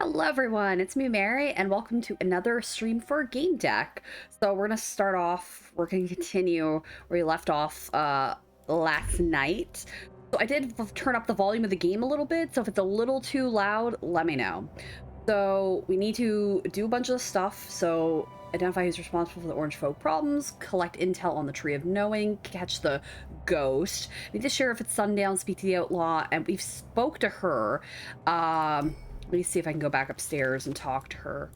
Hello everyone, it's me Mary and welcome to another stream for Gamedec. So we're gonna start off, we're gonna continue where we left off last night. So I did turn up the volume of the game a little bit, so if it's a little too loud, let me know. So we need to do a bunch of stuff, so identify who's responsible for the orange folk problems, collect intel on the tree of knowing, catch the ghost, meet the sheriff at sundown, speak to the outlaw, and we've spoke to her. Let me see if I can go back upstairs and talk to her.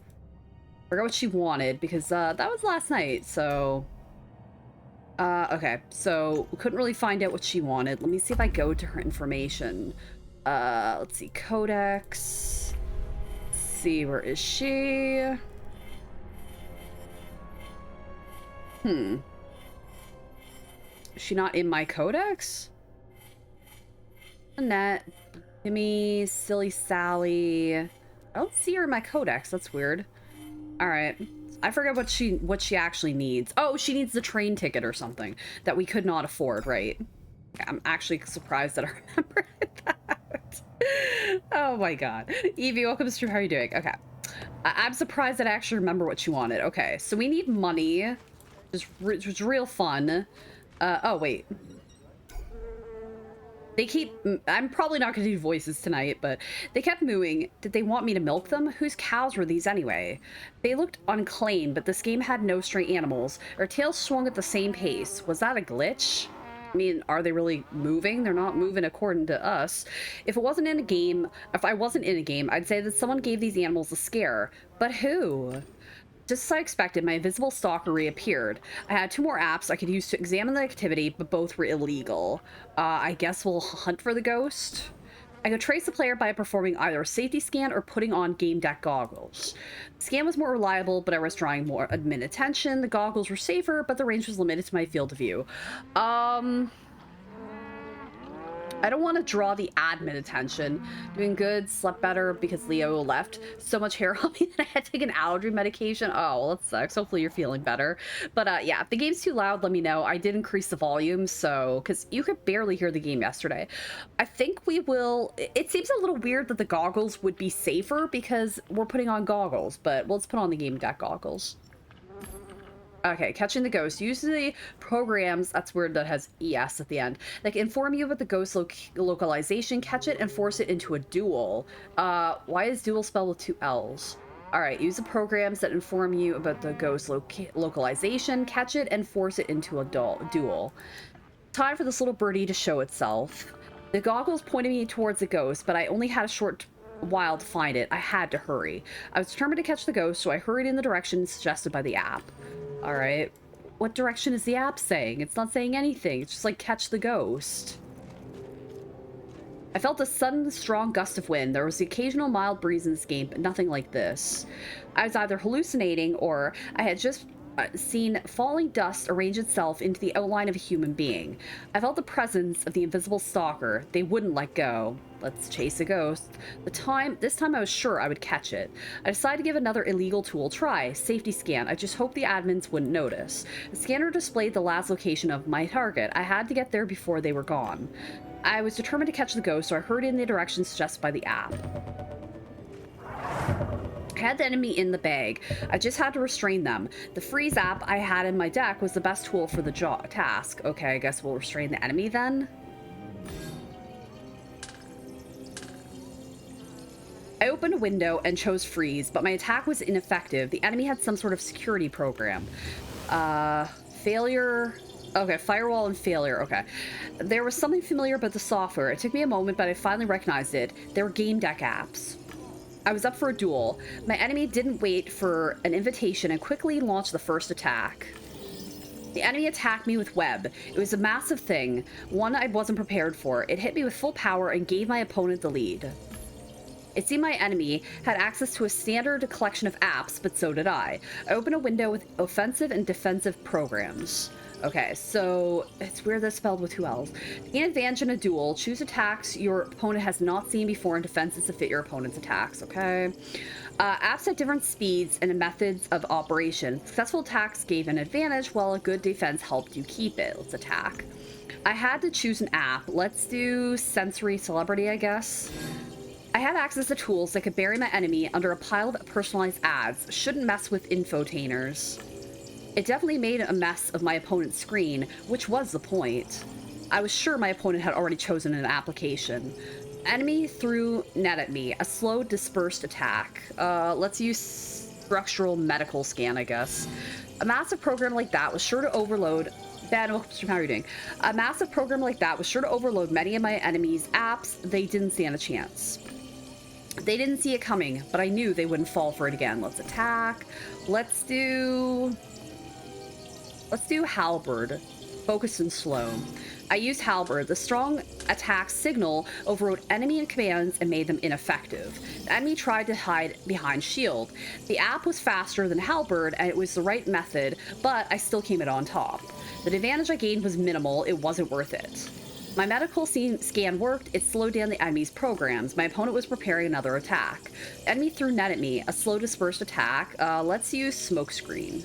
I forgot what she wanted because that was last night, so... okay, so we couldn't really find out what she wanted. Let me see if I go to her information. Let's see, Codex. Let's see, where is she? Is she not in my Codex? Annette. Timmy, Silly Sally. I don't see her in my Codex. That's weird. All right. I forget what she actually needs. Oh, she needs the train ticket or something that we could not afford, right? I'm actually surprised that I remembered that. Oh my god. Evie, welcome to stream. How are you doing? Okay. I'm surprised that I actually remember what she wanted. Okay, so we need money. Which was real fun. Oh, wait. They keep... I'm probably not going to do voices tonight, but they kept mooing. Did they want me to milk them? Whose cows were these anyway? They looked unclean, but this game had no stray animals. Their tails swung at the same pace. Was that a glitch? I mean, are they really moving? They're not moving according to us. If I wasn't in a game, I'd say that someone gave these animals a scare. But who? Just as I expected, my invisible stalker reappeared. I had 2 more apps I could use to examine the activity, but both were illegal. I guess we'll hunt for the ghost. I could trace the player by performing either a safety scan or putting on Gamedec goggles. The scan was more reliable, but I was drawing more admin attention. The goggles were safer, but the range was limited to my field of view. I don't want to draw the admin attention. Doing good, slept better because Leo left. So much hair on me that I had to take an allergy medication. Oh, well, that sucks. Hopefully you're feeling better. But yeah, if the game's too loud, let me know. I did increase the volume, so... because you could barely hear the game yesterday. I think we will... It seems a little weird that the goggles would be safer because we're putting on goggles, but let's put on the Gamedec goggles. Okay, catching the ghost. Usually programs, that's weird that has ES at the end, like inform you about the ghost localization, catch it, and force it into a duel. Why is duel spelled with 2 L's? Alright, use the programs that inform you about the ghost localization, catch it, and force it into a duel. Time for this little birdie to show itself. The goggles pointed me towards the ghost, but I only had a short while to find it. I had to hurry. I was determined to catch the ghost, so I hurried in the direction suggested by the app. All right. What direction is the app saying? It's not saying anything. It's just like, catch the ghost. I felt a sudden, strong gust of wind. There was the occasional mild breeze in this game, but nothing like this. I was either hallucinating or I had just seen falling dust arrange itself into the outline of a human being. I felt the presence of the invisible stalker. They wouldn't let go. Let's chase a ghost. This time I was sure I would catch it. I decided to give another illegal tool a try. Safety scan. I just hoped the admins wouldn't notice. The scanner displayed the last location of my target. I had to get there before they were gone. I was determined to catch the ghost, so I hurried in the direction suggested by the app. I had the enemy in the bag. I just had to restrain them. The freeze app I had in my deck was the best tool for the task. Okay, I guess we'll restrain the enemy then. I opened a window and chose freeze, but my attack was ineffective. The enemy had some sort of security program. Failure... Okay, firewall and failure. Okay. There was something familiar about the software. It took me a moment, but I finally recognized it. They were Gamedec apps. I was up for a duel. My enemy didn't wait for an invitation and quickly launched the first attack. The enemy attacked me with web. It was a massive thing, one I wasn't prepared for. It hit me with full power and gave my opponent the lead. It seemed my enemy had access to a standard collection of apps, but so did I. I opened a window with offensive and defensive programs. Okay, so it's weird that's spelled with 2 L's. To gain advantage in a duel, choose attacks your opponent has not seen before and defenses to fit your opponent's attacks, okay? Apps at different speeds and methods of operation. Successful attacks gave an advantage, while a good defense helped you keep it. Let's attack. I had to choose an app. Let's do Sensory Celebrity, I guess. I had access to tools that could bury my enemy under a pile of personalized ads. Shouldn't mess with infotainers. It definitely made a mess of my opponent's screen, which was the point. I was sure my opponent had already chosen an application. Enemy threw net at me, a slow dispersed attack. Let's use structural medical scan, I guess. A massive program like that was sure to overload... Ben, how are you doing? A massive program like that was sure to overload many of my enemies' apps. They didn't stand a chance. They didn't see it coming, but I knew they wouldn't fall for it again. Let's attack. Let's do Halberd. Focused and slow. I used Halberd. The strong attack signal overrode enemy commands and made them ineffective. The enemy tried to hide behind shield. The app was faster than Halberd, and it was the right method, but I still came out on top. The advantage I gained was minimal. It wasn't worth it. My medical scan worked. It slowed down the enemy's programs. My opponent was preparing another attack. The enemy threw net at me. A slow dispersed attack. Let's use smokescreen.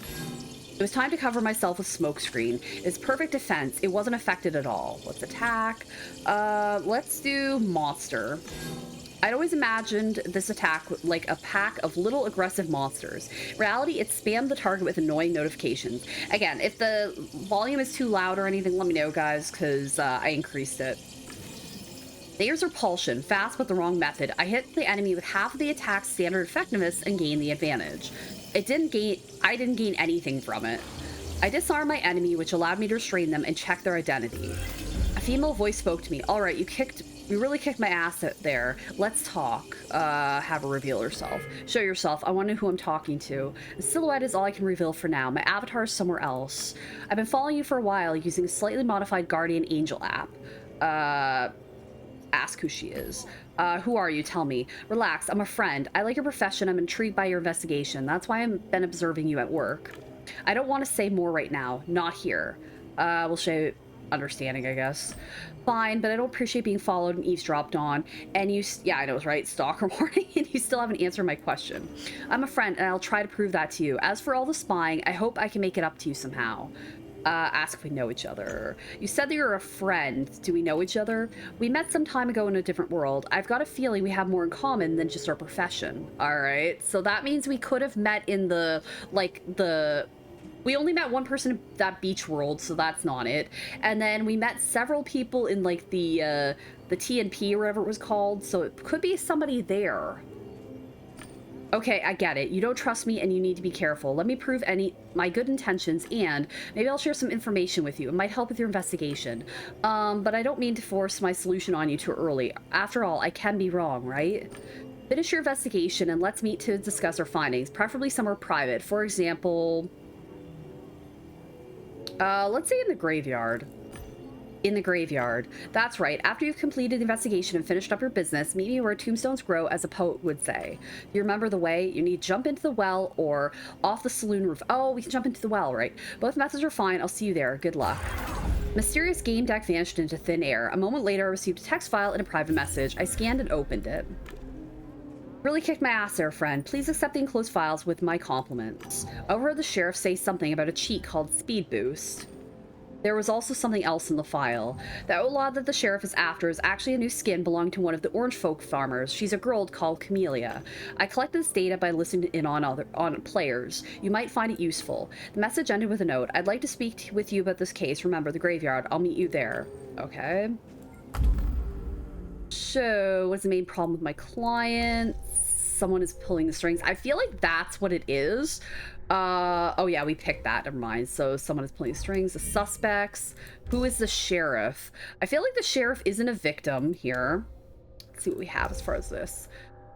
It was time to cover myself with smokescreen. It's perfect defense. It wasn't affected at all. Let's attack. Let's do monster. I'd always imagined this attack like a pack of little aggressive monsters. In reality, it spammed the target with annoying notifications. Again, if the volume is too loud or anything, let me know, guys, because I increased it. There's repulsion, fast but the wrong method. I hit the enemy with half of the attack's standard effectiveness and gained the advantage. I didn't gain anything from it. I disarmed my enemy, which allowed me to restrain them and check their identity. A female voice spoke to me. All right, you really kicked my ass there. Let's talk. Have her reveal herself. Show yourself. I want to know who I'm talking to. The silhouette is all I can reveal for now. My avatar is somewhere else. I've been following you for a while using a slightly modified Guardian Angel app. Ask who she is. Who are you? Tell me. Relax, I'm a friend. I like your profession. I'm intrigued by your investigation. That's why I've been observing you at work. I don't want to say more right now. Not here. We'll show understanding, I guess. Fine, but I don't appreciate being followed and eavesdropped on. And you... Yeah, I know, right? Stalker warning. And you still haven't answered my question. I'm a friend, and I'll try to prove that to you. As for all the spying, I hope I can make it up to you somehow. Ask if we know each other. You said that you're a friend. Do we know each other? We met some time ago in a different world. I've got a feeling we have more in common than just our profession. All right. So that means we could have met in we only met one person in that beach world, so that's not it. And then we met several people in like the TNP or whatever it was called. So it could be somebody there. Okay, I get it. You don't trust me and you need to be careful. Let me prove my good intentions, and maybe I'll share some information with you. It might help with your investigation. But I don't mean to force my solution on you too early. After all, I can be wrong, right? Finish your investigation and let's meet to discuss our findings, preferably somewhere private. For example, let's say in the graveyard. In the graveyard. That's right. After you've completed the investigation and finished up your business, meet me where tombstones grow, as a poet would say. You remember the way? You need to jump into the well or off the saloon roof. Oh, we can jump into the well, right? Both methods are fine. I'll see you there. Good luck. Mysterious game deck vanished into thin air. A moment later, I received a text file and a private message. I scanned and opened it. Really kicked my ass there, friend. Please accept the enclosed files with my compliments. I overheard the sheriff say something about a cheat called Speed Boost. There was also something else in the file. The outlaw that the sheriff is after is actually a new skin belonging to one of the orange folk farmers. She's a girl called Camellia. I collected this data by listening in on players. You might find it useful. The message ended with a note. I'd like to speak with you about this case. Remember, the graveyard. I'll meet you there. Okay. So, what's the main problem with my client? Someone is pulling the strings. I feel like that's what it is. Oh yeah, we picked that. Never mind. So someone is pulling strings. The suspects. Who is the sheriff? I feel like the sheriff isn't a victim here. Let's see what we have as far as this.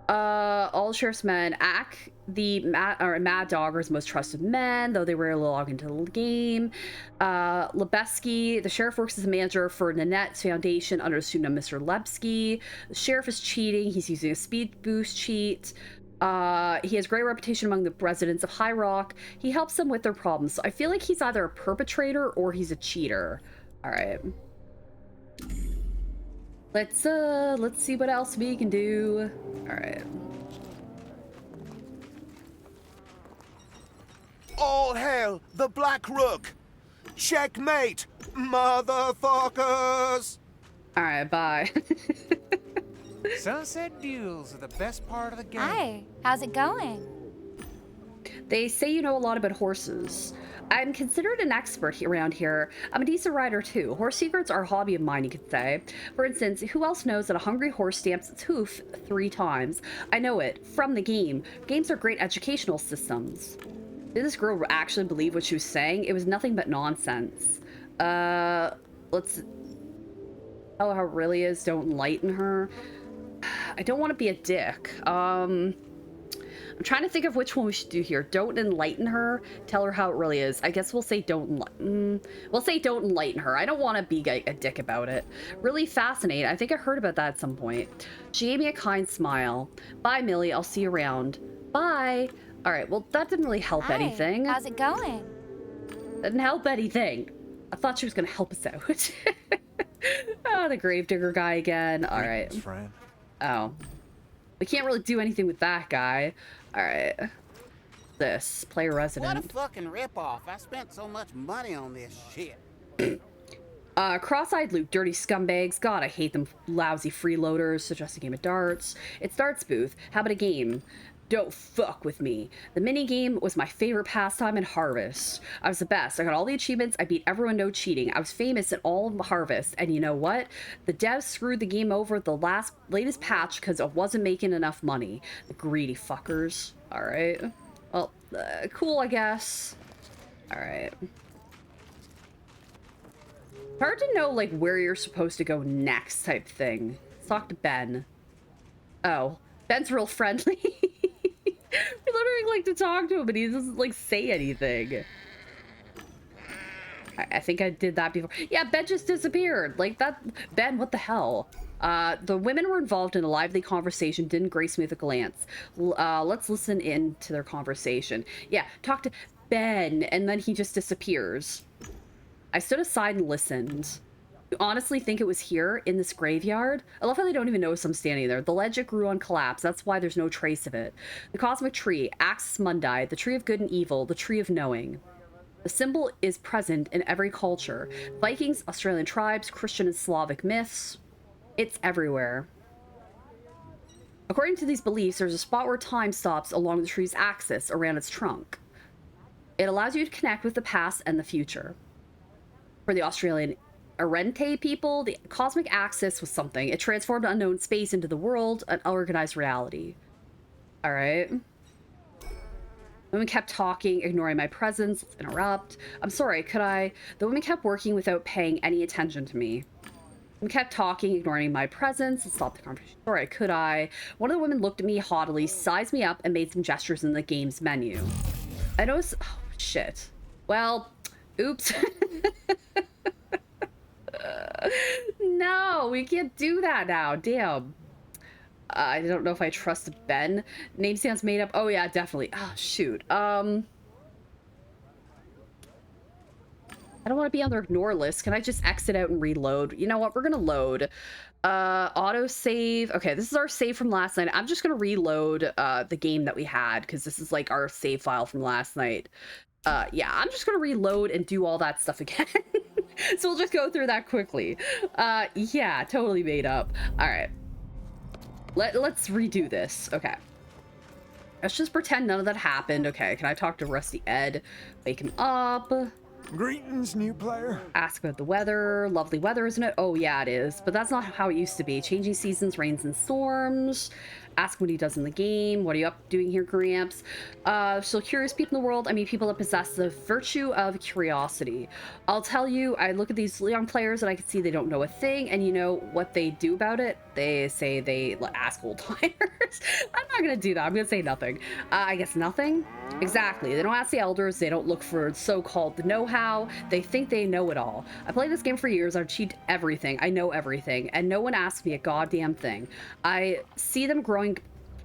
All sheriff's men act the Mad Dog are his most trusted men, though they rarely log into the game. Lebesky, the sheriff works as a manager for Nanette's foundation under the pseudonym Mr. Lebsky. The sheriff is cheating. He's using a speed boost cheat. He has great reputation among the residents of High Rock. He helps them with their problems. So I feel like he's either a perpetrator or he's a cheater. All right. Let's see what else we can do. All right. All hail the Black Rook! Checkmate, motherfuckers! All right, bye. Sunset deals are the best part of the game. Hi, how's it going? They say you know a lot about horses. I'm considered an expert around here. I'm a decent rider too. Horse secrets are a hobby of mine, you could say. For instance, who else knows that a hungry horse stamps its hoof 3 times? I know it from the game. Games are great educational systems. Did this girl actually believe what she was saying? It was nothing but nonsense. Let's... Oh, how it really is. Don't enlighten her. I don't want to be a dick. I'm trying to think of which one we should do here. Don't enlighten her. Tell her how it really is. I guess we'll say don't enlighten her. I don't want to be a dick about it. Really fascinating. I think I heard about that at some point. She gave me a kind smile. Bye, Millie. I'll see you around. Bye. All right. Well, that didn't really help anything. How's it going? Didn't help anything. I thought she was going to help us out. Oh, the gravedigger guy again. All right. Friend. Oh. We can't really do anything with that guy. All right. This player resident. What a fucking ripoff. I spent so much money on this shit. Cross-eyed Luke, dirty scumbags. God, I hate them lousy freeloaders. Suggest a game of darts. It's darts booth. How about a game? Don't fuck with me. The mini game was my favorite pastime in Harvest. I was the best. I got all the achievements. I beat everyone, no cheating. I was famous at all of Harvest. And you know what? The devs screwed the game over at the latest patch because it wasn't making enough money. The greedy fuckers. All right. Well, cool, I guess. All right. Hard to know, like, where you're supposed to go next type thing. Let's talk to Ben. Oh, Ben's real friendly. We literally like to talk to him, but he doesn't like say anything. I think I did that before. Yeah, Ben just disappeared. Like that. Ben, what the hell? The women were involved in a lively conversation, didn't grace me with a glance. Let's listen in to their conversation. Yeah, talk to Ben, and then he just disappears. I stood aside and listened. You honestly think it was here, in this graveyard? I love how they don't even notice I'm standing there. The ledge it grew on collapse, that's why there's no trace of it. The cosmic tree, Axis Mundi, the tree of good and evil, the tree of knowing. The symbol is present in every culture. Vikings, Australian tribes, Christian and Slavic myths. It's everywhere. According to these beliefs, there's a spot where time stops along the tree's axis around its trunk. It allows you to connect with the past and the future. For the Australian Arente people, the cosmic axis was something. It transformed unknown space into the world, an organized reality. All right. The woman kept talking, ignoring my presence. Let's interrupt. I'm sorry, could I? The woman kept working without paying any attention to me. We kept talking, ignoring my presence. Let's stop the conversation. Sorry, could I? One of the women looked at me haughtily, sized me up, and made some gestures in the game's menu. I noticed. Oh, shit. Well, oops. No, we can't do that now. Damn. I don't know if I trust Ben. Name sounds made up. Oh yeah, definitely. Oh shoot. I don't want to be on the ignore list. Can I just exit out and reload? You know what? We're gonna load. Auto save. Okay, this is our save from last night. I'm just gonna reload the game that we had because this is like our save file from last night. Yeah, I'm just gonna reload and do all that stuff again. So we'll just go through that quickly. Yeah, totally made up. All right. Let's redo this. Okay. Let's just pretend none of that happened. Okay, can I talk to Rusty Ed? Wake him up. Greetings, new player. Ask about the weather. Lovely weather, isn't it? Oh, yeah, it is. But that's not how it used to be. Changing seasons, rains and storms. Ask what he does in the game. What are you up doing here, Gramps? So curious people in the world. I mean, people that possess the virtue of curiosity. I'll tell you, I look at these young players and I can see they don't know a thing. And you know what they do about it? They say they ask old timers. I'm not going to do that. I'm going to say nothing. I guess nothing? Exactly. They don't ask the elders. They don't look for so-called know-how. They think they know it all. I played this game for years. I've achieved everything. I know everything. And no one asks me a goddamn thing. I see them growing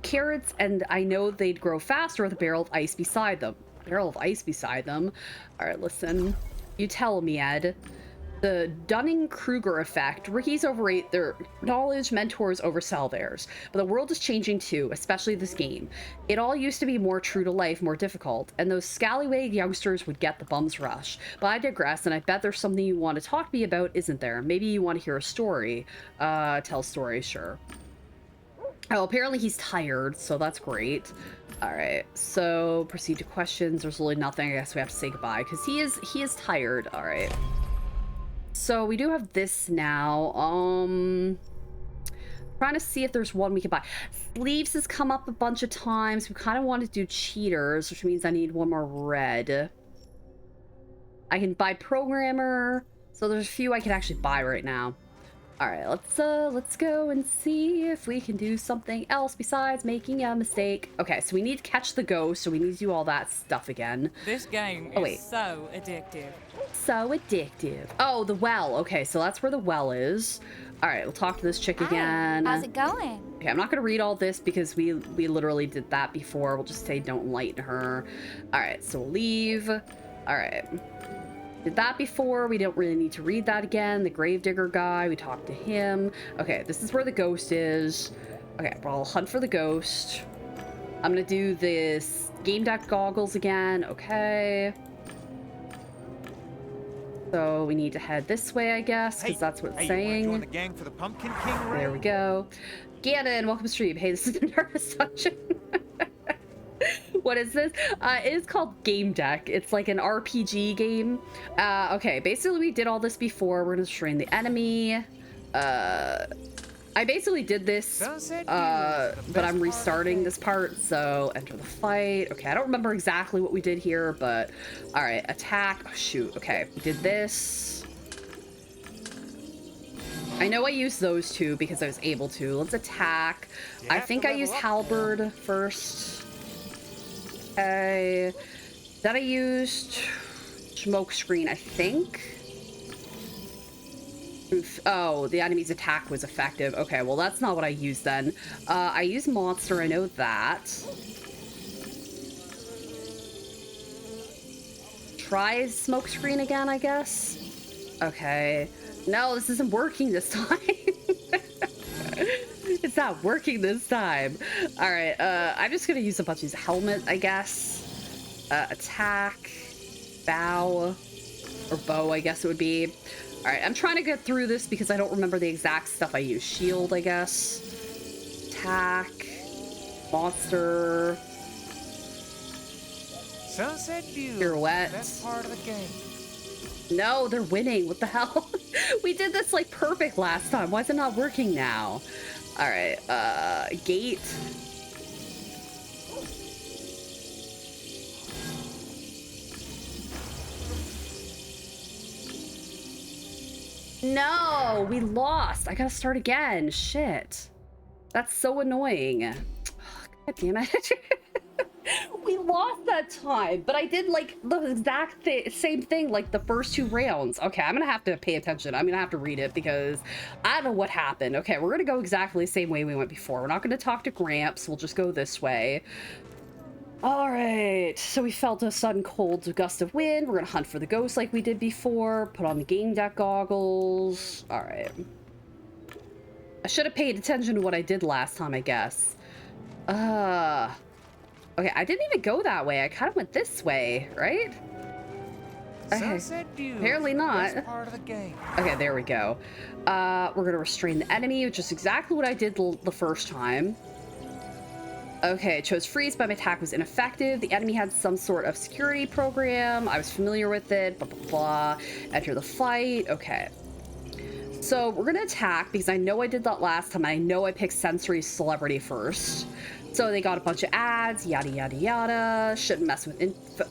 carrots and I know they'd grow faster with a barrel of ice beside them. Barrel of ice beside them? All right, listen. You tell me, Ed. The Dunning-Kruger effect. Rookies overrate their knowledge, mentors oversell theirs. But the world is changing too, especially this game. It all used to be more true to life, more difficult, and those scallywag youngsters would get the bum's rush. But I digress, and I bet there's something you want to talk to me about, isn't there? Maybe you want to hear a story. Tell stories, sure. Oh, apparently he's tired, so that's great. All right, so proceed to questions. There's really nothing. I guess we have to say goodbye because he is tired. All right. So we do have this now. Trying to see if there's one we can buy. Sleeves has come up a bunch of times. We kind of want to do cheaters, which means I need one more red. I can buy programmer. So there's a few I can actually buy right now. All right, let's go and see if we can do something else besides making a mistake. Okay, so we need to catch the ghost, so we need to do all that stuff again. This game is so addictive. So addictive. Oh, the well. Okay, so that's where the well is. All right, we'll talk to this chick again. How's it going? Okay, I'm not gonna read all this because we literally did that before. We'll just say don't enlighten her. All right, so we'll leave. All right. Did that before. We don't really need to read that again. The gravedigger guy, we talked to him. Okay, this is where the ghost is. Okay, well, I'll hunt for the ghost. I'm gonna do this game deck goggles again. Okay. So we need to head this way, I guess, because that's what it's saying. You wanna join the gang for the Pumpkin King raid? There we go. Ganon, welcome to stream. Hey, this is the Nervous Dungeon. What is this? It is called Gamedec. It's like an RPG game. Okay, basically we did all this before. We're gonna strain the enemy. I basically did this, but I'm restarting this part, so enter the fight. Okay, I don't remember exactly what we did here, but all right, attack. Oh, shoot, okay, we did this. I know I used those two because I was able to. Let's attack. I think I used halberd first. Okay, that I used smoke screen, I think. Oh, the enemy's attack was effective. Okay, well, that's not what I used then. I used monster, I know that. Try smoke screen again, I guess. Okay. No, this isn't working this time. It's not working this time. All right, I'm just gonna use a bunch of these helmet, I guess. Attack, bow, or bow, I guess it would be. All right, I'm trying to get through this because I don't remember the exact stuff I use. Shield, I guess. Attack, monster. Sunset view. Pirouette. Best part of the game. No, they're winning. What the hell? We did this like perfect last time. Why is it not working now? All right, gate. No, we lost. I gotta start again. Shit. That's so annoying. Oh, God damn it. We lost that time, but I did like the exact same thing like the first two rounds. Okay, I'm gonna have to pay attention. I'm gonna have to read it because I don't know what happened. Okay, we're gonna go exactly the same way we went before. We're not gonna talk to Gramps. We'll just go this way. All right, so we felt a sudden cold gust of wind. We're gonna hunt for the ghost like we did before. Put on the game deck goggles. All right. I should have paid attention to what I did last time, I guess. Okay, I didn't even go that way. I kind of went this way, right? Sunset view. Apparently not. Best part of the game. Okay, there we go. We're gonna restrain the enemy, which is exactly what I did the first time. Okay, chose freeze, but my attack was ineffective. The enemy had some sort of security program. I was familiar with it, blah, blah, blah. Enter the fight. Okay. So we're gonna attack because I know I did that last time. I know I picked sensory celebrity first. So they got a bunch of ads, yada, yada, yada. Shouldn't mess with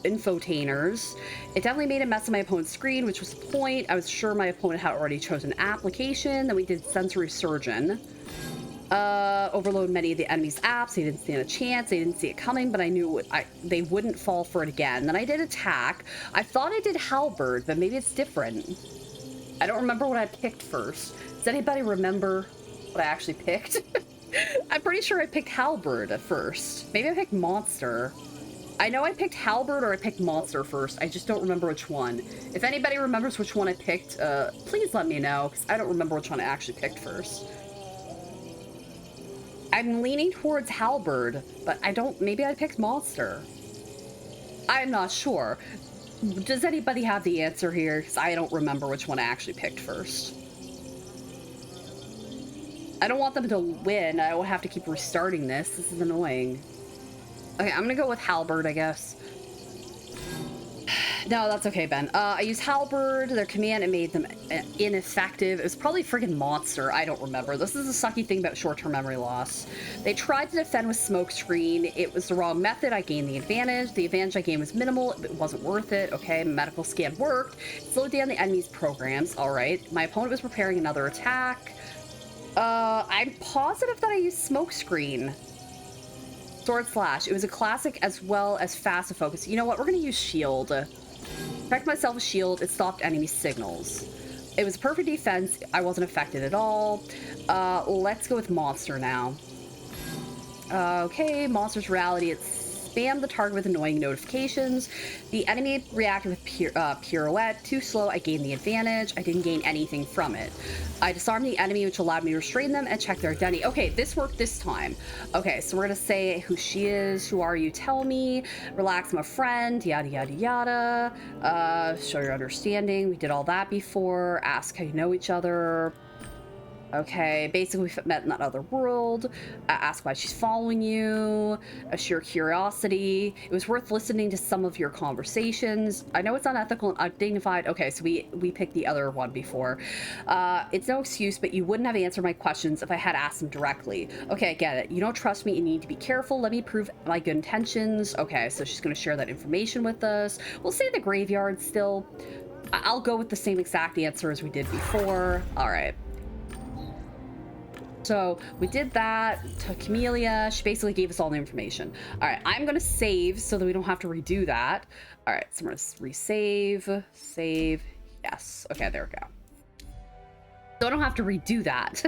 infotainers. It definitely made a mess of my opponent's screen, which was the point. I was sure my opponent had already chosen an application. Then we did sensory surgeon. Overload many of the enemy's apps. They didn't stand a chance. They didn't see it coming, but I knew they wouldn't fall for it again. Then I did attack. I thought I did halberd, but maybe it's different. I don't remember what I picked first. Does anybody remember what I actually picked? I'm pretty sure I picked halberd at first. Maybe I picked monster. I know I picked halberd or I picked monster first. I just don't remember which one. If anybody remembers which one I picked, please let me know, because I don't remember which one I actually picked first. I'm leaning towards halberd, but I don't... Maybe I picked monster. I'm not sure. Does anybody have the answer here? Because I don't remember which one I actually picked first. I don't want them to win. I will have to keep restarting this. This is annoying. Okay, I'm gonna go with Halberd, I guess. No, that's okay, Ben. I used Halberd, their command, and made them ineffective. It was probably friggin' Monster. I don't remember. This is a sucky thing about short-term memory loss. They tried to defend with smokescreen. It was the wrong method. I gained the advantage. The advantage I gained was minimal. It wasn't worth it. Okay, medical scan worked. Slowed down the enemy's programs. All right. My opponent was preparing another attack. I'm positive that I used smokescreen. Sword slash. It was a classic as well as fast and focus. You know what? We're gonna use shield. Protect myself with shield. It stopped enemy signals. It was a perfect defense. I wasn't affected at all. Let's go with monster now. Okay, monster's reality. It's spam the target with annoying notifications. The enemy reacted with pirouette. Too slow. I gained the advantage. I didn't gain anything from it. I disarmed the enemy, which allowed me to restrain them and check their identity. Okay, this worked this time. Okay, so we're gonna say who she is. Who are you? Tell me. Relax, I'm a friend. Yada, yada, yada. Show your understanding. We did all that before. Ask how you know each other. Okay, basically we met in that other world. Ask why she's following you. Assure curiosity. It was worth listening to some of your conversations. I know it's unethical and undignified. Okay, so we picked the other one before. It's no excuse, but you wouldn't have answered my questions if I had asked them directly. Okay, I get it. You don't trust me. You need to be careful. Let me prove my good intentions. Okay, so she's going to share that information with us. We'll say the graveyard still. I'll go with the same exact answer as we did before. All right. So we did that to Camellia. She basically gave us all the information. All right, I'm gonna save so that we don't have to redo that. All right, so I'm gonna resave, save, yes. Okay, there we go. So I don't have to redo that.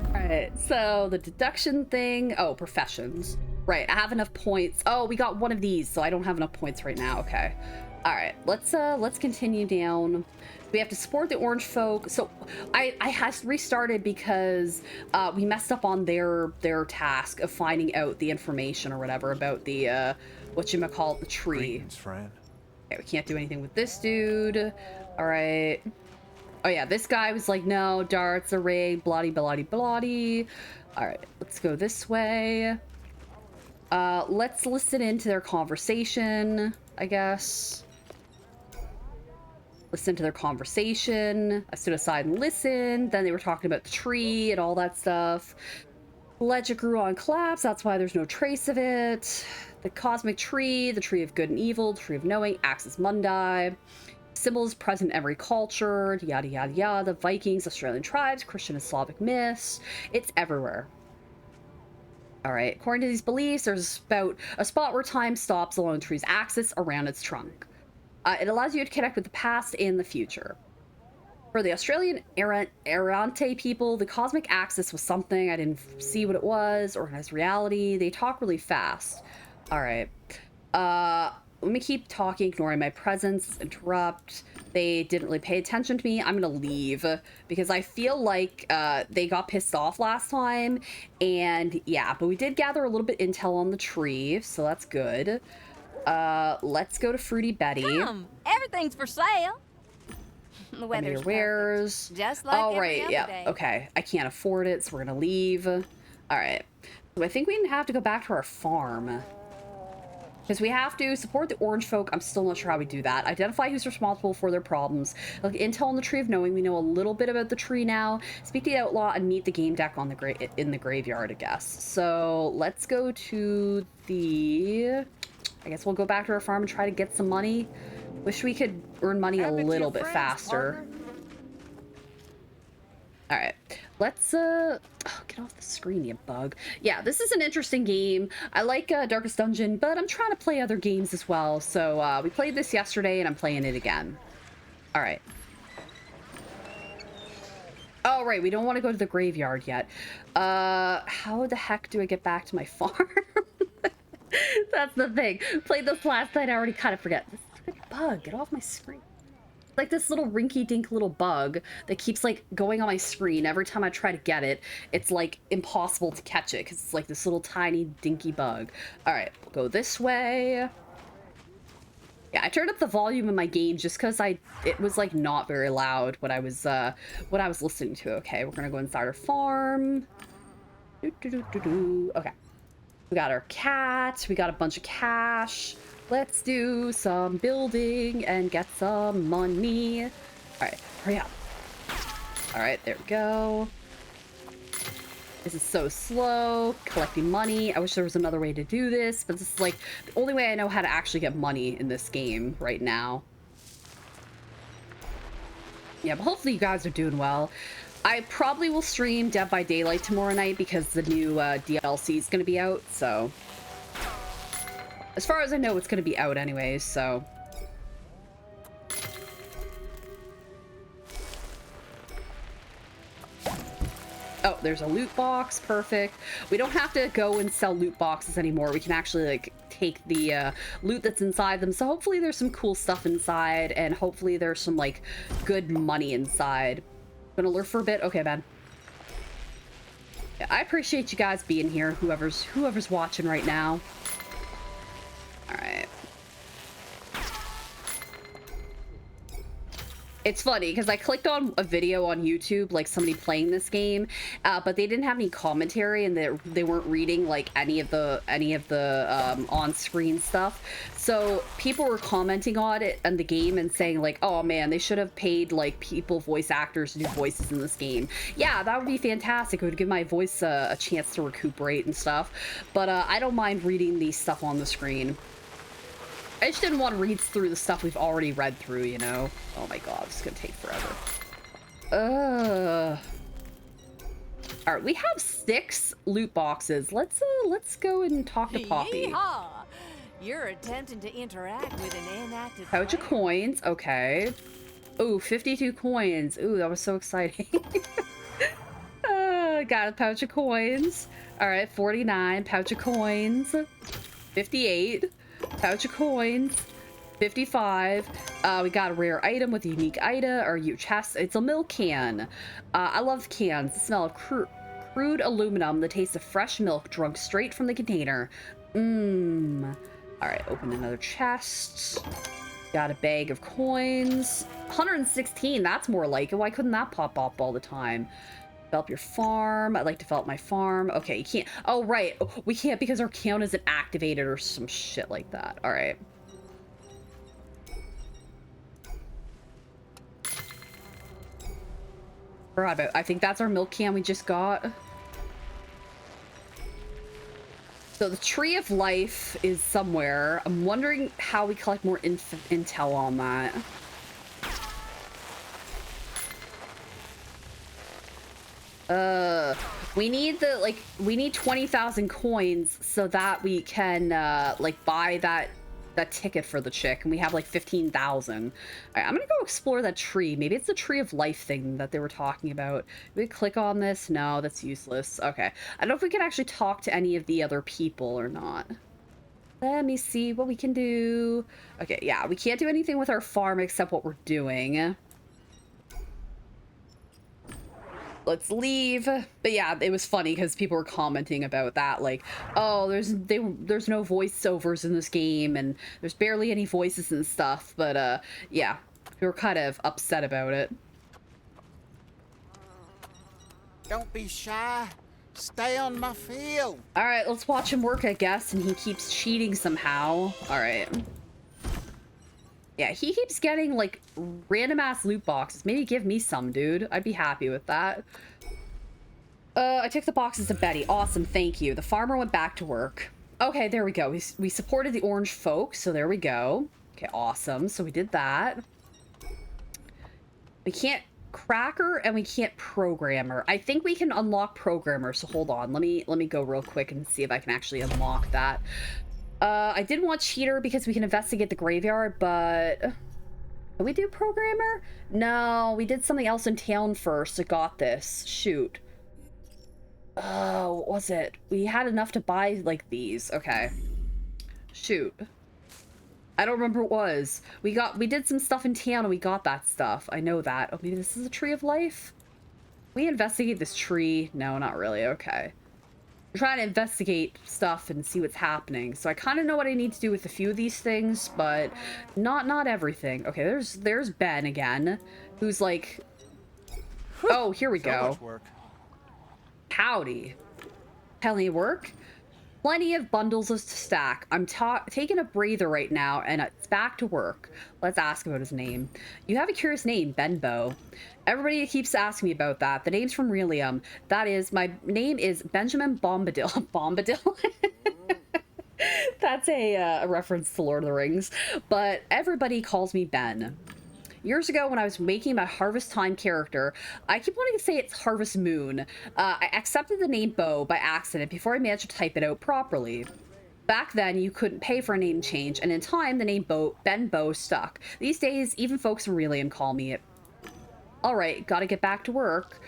All right, so the deduction thing. Oh, professions. Right, I have enough points. Oh, we got one of these, so I don't have enough points right now. Okay. All right, let's continue down. We have to support the orange folk. So I has restarted because we messed up on their task of finding out the information or whatever about the whatchamacallit, the tree. Greetings, friend. Okay, we can't do anything with this dude. All right. Oh yeah, this guy was like, no, darts are rigged, bloody, bloody, bloody. All right, let's go this way. Let's listen into their conversation, I guess. Listen to their conversation. I stood aside and listened. Then they were talking about the tree and all that stuff. Legend grew on collapse. That's why there's no trace of it. The cosmic tree, the tree of good and evil, the tree of knowing, Axis Mundi. Symbols present in every culture, yada, yada, yada. Vikings, Australian tribes, Christian and Slavic myths. It's everywhere. All right. According to these beliefs, there's about a spot where time stops along the tree's axis around its trunk. It allows you to connect with the past and the future. For the Australian Errante people, the cosmic axis was something. I didn't see what it was. Organized reality. They talk really fast. All right. Let me keep talking, ignoring my presence, interrupt. They didn't really pay attention to me. I'm gonna leave because I feel like they got pissed off last time. And yeah, but we did gather a little bit intel on the tree, so that's good. Let's go to Fruity Betty. Come, everything's for sale. The weather's wares. perfect. Just like Oh, every right, other yeah. day. Okay, I can't afford it, so we're gonna leave. All right. So I think we have to go back to our farm. Because we have to support the orange folk. I'm still not sure how we do that. Identify who's responsible for their problems. Look, intel on the tree of knowing. We know a little bit about the tree now. Speak to the outlaw and meet the game deck on the in the graveyard, I guess. So let's go to the... I guess we'll go back to our farm and try to get some money. Wish we could earn money a little bit faster. All right, let's oh, get off the screen, you bug. Yeah, this is an interesting game. I like Darkest Dungeon, but I'm trying to play other games as well. So we played this yesterday and I'm playing it again. All right. Oh, right, we don't want to go to the graveyard yet. How the heck do I get back to my farm? That's the thing. Played this last night, I already kind of forget. This stupid bug, get off my screen. Like this little rinky-dink little bug that keeps like going on my screen. Every time I try to get it, it's like impossible to catch it because it's like this little tiny dinky bug. All right, we'll go this way. Yeah, I turned up the volume in my game just because it was like not very loud when I was listening to it. Okay, we're gonna go inside our farm. Okay. We got our cat, we got a bunch of cash. Let's do some building and get some money. All right, hurry up. All right, there we go. This is so slow, collecting money. I wish there was another way to do this, but this is like the only way I know how to actually get money in this game right now. Yeah, but hopefully you guys are doing well. I probably will stream Dead by Daylight tomorrow night because the new DLC is going to be out, so... As far as I know, it's going to be out anyways, so... Oh, there's a loot box. Perfect. We don't have to go and sell loot boxes anymore. We can actually, like, take the loot that's inside them. So hopefully there's some cool stuff inside, and hopefully there's some, like, good money inside. Gonna lurk for a bit? Okay, Ben. Yeah, I appreciate you guys being here, whoever's watching right now. Alright. It's funny because I clicked on a video on YouTube, like somebody playing this game, but they didn't have any commentary and they weren't reading like any of the on-screen stuff. So people were commenting on it and the game and saying like, "Oh man, they should have paid like voice actors to do voices in this game." Yeah, that would be fantastic. It would give my voice a chance to recuperate and stuff. But I don't mind reading the stuff on the screen. I just didn't want to read through the stuff we've already read through, you know? Oh my god, this is gonna take forever. Alright, we have 6 loot boxes. Let's go and talk to Poppy. Yeehaw! You're attempting to interact with an inactive Pouch of coins, okay. Ooh, 52 coins. Ooh, that was so exciting. Got a pouch of coins. Alright, 49, pouch of coins. 58. Pouch of coins. 55. We got a rare item with a unique item or chest. It's a milk can. I love cans. The smell of crude aluminum, the taste of fresh milk drunk straight from the container. Mmm. Alright, open another chest. Got a bag of coins. 116, that's more like it. Why couldn't that pop up all the time? Develop your farm. I'd like to develop my farm. Okay, you can't. Oh, right. We can't because our count isn't activated or some shit like that. All right. Forgot about. I think that's our milk can we just got. So the tree of life is somewhere. I'm wondering how we collect more intel on that. We need 20,000 coins so that we can, like, buy that ticket for the chick, and we have, like, 15,000. All right, I'm gonna go explore that tree. Maybe it's the tree of life thing that they were talking about. We click on this? No, that's useless. Okay. I don't know if we can actually talk to any of the other people or not. Let me see what we can do. Okay, yeah, we can't do anything with our farm except what we're doing. Let's leave. But yeah, it was funny because people were commenting about that, like, oh, there's no voiceovers in this game and there's barely any voices and stuff. But yeah, we were kind of upset about it. Don't be shy. Stay on my field. All right, let's watch him work, I guess. And he keeps cheating somehow. All right. Yeah, he keeps getting, like, random-ass loot boxes. Maybe give me some, dude. I'd be happy with that. I took the boxes to Betty. Awesome, thank you. The farmer went back to work. Okay, there we go. We supported the orange folk, so there we go. Okay, awesome. So we did that. We can't cracker and we can't programmer. I think we can unlock programmer, so hold on. Let me go real quick and see if I can actually unlock that. I did want cheater because we can investigate the graveyard, but did we do programmer? No, we did something else in town first. I got this. Shoot. Oh, what was it? We had enough to buy like these. Okay. Shoot. I don't remember what it was. We did some stuff in town and we got that stuff. I know that. Oh, maybe this is a tree of life? We investigate this tree. No, not really. Okay. I'm trying to investigate stuff and see what's happening. So I kind of know what I need to do with a few of these things, but not everything. Okay, there's Ben again, who's like, oh, here we go. Much work. Howdy. Plenty of work? Plenty of bundles to stack. I'm taking a breather right now, and it's back to work. Let's ask about his name. You have a curious name, Benbow. Everybody keeps asking me about that. The name's from Relium. That is, my name is Benjamin Bombadil. Bombadil? That's a reference to Lord of the Rings. But everybody calls me Ben. Years ago, when I was making my Harvest Time character, I keep wanting to say it's Harvest Moon. I accepted the name Bo by accident before I managed to type it out properly. Back then, you couldn't pay for a name change, and in time, the name Ben Bo stuck. These days, even folks from Relium call me it. Alright, gotta get back to work.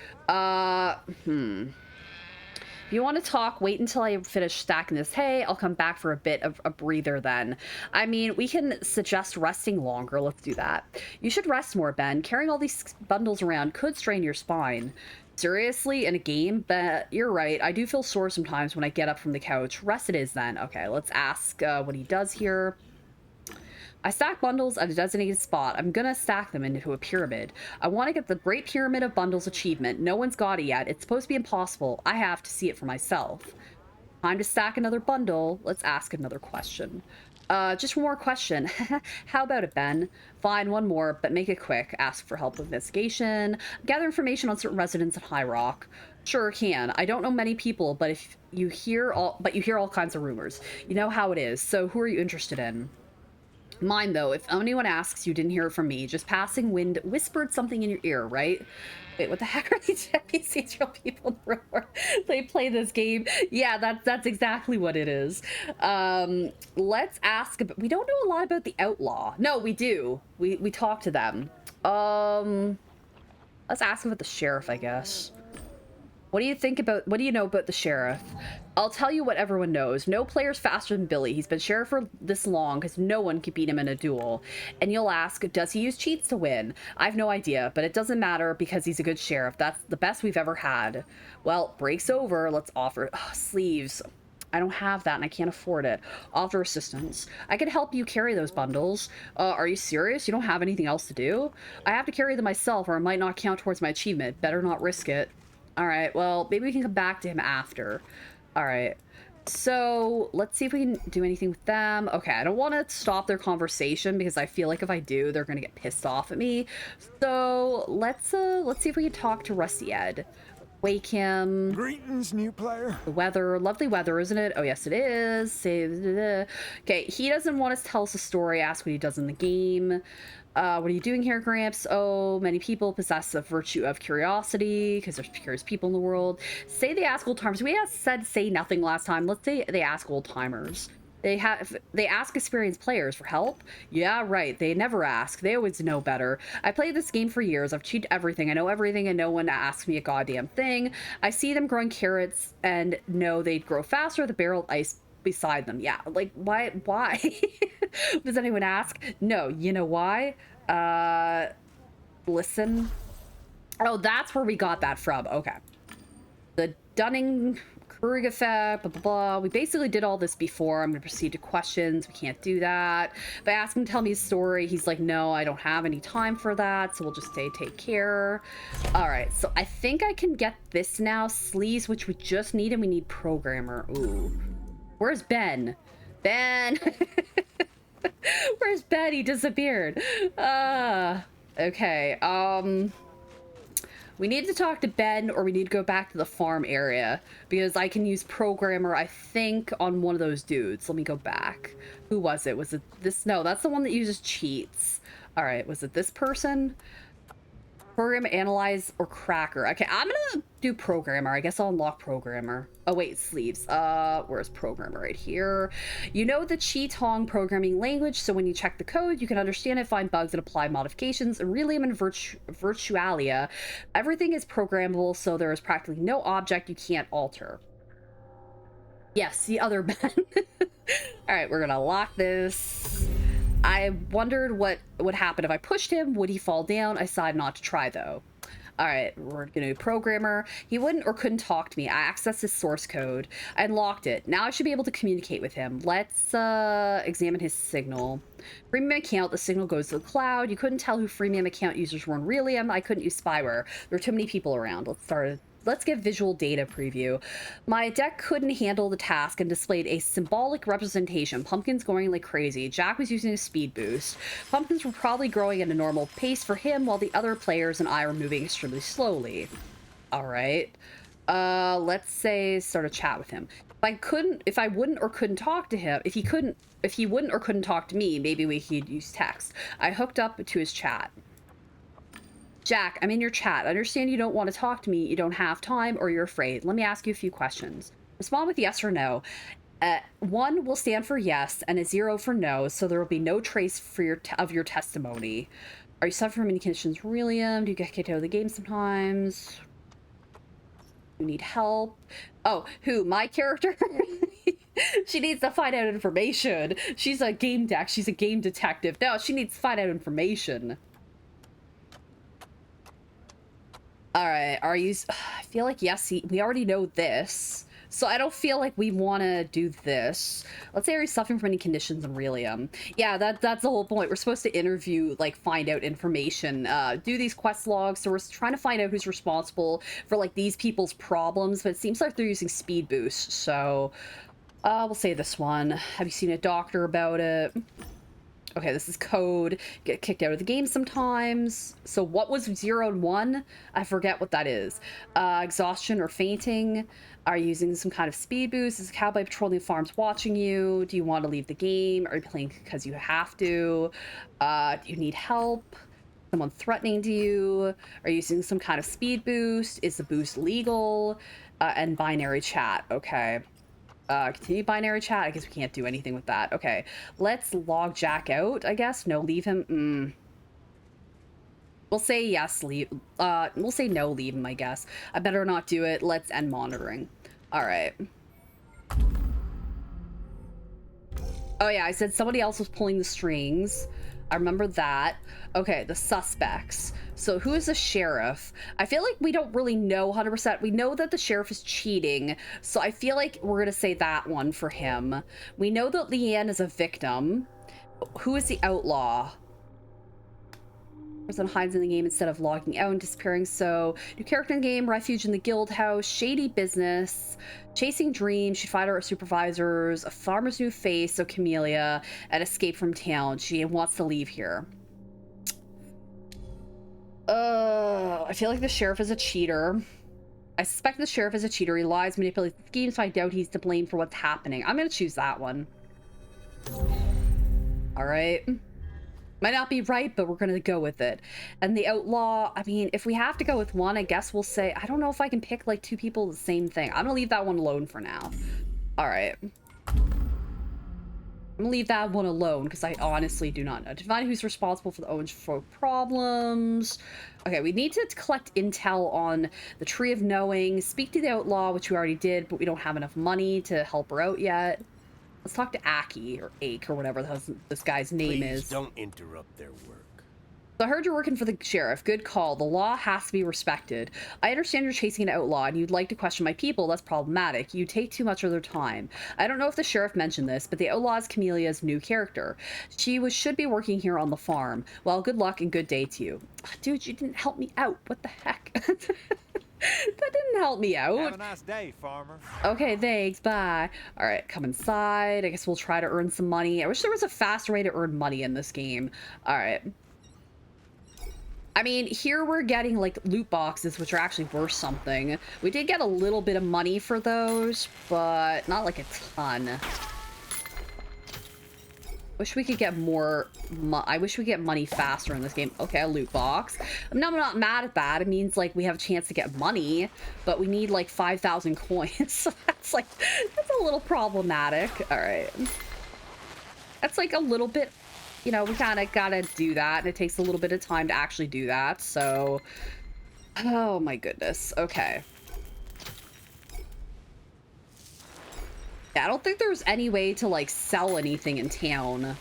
If you want to talk, wait until I finish stacking this hay. I'll come back for a bit of a breather then. I mean, we can suggest resting longer. Let's do that. You should rest more, Ben. Carrying all these bundles around could strain your spine. Seriously, in a game? But you're right. I do feel sore sometimes when I get up from the couch. Rest it is then. Okay, let's ask what he does here. I stack bundles at a designated spot. I'm gonna stack them into a pyramid. I want to get the Great Pyramid of Bundles achievement. No one's got it yet. It's supposed to be impossible. I have to see it for myself. Time to stack another bundle. Let's ask another question. Just one more question. How about it, Ben? Fine, one more, but make it quick. Ask for help with investigation. Gather information on certain residents at High Rock. Sure can. I don't know many people, but you hear all kinds of rumors. You know how it is. So who are you interested in? Mine, though, if anyone asks, you didn't hear it from me. Just passing wind whispered something in your ear, right? Wait, what the heck are these NPCs? Real people in the real world? They play this game. Yeah, that's exactly what it is. Let's ask about... We don't know a lot about the outlaw. No, we do. We talk to them. Let's ask about the sheriff, I guess. What do you know about the sheriff? I'll tell you what everyone knows. No player's faster than Billy. He's been sheriff for this long because no one could beat him in a duel. And you'll ask, does he use cheats to win? I have no idea, but it doesn't matter because he's a good sheriff. That's the best we've ever had. Well, break's over. Let's offer... sleeves. I don't have that and I can't afford it. Offer assistance. I can help you carry those bundles. Are you serious? You don't have anything else to do? I have to carry them myself or it might not count towards my achievement. Better not risk it. All right, well, maybe we can come back to him after. All right, so let's see if we can do anything with them. Okay, I don't want to stop their conversation because I feel like if I do, they're gonna get pissed off at me. So let's see if we can talk to Rusty Ed. Wake him. Greetings, new player. The weather, lovely weather, isn't it? Oh yes, it is. Okay, he doesn't want us to tell us a story. Ask what he does in the game. What are you doing here, Gramps? Oh, many people possess the virtue of curiosity because there's curious people in the world. Say they ask old timers. We said say nothing last time. Let's say they ask old timers. They ask experienced players for help. Yeah, right. They never ask. They always know better. I played this game for years. I've cheated everything. I know everything and no one asks me a goddamn thing. I see them growing carrots and know they'd grow faster with a barrel of ice beside them. Yeah, like why does anyone ask? No, you know why? Listen. Oh, that's where we got that from. Okay, the Dunning-Kruger effect, blah blah blah. We basically did all this before. I'm gonna proceed to questions. We can't do that. If I ask him to tell me his story, he's like, no, I don't have any time for that, so we'll just say take care. All right, so I think I can get this now. Sleeves, which we just need, and we need programmer. Ooh. Where's Ben? Ben! Where's Ben? He disappeared. Okay, we need to talk to Ben or we need to go back to the farm area because I can use programmer, I think, on one of those dudes. Let me go back. Who was it? Was it this? No, that's the one that uses cheats. All right, was it this person? Program, analyze, or cracker. Okay, I'm gonna do programmer. I guess I'll unlock programmer. Oh wait, sleeves. Where's programmer? Right here. You know the Cheetong programming language, so when you check the code, you can understand it, find bugs, and apply modifications. Relium and Virtualia, everything is programmable, so there is practically no object you can't alter. Yes, the other Ben. All right, we're gonna lock this. I wondered what would happen if I pushed him. Would he fall down? I decided not to try, though. All right, we're gonna do programmer. He wouldn't or couldn't talk to me. I accessed his source code. I unlocked it. Now I should be able to communicate with him. Let's examine his signal. Freemium account, the signal goes to the cloud. You couldn't tell who freemium account users were in Realium. I couldn't use spyware. There were too many people around. Let's get visual data preview. My deck couldn't handle the task and displayed a symbolic representation. Pumpkins going like crazy. Jack was using a speed boost. Pumpkins were probably growing at a normal pace for him while the other players and I were moving extremely slowly. All right. Let's say start a chat with him. If I wouldn't or couldn't talk to him, if he wouldn't or couldn't talk to me, maybe we could use text. I hooked up to his chat. Jack, I'm in your chat. I understand you don't want to talk to me, you don't have time, or you're afraid. Let me ask you a few questions. Respond with yes or no. 1 will stand for yes, and a 0 for no, so there will be no trace for of your testimony. Are you suffering from any conditions, Realium? Do you get kicked out of the game sometimes? You need help? Oh, who? My character? She needs to find out information. She's a game deck. She's a game detective. No, she needs to find out information. All right, I feel like yes, we already know this, so I don't feel like we want to do this. Let's say are you suffering from any conditions in Realium? Yeah, that's the whole point. We're supposed to interview, like, find out information, do these quest logs. So we're trying to find out who's responsible for like these people's problems, but it seems like they're using speed boost. So we'll say this one. Have you seen a doctor about it? Okay, this is code. Get kicked out of the game sometimes. So what was 0 and 1? I forget what that is. Exhaustion or fainting. Are you using some kind of speed boost? Is a cowboy patrolling the farms watching you? Do you want to leave the game? Are you playing because you have to? Do you need help? Someone threatening to you? Are you using some kind of speed boost? Is the boost legal? And binary chat. Okay. Continue binary chat. I guess we can't do anything with that. Okay, let's log Jack out, I guess. No, leave him. We'll say yes, leave. We'll say no, leave him, I guess. I better not do it. Let's end monitoring. All right. Oh yeah, I said somebody else was pulling the strings. I remember that. Okay, the suspects. So who is the sheriff? I feel like we don't really know 100%. We know that the sheriff is cheating, so I feel like we're gonna say that one for him. We know that Leanne is a victim. Who is the outlaw? Person hides in the game instead of logging out and disappearing. So new character in the game, refuge in the guild house, shady business, chasing dreams, she fight our supervisors, a farmer's new face, so Camellia, and escape from town. She wants to leave here. I feel like the sheriff is a cheater. I suspect the sheriff is a cheater. He lies, manipulates schemes, so I doubt he's to blame for what's happening. I'm gonna choose that one. All right. Might not be right, but we're gonna go with it. And the outlaw, I mean, if we have to go with one, I guess we'll say, I don't know if I can pick like 2 people the same thing. I'm gonna leave that one alone for now. All right. I'm gonna leave that one alone because I honestly do not know. To find who's responsible for the Owen folk problems. Okay, we need to collect intel on the Tree of Knowing, speak to the outlaw, which we already did, but we don't have enough money to help her out yet. Let's talk to Aki, or Ake, or whatever this guy's name is. Please don't interrupt their work. So I heard you're working for the sheriff. Good call. The law has to be respected. I understand you're chasing an outlaw and you'd like to question my people. That's problematic. You take too much of their time. I don't know if the sheriff mentioned this, but the outlaw is Camelia's new character. She should be working here on the farm. Well, good luck and good day to you. Dude, you didn't help me out. What the heck? That didn't help me out. Have a nice day, farmer. Okay, thanks. Bye. All right, come inside. I guess we'll try to earn some money. I wish there was a faster way to earn money in this game. All right. I mean, here we're getting like loot boxes, which are actually worth something. We did get a little bit of money for those, but not like a ton. Wish we could get more. I wish we could get money faster in this game. Okay, a loot box. I'm not mad at that. It means like we have a chance to get money, but we need like 5,000 coins. So that's a little problematic. All right. That's like a little bit. You know, we kind of gotta do that, and it takes a little bit of time to actually do that, so... Oh my goodness. Okay. Yeah, I don't think there's any way to, like, sell anything in town.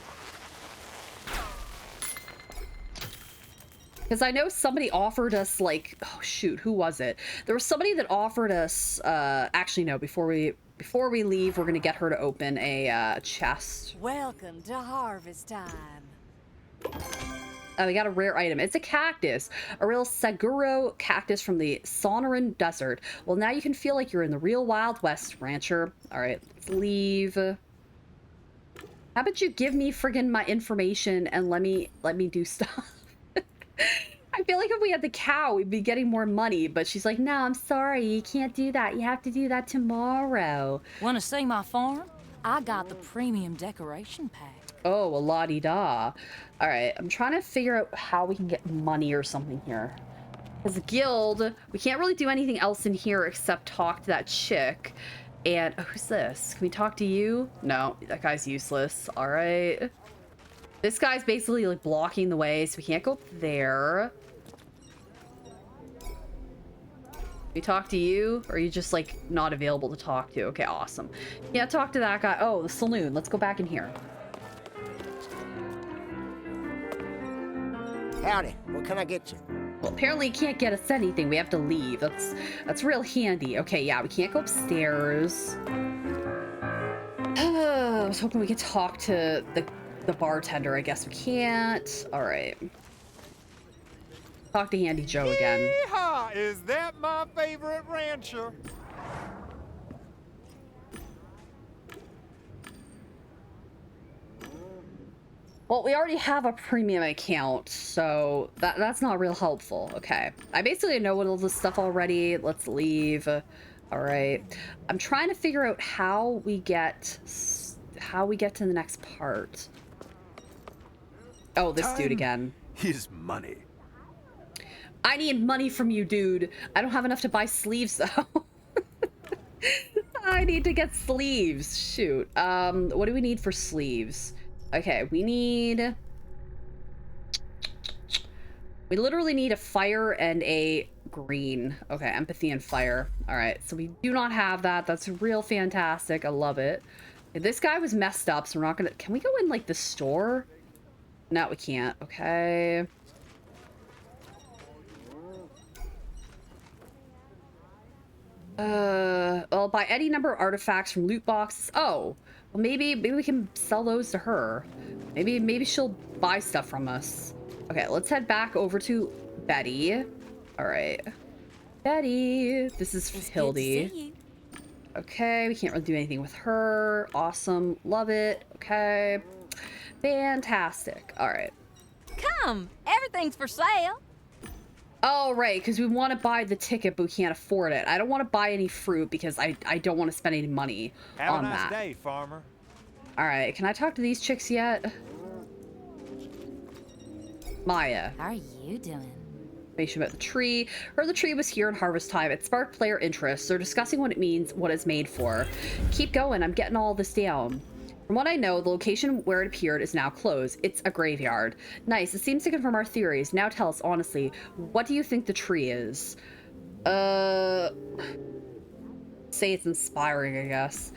Because I know somebody offered us, like, oh shoot, who was it? There was somebody that offered us, actually no, before we leave, we're gonna get her to open a chest. Welcome to harvest time. Oh, we got a rare item. It's a cactus, a real Saguro cactus from the Sonoran Desert. Well, now you can feel like you're in the real Wild West, rancher. All right, let's leave. How about you give me friggin' my information and let me do stuff? I feel like if we had the cow, we'd be getting more money, but she's like, no, I'm sorry, you can't do that. You have to do that tomorrow. Want to see my farm? I got the premium decoration pack. Oh, a la-di-da. All right, I'm trying to figure out how we can get money or something here. As a guild, we can't really do anything else in here except talk to that chick. And, oh, who's this? Can we talk to you? No, that guy's useless. All right. This guy's basically, like, blocking the way, so we can't go up there. We talk to you, or are you just, like, not available to talk to? Okay, awesome. Yeah, talk to that guy. Oh, the saloon. Let's go back in here. Howdy, what can I get you? Well, apparently you can't get us anything. We have to leave. That's real handy. Okay, yeah, we can't go upstairs. I was hoping we could talk to the bartender. I guess we can't. All right. Talk to Handy Joe again. Yeehaw! Is that my favorite rancher? Well, we already have a premium account, so that's not real helpful. Okay. I basically know all this stuff already. Let's leave. All right. I'm trying to figure out how we get to the next part. Oh, this dude again. Is money. I need money from you, dude. I don't have enough to buy sleeves, though. I need to get sleeves. Shoot. What do we need for sleeves? Okay, we literally need a fire and a green. Okay, empathy and fire. All right, so we do not have that. That's real fantastic. I love it. This guy was messed up, so we're not gonna... Can we go in, like, the store? No, we can't. Okay. Well, buy any number of artifacts from loot boxes. Oh, well, maybe we can sell those to her. Maybe she'll buy stuff from us. Okay, let's head back over to Betty. All right, Betty. This is Hildy. Okay, we can't really do anything with her. Awesome, love it. Okay, fantastic. All right. Come, everything's for sale. Oh, right, because we want to buy the ticket, but we can't afford it. I don't want to buy any fruit because I don't want to spend any money on that. Have a nice day, farmer. All right, can I talk to these chicks yet? Maya. How are you doing? Information about the tree. Heard the tree was here in harvest time. It sparked player interest. They're discussing what it means, what it's made for. Keep going, I'm getting all this down. From what I know, the location where it appeared is now closed. It's a graveyard. Nice, it seems to confirm our theories. Now tell us honestly, what do you think the tree is? Say it's inspiring, I guess.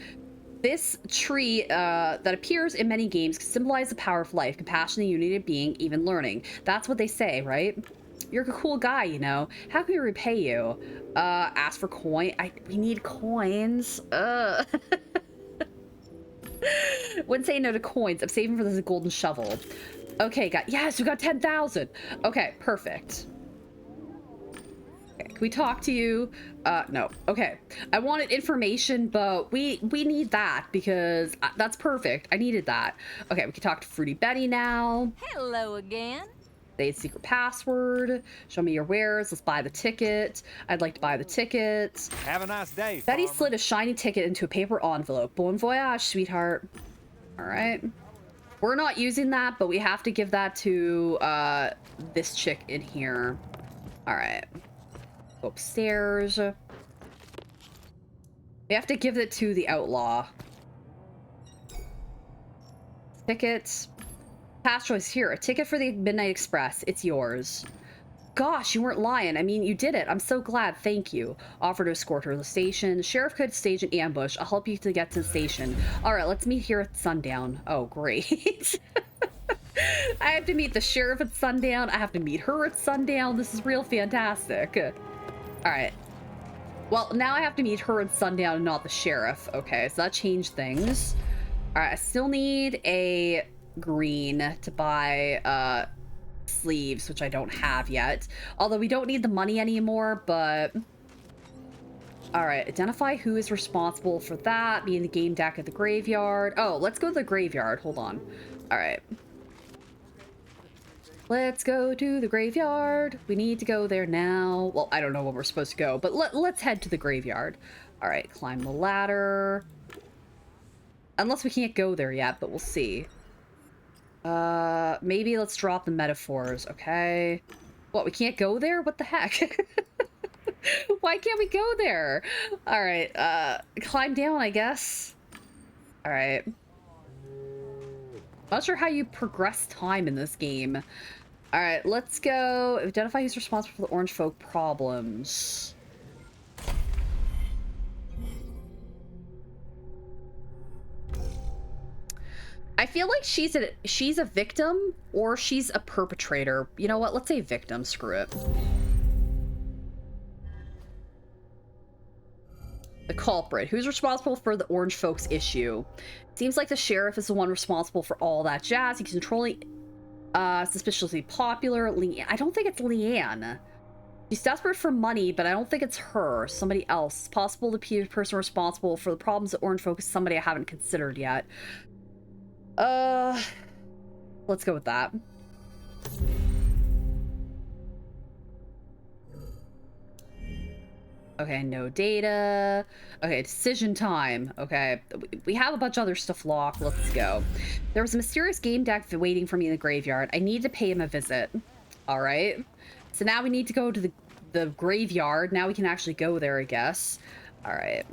This tree that appears in many games can symbolize the power of life, compassion, the unity of being, even learning. That's what they say, right? You're a cool guy, you know. How can we repay you? Ask for coin. We need coins. Wouldn't say no to coins. I'm saving for this golden shovel. Okay, yes, we got 10,000. Okay, perfect. Okay, can we talk to you? No. Okay. I wanted information, but we need that because that's perfect. I needed that. Okay, we can talk to Fruity Betty now. Hello again. Say secret password. Show me your wares. Let's buy the ticket. I'd like to buy the ticket. Have a nice day, Betty farmer. slid a shiny ticket into a paper envelope. Bon voyage, sweetheart. All right. We're not using that, but we have to give that to this chick in here. All right. Go upstairs. We have to give it to the outlaw. Tickets. Past choice here. A ticket for the Midnight Express. It's yours. Gosh, you weren't lying. I mean, you did it. I'm so glad. Thank you. Offer to escort her to the station. Sheriff could stage an ambush. I'll help you to get to the station. All right, let's meet here at sundown. Oh, great. I have to meet the sheriff at sundown. I have to meet her at sundown. This is real fantastic. All right. Well, now I have to meet her at sundown and not the sheriff. Okay, so that changed things. All right, I still need a green to buy sleeves, which I don't have yet. Although we don't need the money anymore, but... All right, identify who is responsible for that. Me and the game deck at the graveyard. Oh, let's go to the graveyard. Hold on. All right. Let's go to the graveyard. We need to go there now. Well, I don't know when we're supposed to go, but let's head to the graveyard. All right, climb the ladder. Unless we can't go there yet, but we'll see. Maybe let's drop the metaphors, okay? What, we can't go there? What the heck? Why can't we go there? All right, climb down, I guess. All right. Not sure how you progress time in this game. All right, let's go. Identify who's responsible for the orange folk problems. I feel like she's a victim or she's a perpetrator. You know what? Let's say victim. Screw it. The culprit. Who's responsible for the orange folks issue? Seems like the sheriff is the one responsible for all that jazz. He's controlling, suspiciously popular. I don't think it's Leanne. She's desperate for money, but I don't think it's her. Somebody else. It's possible the person responsible for the problems at orange folk is somebody I haven't considered yet. Let's go with that. Okay, no data. Okay, decision time. Okay, we have a bunch of other stuff locked. Let's go. There was a mysterious game deck waiting for me in the graveyard. I need to pay him a visit. All right. So now we need to go to the graveyard. Now we can actually go there, I guess. All right.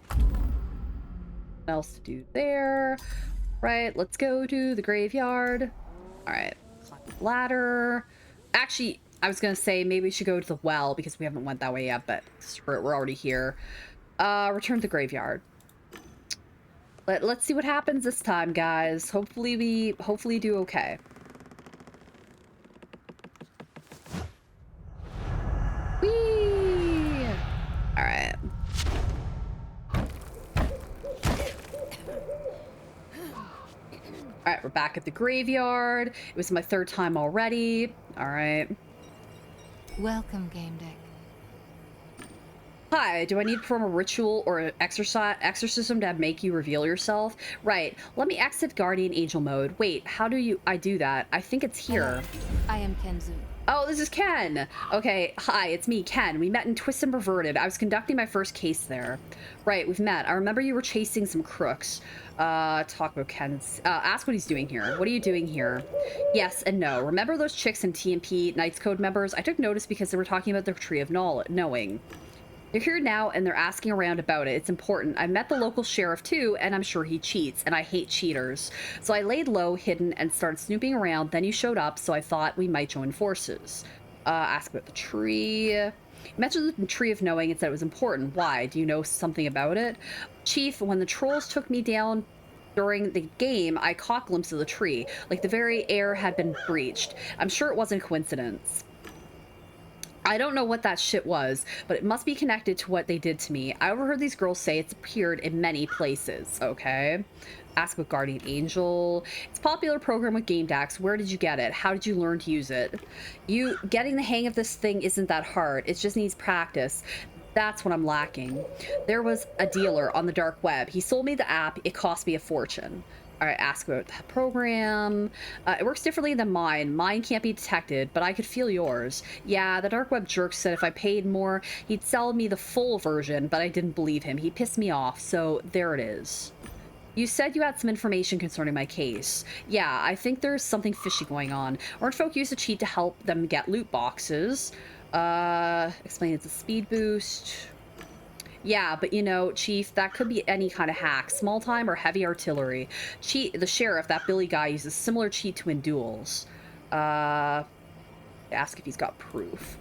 What else to do there? Right, let's go to the graveyard. All right, climb the ladder. Actually, I was gonna say maybe we should go to the well because we haven't went that way yet, but screw it, we're already here. Return to the graveyard. Let's see what happens this time, guys. Hopefully we do okay. Whee! All right. All right, we're back at the graveyard. It was my third time already. All right. Welcome, Gamedec. Hi, do I need to perform a ritual or an exorcism to make you reveal yourself? Right, let me exit Guardian Angel mode. Wait, how do I do that? I think it's here. I am Kenzu. Oh, this is Ken. Okay, hi, it's me, Ken. We met in Twist and Perverted. I was conducting my first case there. Right, we've met. I remember you were chasing some crooks. Talk about Ken's. Ask what he's doing here. What are you doing here? Yes and no. Remember those chicks in TMP Knights Code members? I took notice because they were talking about the Tree of Knowing. They're here now and they're asking around about it. It's important. I met the local sheriff too, and I'm sure he cheats, and I hate cheaters. So I laid low, hidden, and started snooping around. Then you showed up, so I thought we might join forces. Ask about the tree. You mentioned the Tree of Knowing and said it was important. Why? Do you know something about it? Chief, when the trolls took me down during the game, I caught a glimpse of the tree. Like the very air had been breached. I'm sure it wasn't a coincidence. I don't know what that shit was, but it must be connected to what they did to me. I overheard these girls say it's appeared in many places, okay? Ask with Guardian Angel. It's a popular program with Gamedec. Where did you get it? How did you learn to use it? Getting the hang of this thing isn't that hard. It just needs practice. That's what I'm lacking. There was a dealer on the dark web. He sold me the app. It cost me a fortune. All right, ask about the program. It works differently than mine. Mine can't be detected, but I could feel yours. Yeah, the dark web jerk said if I paid more, he'd sell me the full version, but I didn't believe him. He pissed me off, so there it is. You said you had some information concerning my case. Yeah, I think there's something fishy going on. Orange folk use a cheat to help them get loot boxes. Explain it's a speed boost. Yeah, but you know, Chief, that could be any kind of hack. Small time or heavy artillery. The sheriff, that Billy guy, uses similar cheat to win duels. Ask if he's got proof.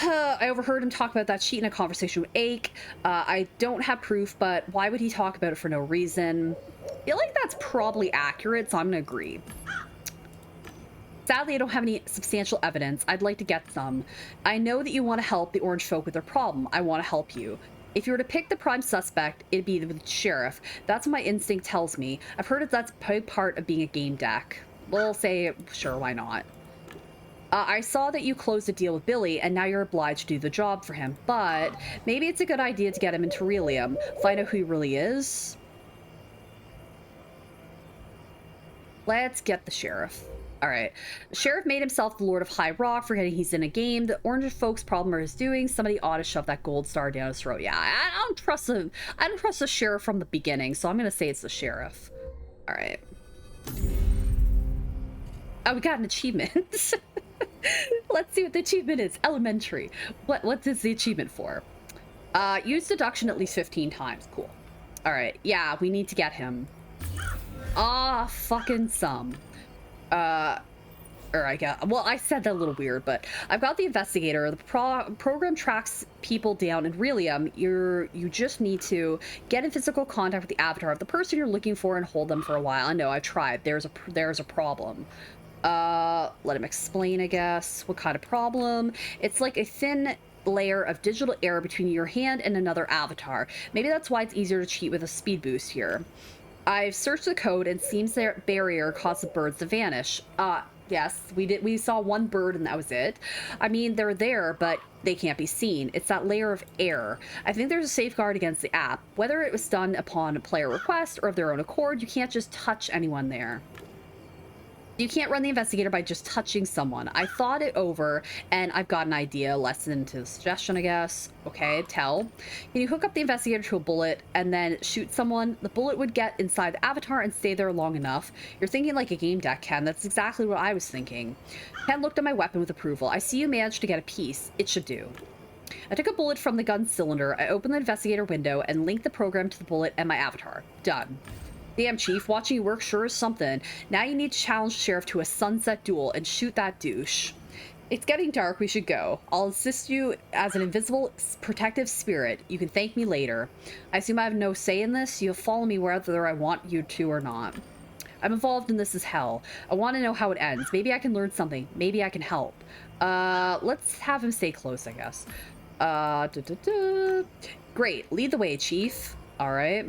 I overheard him talk about that cheat in a conversation with Ake. I don't have proof, but why would he talk about it for no reason? feel like that's probably accurate, so I'm gonna agree. Sadly, I don't have any substantial evidence. I'd like to get some. I know that you want to help the orange folk with their problem. I want to help you. If you were to pick the prime suspect, it'd be the sheriff. That's what my instinct tells me. I've heard that that's a big part of being a game deck. We'll say, sure, why not? I saw that you closed a deal with Billy, and now you're obliged to do the job for him. But maybe it's a good idea to get him into Relium. Find out who he really is. Let's get the sheriff. All right. The sheriff made himself the Lord of High Rock, forgetting he's in a game. The orange folks' problem are his doing. Somebody ought to shove that gold star down his throat. Yeah, I don't trust the sheriff from the beginning, so I'm gonna say it's the sheriff. All right. Oh, we got an achievement. Let's see what the achievement is. Elementary. What is the achievement for? Use deduction at least 15 times. Cool. All right. Yeah, we need to get him. Ah, fucking some. Or I guess, well, I said that a little weird, but I've got the investigator. The program tracks people down in Relium. You just need to get in physical contact with the avatar of the person you're looking for and hold them for a while. I know, I've tried. There's a problem. Let him explain, I guess. What kind of problem? It's like a thin layer of digital air between your hand and another avatar. Maybe that's why it's easier to cheat with a speed boost here. I've searched the code and seems their barrier caused the birds to vanish. Yes, we saw one bird and that was it. I mean, they're there, but they can't be seen. It's that layer of air. I think there's a safeguard against the app. Whether it was done upon a player request or of their own accord, you can't just touch anyone there. You can't run the investigator by just touching someone. I thought it over, and I've got an idea. Lesson to the suggestion, I guess. Okay, tell. Can you hook up the investigator to a bullet and then shoot someone? The bullet would get inside the avatar and stay there long enough. You're thinking like a game deck, Ken. That's exactly what I was thinking. Ken looked at my weapon with approval. I see you managed to get a piece. It should do. I took a bullet from the gun cylinder. I opened the investigator window and linked the program to the bullet and my avatar. Done. Damn, Chief, watching you work sure is something. Now you need to challenge the sheriff to a sunset duel and shoot that douche. It's getting dark, we should go. I'll assist you as an invisible protective spirit. You can thank me later. I assume I have no say in this. You'll follow me whether I want you to or not. I'm involved in this as hell. I want to know how it ends. Maybe I can learn something. Maybe I can help. Let's have him stay close, I guess. Great. Lead the way, Chief. All right.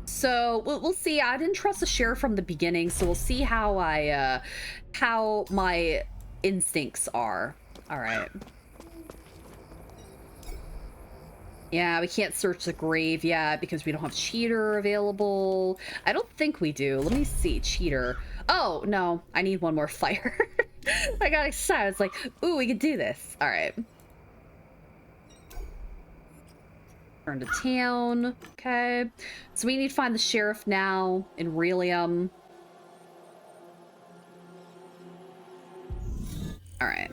So we'll see. I didn't trust the sheriff from the beginning, so we'll see how how my instincts are. All right. Yeah, we can't search the grave yet because we don't have cheater available. I don't think we do. Let me see. Cheater. Oh, no. I need one more fire. I got excited. It's like, ooh, we could do this. All right. Turn to town. Okay. So we need to find the sheriff now in Relium. All right.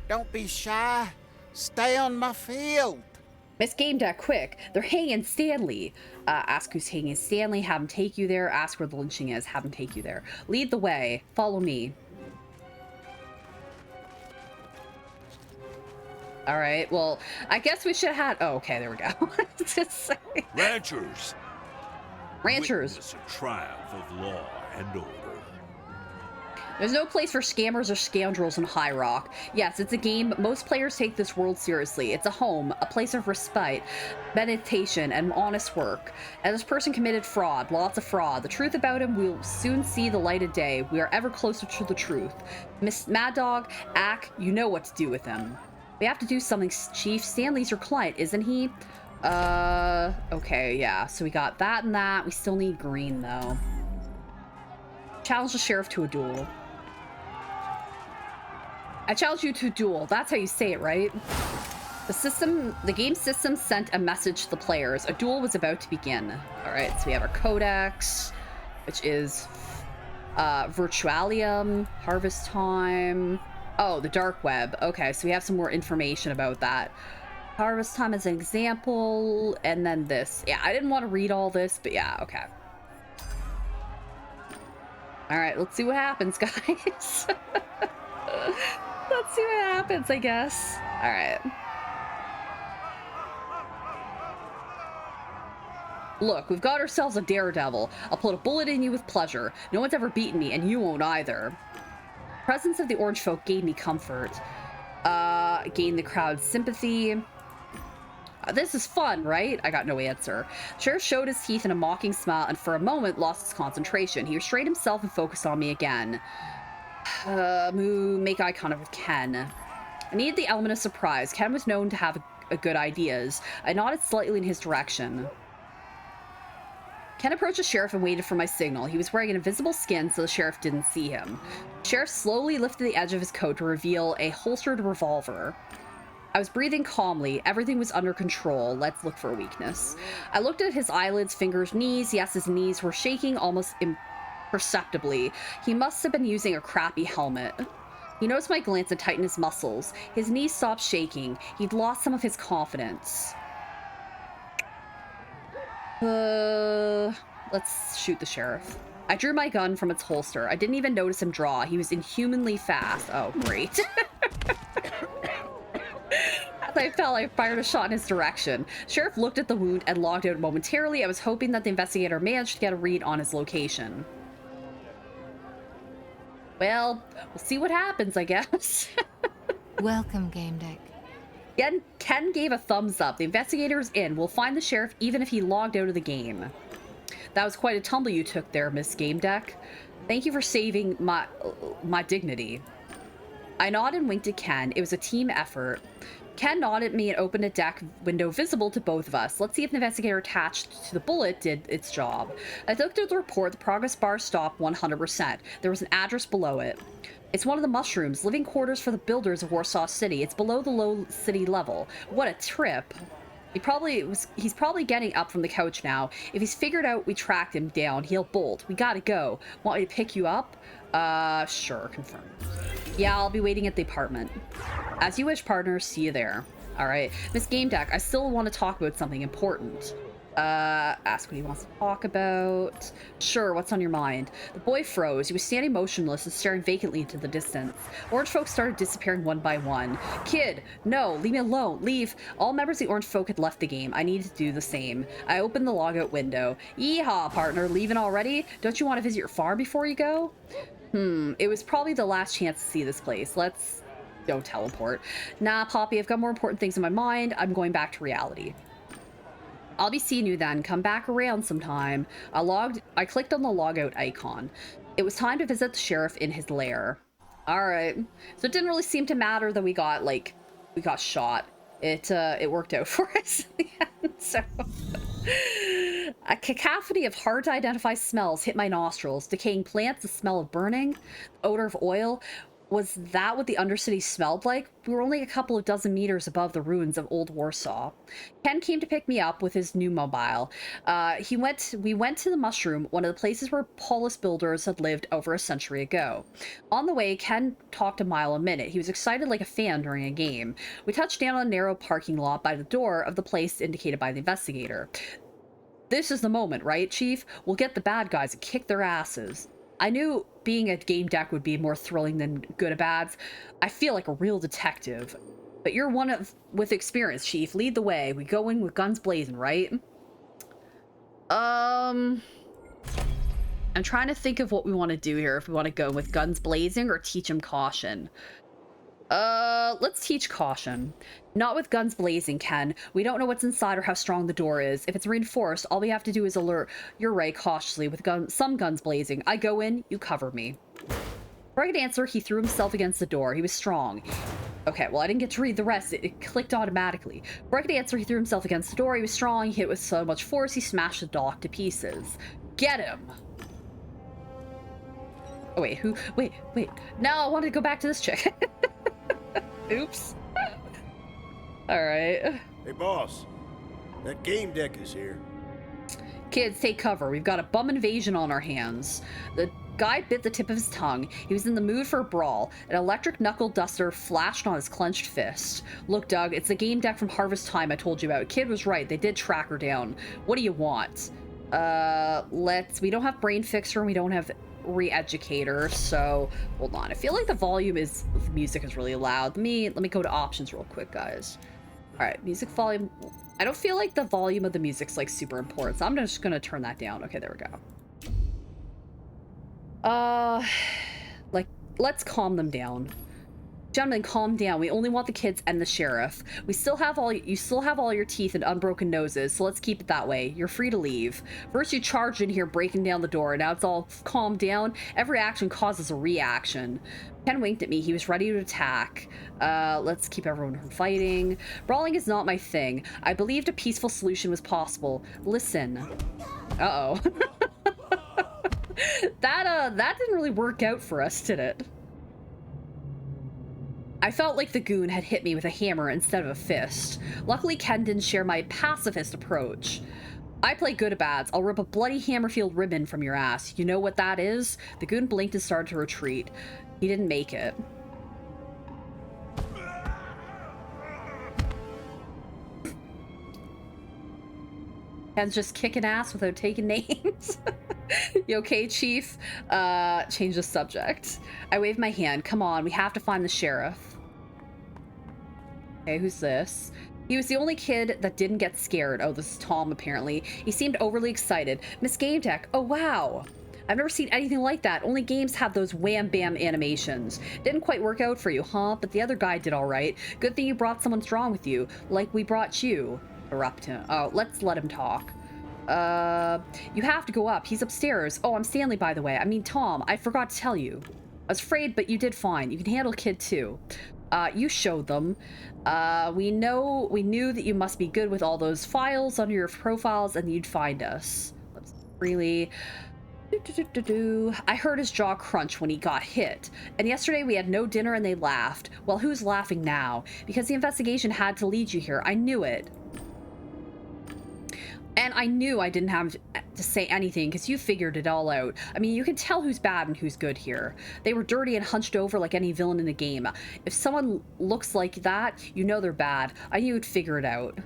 Don't be shy. Stay on my field. Miss Gamedec, quick. They're hanging Stanley. Ask who's hanging Stanley. Have him take you there. Ask where the lynching is. Have him take you there. Lead the way. Follow me. All right. Well, I guess we should have had... Oh, okay. There we go. Ranchers. Ranchers. Witness a triumph of law and order. There's no place for scammers or scoundrels in High Rock. Yes, it's a game, but most players take this world seriously. It's a home, a place of respite, meditation, and honest work. And this person committed fraud, lots of fraud. The truth about him will soon see the light of day. We are ever closer to the truth. Miss Mad Dog, Ack, you know what to do with him. We have to do something, Chief. Stanley's your client, isn't he? Okay, yeah. So we got that and that. We still need green, though. Challenge the sheriff to a duel. I challenge you to a duel. That's how you say it, right? The game system sent a message to the players. A duel was about to begin. All right, so we have our codex, which is Virtualium, Harvest Time. Oh, the dark web. Okay, so we have some more information about that. Harvest Time as an example, and then this. Yeah, I didn't want to read all this, but yeah, okay. All right, let's see what happens, guys. Let's see what happens, I guess. All right. Look, we've got ourselves a daredevil. I'll put a bullet in you with pleasure. No one's ever beaten me, and you won't either. The presence of the orange folk gave me comfort. Gained the crowd's sympathy. This is fun, right? I got no answer. Sheriff showed his teeth in a mocking smile and for a moment lost his concentration. He restrained himself and focused on me again. Make eye contact with Ken. I needed the element of surprise. Ken was known to have good ideas. I nodded slightly in his direction. Ken approached the sheriff and waited for my signal. He was wearing an invisible skin, so the sheriff didn't see him. The sheriff slowly lifted the edge of his coat to reveal a holstered revolver. I was breathing calmly. Everything was under control. Let's look for a weakness. I looked at his eyelids, fingers, knees. Yes, his knees were shaking almost imperceptibly. He must have been using a crappy helmet. He noticed my glance and tightened his muscles. His knees stopped shaking. He'd lost some of his confidence. Let's shoot the sheriff. I drew my gun from its holster. I didn't even notice him draw. He was inhumanly fast. Oh, great. As I fell, I fired a shot in his direction. Sheriff looked at the wound and logged out momentarily. I was hoping that the investigator managed to get a read on his location. Well, we'll see what happens, I guess. Welcome, Gamedec. Ken gave a thumbs up. The investigator's in. We'll find the sheriff even if he logged out of the game. That was quite a tumble you took there, Miss Gamedec. Thank you for saving my dignity. I nodded and winked at Ken. It was a team effort. Ken nodded at me and opened a deck window visible to both of us. Let's see if the investigator attached to the bullet did its job. I looked at the report. The progress bar stopped 100%. There was an address below it. It's one of the mushrooms, living quarters for the builders of Warsaw City. It's below the low city level. What a trip. He's probably getting up from the couch now. If he's figured out we tracked him down, he'll bolt. We gotta go. Want me to pick you up? Sure, confirmed. Yeah, I'll be waiting at the apartment. As you wish, partner. See you there. All right. Miss Gamedec, I still want to talk about something important. Ask what he wants to talk about. Sure, what's on your mind? The boy froze. He was standing motionless and staring vacantly into the distance. Orange folk started disappearing one by one. Kid, no, leave me alone. Leave. All members of the Orange folk had left the game. I needed to do the same. I opened the logout window. Yeehaw, partner. Leaving already? Don't you want to visit your farm before you go? It was probably the last chance to see this place. Let's don't teleport. Nah, Poppy, I've got more important things in my mind. I'm going back to reality. I'll be seeing you then. Come back around sometime. I clicked on the logout icon. It was time to visit the sheriff in his lair. All right. So it didn't really seem to matter that we got shot. It worked out for us in the end. So a cacophony of hard to identify smells hit my nostrils. Decaying plants, the smell of burning, the odor of oil. Was that what the Undercity smelled like? We were only a couple of dozen meters above the ruins of Old Warsaw. Ken came to pick me up with his new mobile. We went to the Mushroom, one of the places where Paulus builders had lived over a century ago. On the way, Ken talked a mile a minute. He was excited like a fan during a game. We touched down on a narrow parking lot by the door of the place indicated by the investigator. This is the moment, right, Chief? We'll get the bad guys and kick their asses. I knew being at Gamedec would be more thrilling than good at bads. I feel like a real detective. But you're with experience, Chief. Lead the way. We go in with guns blazing, right? I'm trying to think of what we want to do here. If we want to go with guns blazing or teach him caution. Let's teach caution. Not with guns blazing, Ken. We don't know what's inside or how strong the door is. If it's reinforced, all we have to do is alert. You're right, cautiously, with some guns blazing. I go in, you cover me. For I could answer, he threw himself against the door. He was strong. Okay, well, I didn't get to read the rest. It clicked automatically. For I could answer, he threw himself against the door. He was strong. He hit with so much force, he smashed the dock to pieces. Get him! Oh, wait, who? Wait. No, I wanted to go back to this chick. Oops. Alright. Hey, boss. That Gamedec is here. Kids, take cover. We've got a bum invasion on our hands. The guy bit the tip of his tongue. He was in the mood for a brawl. An electric knuckle duster flashed on his clenched fist. Look, Doug, it's the Gamedec from Harvest Time I told you about. Kid was right. They did track her down. What do you want? We don't have Brain Fixer and we don't have Re-Educator, so hold on. I feel like the volume of the music is really loud. Let me go to options real quick, guys. All right, music volume. I don't feel like the volume of the music's like super important, so I'm just gonna turn that down. Okay, there we go. Like, let's calm them down. Gentlemen, calm down. We only want the kids and the sheriff. You still have all your teeth and unbroken noses, so let's keep it that way. You're free to leave. First you charged in here breaking down the door, now it's all calmed down. Every action causes a reaction. Ken winked at me. He was ready to attack. Let's keep everyone from fighting. Brawling is not my thing. I believed a peaceful solution was possible. Listen. Uh-oh. That didn't really work out for us, did it? I felt like the goon had hit me with a hammer instead of a fist. Luckily, Ken didn't share my pacifist approach. I play good at bads. I'll rip a bloody Hammerfield ribbon from your ass. You know what that is? The goon blinked and started to retreat. He didn't make it. Ken's just kicking ass without taking names. You okay, Chief? Change the subject. I waved my hand. Come on, we have to find the sheriff. Okay, who's this? He was the only kid that didn't get scared. Oh, this is Tom, apparently. He seemed overly excited. Miss Gamedec. Oh, wow. I've never seen anything like that. Only games have those wham-bam animations. Didn't quite work out for you, huh? But the other guy did all right. Good thing you brought someone strong with you, like we brought you. Erupt him. Oh, let's let him talk. You have to go up. He's upstairs. Oh, I'm Stanley, by the way. I mean, Tom, I forgot to tell you. I was afraid, but you did fine. You can handle kid, too. You showed them. We knew that you must be good with all those files under your profiles, and you'd find us. Let's really... I heard his jaw crunch when he got hit. And yesterday we had no dinner and they laughed. Well, who's laughing now? Because the investigation had to lead you here. I knew it. And I knew I didn't have to say anything because you figured it all out. I mean, you can tell who's bad and who's good here. They were dirty and hunched over like any villain in the game. If someone looks like that, you know they're bad. I knew you'd figure it out.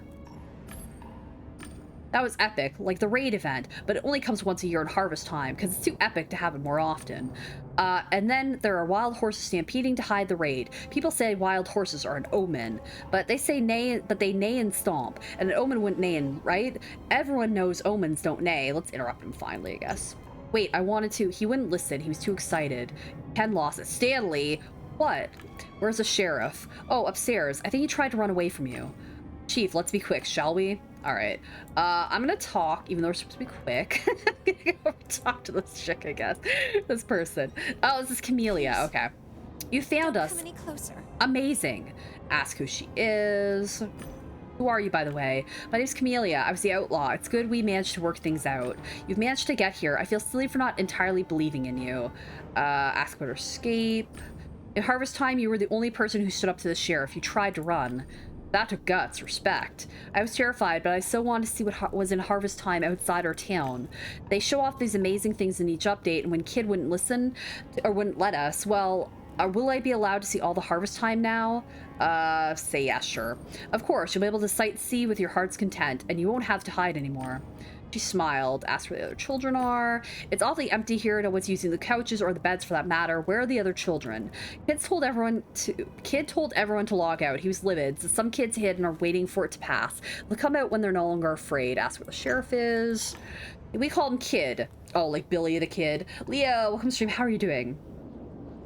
That was epic, like the raid event, but it only comes once a year in harvest time because it's too epic to have it more often. And then there are wild horses stampeding to hide the raid. People say wild horses are an omen, but they say neigh, but they neigh and stomp, and an omen wouldn't neigh, right? Everyone knows omens don't neigh. Let's interrupt him finally, I guess. Wait, I wanted to. He wouldn't listen. He was too excited. Ken lost it. Stanley, what? Where's the sheriff? Oh, upstairs. I think he tried to run away from you. Chief, let's be quick, shall we? All right. I'm gonna talk, even though we're supposed to be quick. I'm gonna go talk to this chick, I guess. This person. Oh, this is Camellia. Okay. You found us. Come any closer. Amazing. Ask who she is. Who are you, by the way? My name's Camellia. I was the outlaw. It's good we managed to work things out. You've managed to get here. I feel silly for not entirely believing in you. Ask about her escape. In harvest time, you were the only person who stood up to the sheriff. You tried to run. That took guts, respect. I was terrified, but I so wanted to see what was in harvest time outside our town. They show off these amazing things in each update, and when Kid wouldn't listen, or wouldn't let us, well, will I be allowed to see all the harvest time now? Say yeah, sure. Of course, you'll be able to sightsee with your heart's content, and you won't have to hide anymore. She smiled, asked where the other children are. It's awfully empty here. No one's using the couches or the beds for that matter. Where are the other children? Kid told everyone to log out. He was livid. So some kids hid and are waiting for it to pass. They'll come out when they're no longer afraid. Ask where the sheriff is. We call him Kid. Oh, like Billy the Kid. Leo, welcome to stream. How are you doing?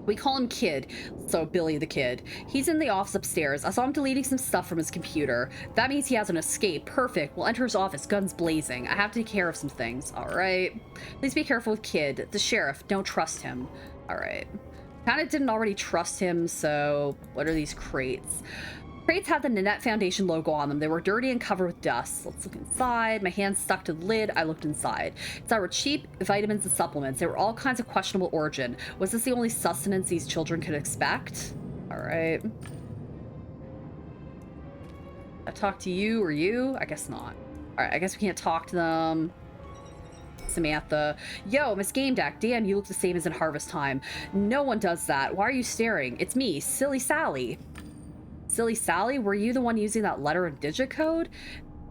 We call him Kid, so Billy the Kid. He's in the office upstairs. I saw him deleting some stuff from his computer. That means he has an escape. Perfect. We'll enter his office, guns blazing. I have to take care of some things. All right. Please be careful with Kid. The sheriff, don't trust him. All right. Kind of didn't already trust him, so what are these crates? Crates had the Nanette Foundation logo on them. They were dirty and covered with dust. Let's look inside. My hand stuck to the lid. I looked inside. It's our cheap vitamins and supplements. They were all kinds of questionable origin. Was this the only sustenance these children could expect? All right. I talk to you or you? I guess not. All right, I guess we can't talk to them. Samantha. Yo, Miss Gamedec. Damn, you look the same as in harvest time. No one does that. Why are you staring? It's me, Silly Sally. Silly Sally, were you the one using that letter and digit code?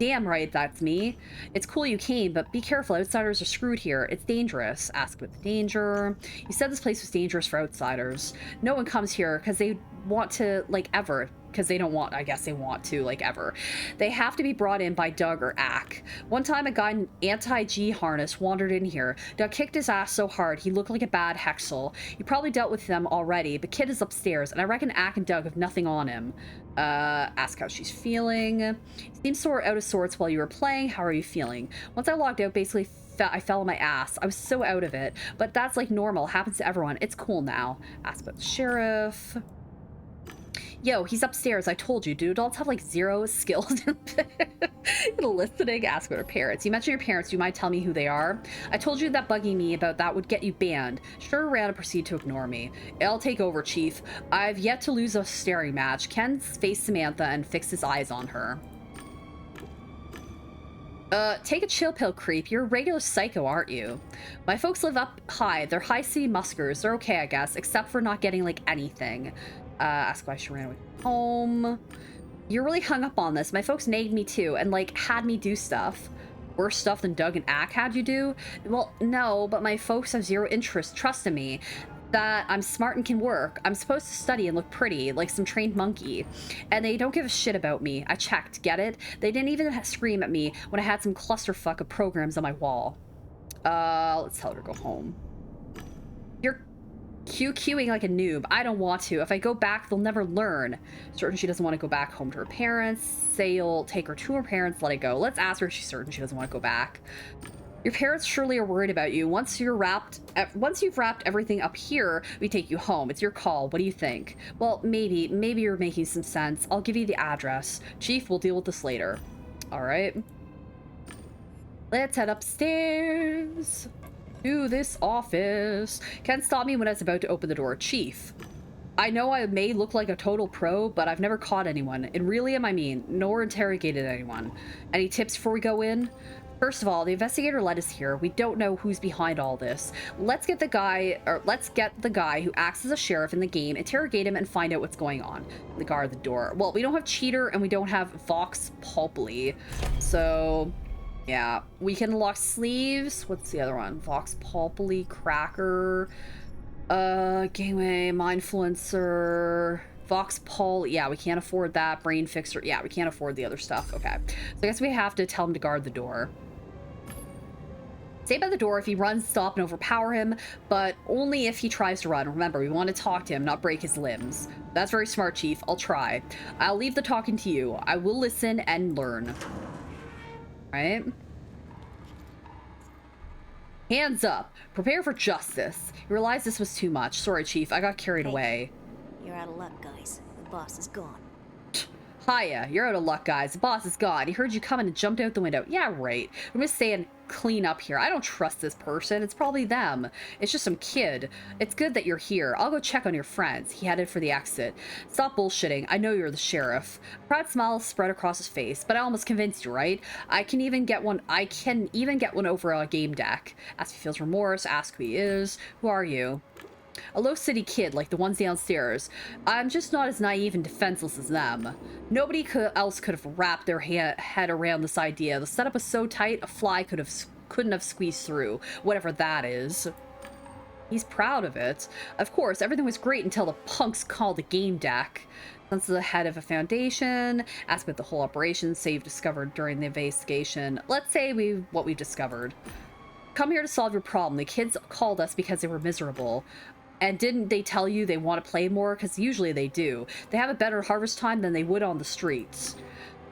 Damn right, that's me. It's cool you came, but be careful. Outsiders are screwed here. It's dangerous. Ask about the danger. You said this place was dangerous for outsiders. No one comes here because they want to, like, ever. because they don't want, I guess they want to, like, ever. They have to be brought in by Doug or Ack. One time a guy in anti-G harness wandered in here. Doug kicked his ass so hard he looked like a bad Hexel. You probably dealt with them already. The kid is upstairs, and I reckon Ack and Doug have nothing on him. Ask how she's feeling. Seems sort out of sorts while you were playing. How are you feeling? Once I logged out, basically I fell on my ass. I was so out of it, but that's like normal. Happens to everyone. It's cool now. Ask about the sheriff. Yo, he's upstairs. I told you, do adults have like 0 skills in listening? Ask about her parents. You mentioned your parents. Do you mind telling me who they are? I told you that bugging me about that would get you banned. Sure around and proceed to ignore me. I'll take over, Chief. I've yet to lose a staring match. Ken face Samantha and fix his eyes on her. Take a chill pill, creep. You're a regular psycho, aren't you? My folks live up high. They're high city muskers. They're okay, I guess, except for not getting, like, anything. Ask why she ran away from home. You're really hung up on this. My folks nagged me, too, and, like, had me do stuff. Worse stuff than Doug and Ack had you do? Well, no, but my folks have 0 trust in me. That I'm smart and can work. I'm supposed to study and look pretty, like some trained monkey. And they don't give a shit about me. I checked, get it? They didn't even scream at me when I had some clusterfuck of programs on my wall. Let's tell her to go home. You're QQing like a noob. I don't want to. If I go back, they'll never learn. Certain she doesn't want to go back home to her parents. Say you'll take her to her parents, let it go. Let's ask her if she's certain she doesn't want to go back. Your parents surely are worried about you. Once you've wrapped everything up here, we take you home. It's your call. What do you think? Well, maybe you're making some sense. I'll give you the address. Chief, we'll deal with this later. All right. Let's head upstairs to this office. Can't stop me when I was about to open the door. Chief, I know I may look like a total pro, but I've never caught anyone. And really, I mean, nor interrogated anyone. Any tips before we go in? First of all, the investigator led us here. We don't know who's behind all this. Let's get the guy who acts as a sheriff in the game, interrogate him, and find out what's going on. The guard at the door. Well, we don't have Cheater, and we don't have Vox Populi. So, yeah. We can lock sleeves. What's the other one? Vox Populi, Cracker, Gateway, Mindfluencer, Vox Pol. Yeah, we can't afford that. Brain Fixer. Yeah, we can't afford the other stuff. Okay. So I guess we have to tell him to guard the door. Stay by the door. If he runs, stop and overpower him, but only if he tries to run. Remember, we want to talk to him, not break his limbs. That's very smart, Chief. I'll try. I'll leave the talking to you. I will listen and learn. Right? Hands up. Prepare for justice. You realize this was too much. Sorry, Chief. I got carried away. You're out of luck, guys. The boss is gone. Hiya, you're out of luck, guys. The boss is gone. He heard you coming and jumped out the window. Yeah, right. I'm just saying, clean up here. I don't trust this person. It's probably them. It's just some kid. It's good that you're here. I'll go check on your friends. He headed for the exit. Stop bullshitting. I know you're the sheriff. A proud smile spread across his face, but I almost convinced you, right? I can even get one over a Gamedec. Ask if he feels remorse. Ask who he is. Who are you? A low city kid like the ones downstairs. I'm just not as naive and defenseless as them. Nobody else could have wrapped their head around this idea. The setup was so tight, a fly couldn't have squeezed through, whatever that is. He's proud of it. Of course, everything was great until the punks called the Gamedec. Since the head of a foundation, ask about the whole operation, say you've discovered during the investigation. Let's say what we've discovered. Come here to solve your problem. The kids called us because they were miserable. And didn't they tell you they want to play more? Because usually they do. They have a better harvest time than they would on the streets.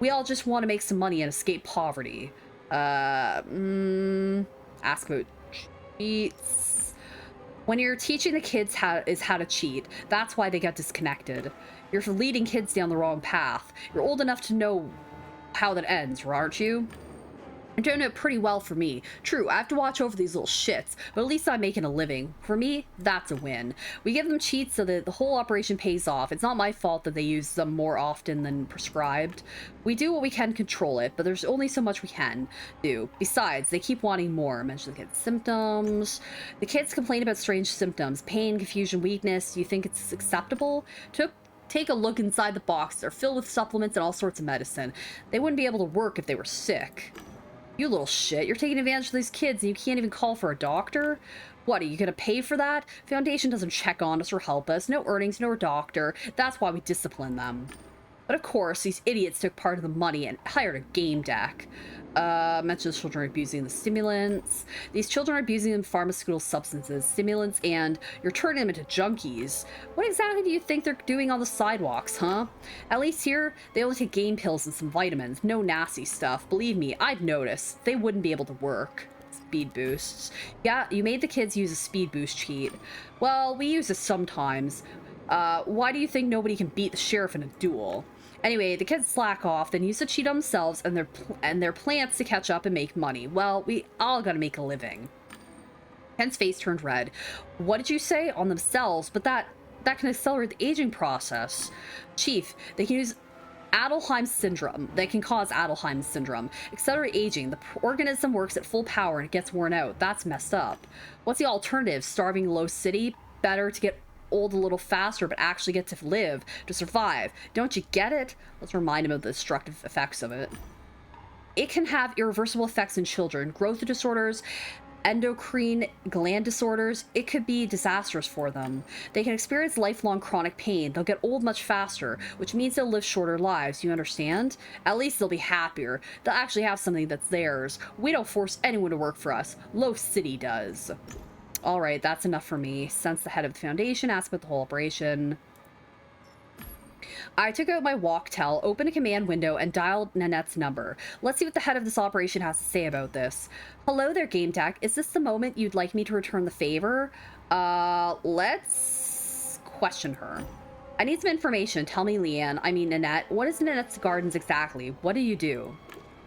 We all just want to make some money and escape poverty. Ask about cheats. When you're teaching the kids how to cheat, that's why they get disconnected. You're leading kids down the wrong path. You're old enough to know how that ends, aren't you? You're doing it pretty well for me. True, I have to watch over these little shits, but at least I'm making a living. For me, that's a win. We give them cheats so that the whole operation pays off. It's not my fault that they use them more often than prescribed. We do what we can to control it, but there's only so much we can do. Besides, they keep wanting more. Mention the kids' symptoms. The kids complain about strange symptoms. Pain, confusion, weakness. Do you think it's acceptable? Take a look inside the box. They're filled with supplements and all sorts of medicine. They wouldn't be able to work if they were sick. You little shit, you're taking advantage of these kids and you can't even call for a doctor? What, are you gonna pay for that? Foundation doesn't check on us or help us. No earnings, no doctor. That's why we discipline them. But of course, these idiots took part of the money and hired a Gamedec. Mentions children are abusing the stimulants. These children are abusing them pharmaceutical substances, stimulants, and you're turning them into junkies. What exactly do you think they're doing on the sidewalks, huh? At least here, they only take game pills and some vitamins. No nasty stuff. Believe me, I've noticed. They wouldn't be able to work. Speed boosts. Yeah, you made the kids use a speed boost cheat. Well, we use it sometimes. Why do you think nobody can beat the sheriff in a duel? Anyway, the kids slack off, then use the cheat on themselves and their plants to catch up and make money. Well, we all gotta make a living. Ken's face turned red. What did you say? On themselves? But that can accelerate the aging process. Chief, they can use Adelheim syndrome. They can cause Adelheim syndrome. Accelerate aging. The organism works at full power and it gets worn out. That's messed up. What's the alternative? Starving Low City? Better to get old a little faster, but actually get to live, to survive. Don't you get it? Let's remind him of the destructive effects of it. It can have irreversible effects in children. Growth disorders, endocrine gland disorders. It could be disastrous for them. They can experience lifelong chronic pain. They'll get old much faster, which means they'll live shorter lives. You understand? At least they'll be happier. They'll actually have something that's theirs. We don't force anyone to work for us. Low City does. All right, that's enough for me. Since the head of the foundation asked about the whole operation. I took out my walk-tel, opened a command window, and dialed Nanette's number. Let's see what the head of this operation has to say about this. Hello there, Gamedec. Is this the moment you'd like me to return the favor? Let's question her. I need some information. Tell me, Nanette. What is Nanette's Gardens exactly? What do you do?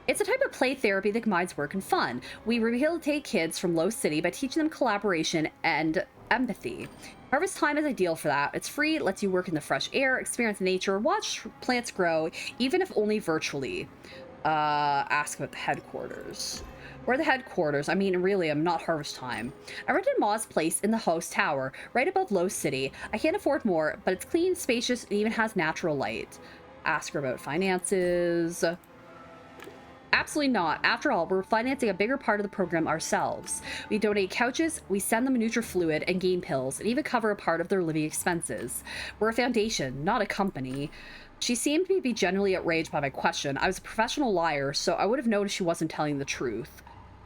It's a type of play therapy that combines work and fun. We rehabilitate kids from Low City by teaching them collaboration and empathy. Harvest time is ideal for that. It's free, lets you work in the fresh air, experience nature, watch plants grow, even if only virtually. Ask about the headquarters. Where are the headquarters? I mean, really, I'm not harvest time. I rented Ma's place in the host tower, right above Low City. I can't afford more, but it's clean, spacious, and even has natural light. Ask her about finances. Absolutely not. After all, we're financing a bigger part of the program ourselves. We donate couches, we send them NutriFluid and game pills, and even cover a part of their living expenses. We're a foundation, not a company. She seemed to be genuinely outraged by my question. I was a professional liar, so I would have noticed she wasn't telling the truth.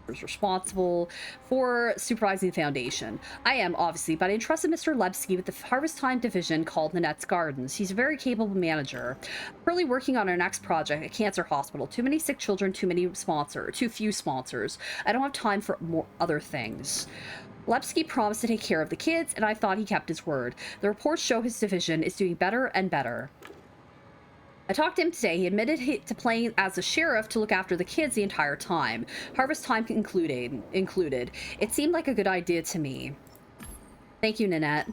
Who's responsible for supervising the foundation? I am, obviously, but I entrusted Mr. Lebsky with the Harvest Time division called Nanette's Gardens. He's a very capable manager. Currently working on our next project, a cancer hospital. Too many sick children, too few sponsors. I don't have time for more other things. Lebsky promised to take care of the kids, and I thought he kept his word. The reports show his division is doing better and better. I talked to him today. He admitted to playing as a sheriff to look after the kids the entire time. Harvest time included. It seemed like a good idea to me. Thank you, Nanette.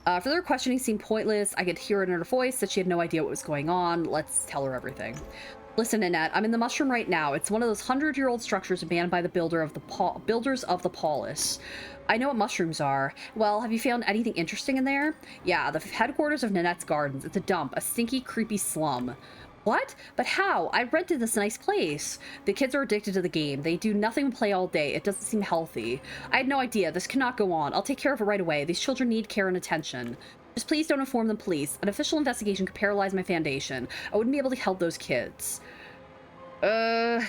Further questioning seemed pointless. I could hear it in her voice that she had no idea what was going on. Let's tell her everything. Listen, Nanette, I'm in the mushroom right now. It's one of those 100-year-old structures abandoned by the builders of the polis. I know what mushrooms are. Well, have you found anything interesting in there? Yeah, the headquarters of Nanette's Gardens. It's a dump, a stinky, creepy slum. What? But how? I rented this nice place. The kids are addicted to the game. They do nothing but play all day. It doesn't seem healthy. I had no idea. This cannot go on. I'll take care of it right away. These children need care and attention. Just please don't inform the police. An official investigation could paralyze my foundation. I wouldn't be able to help those kids. I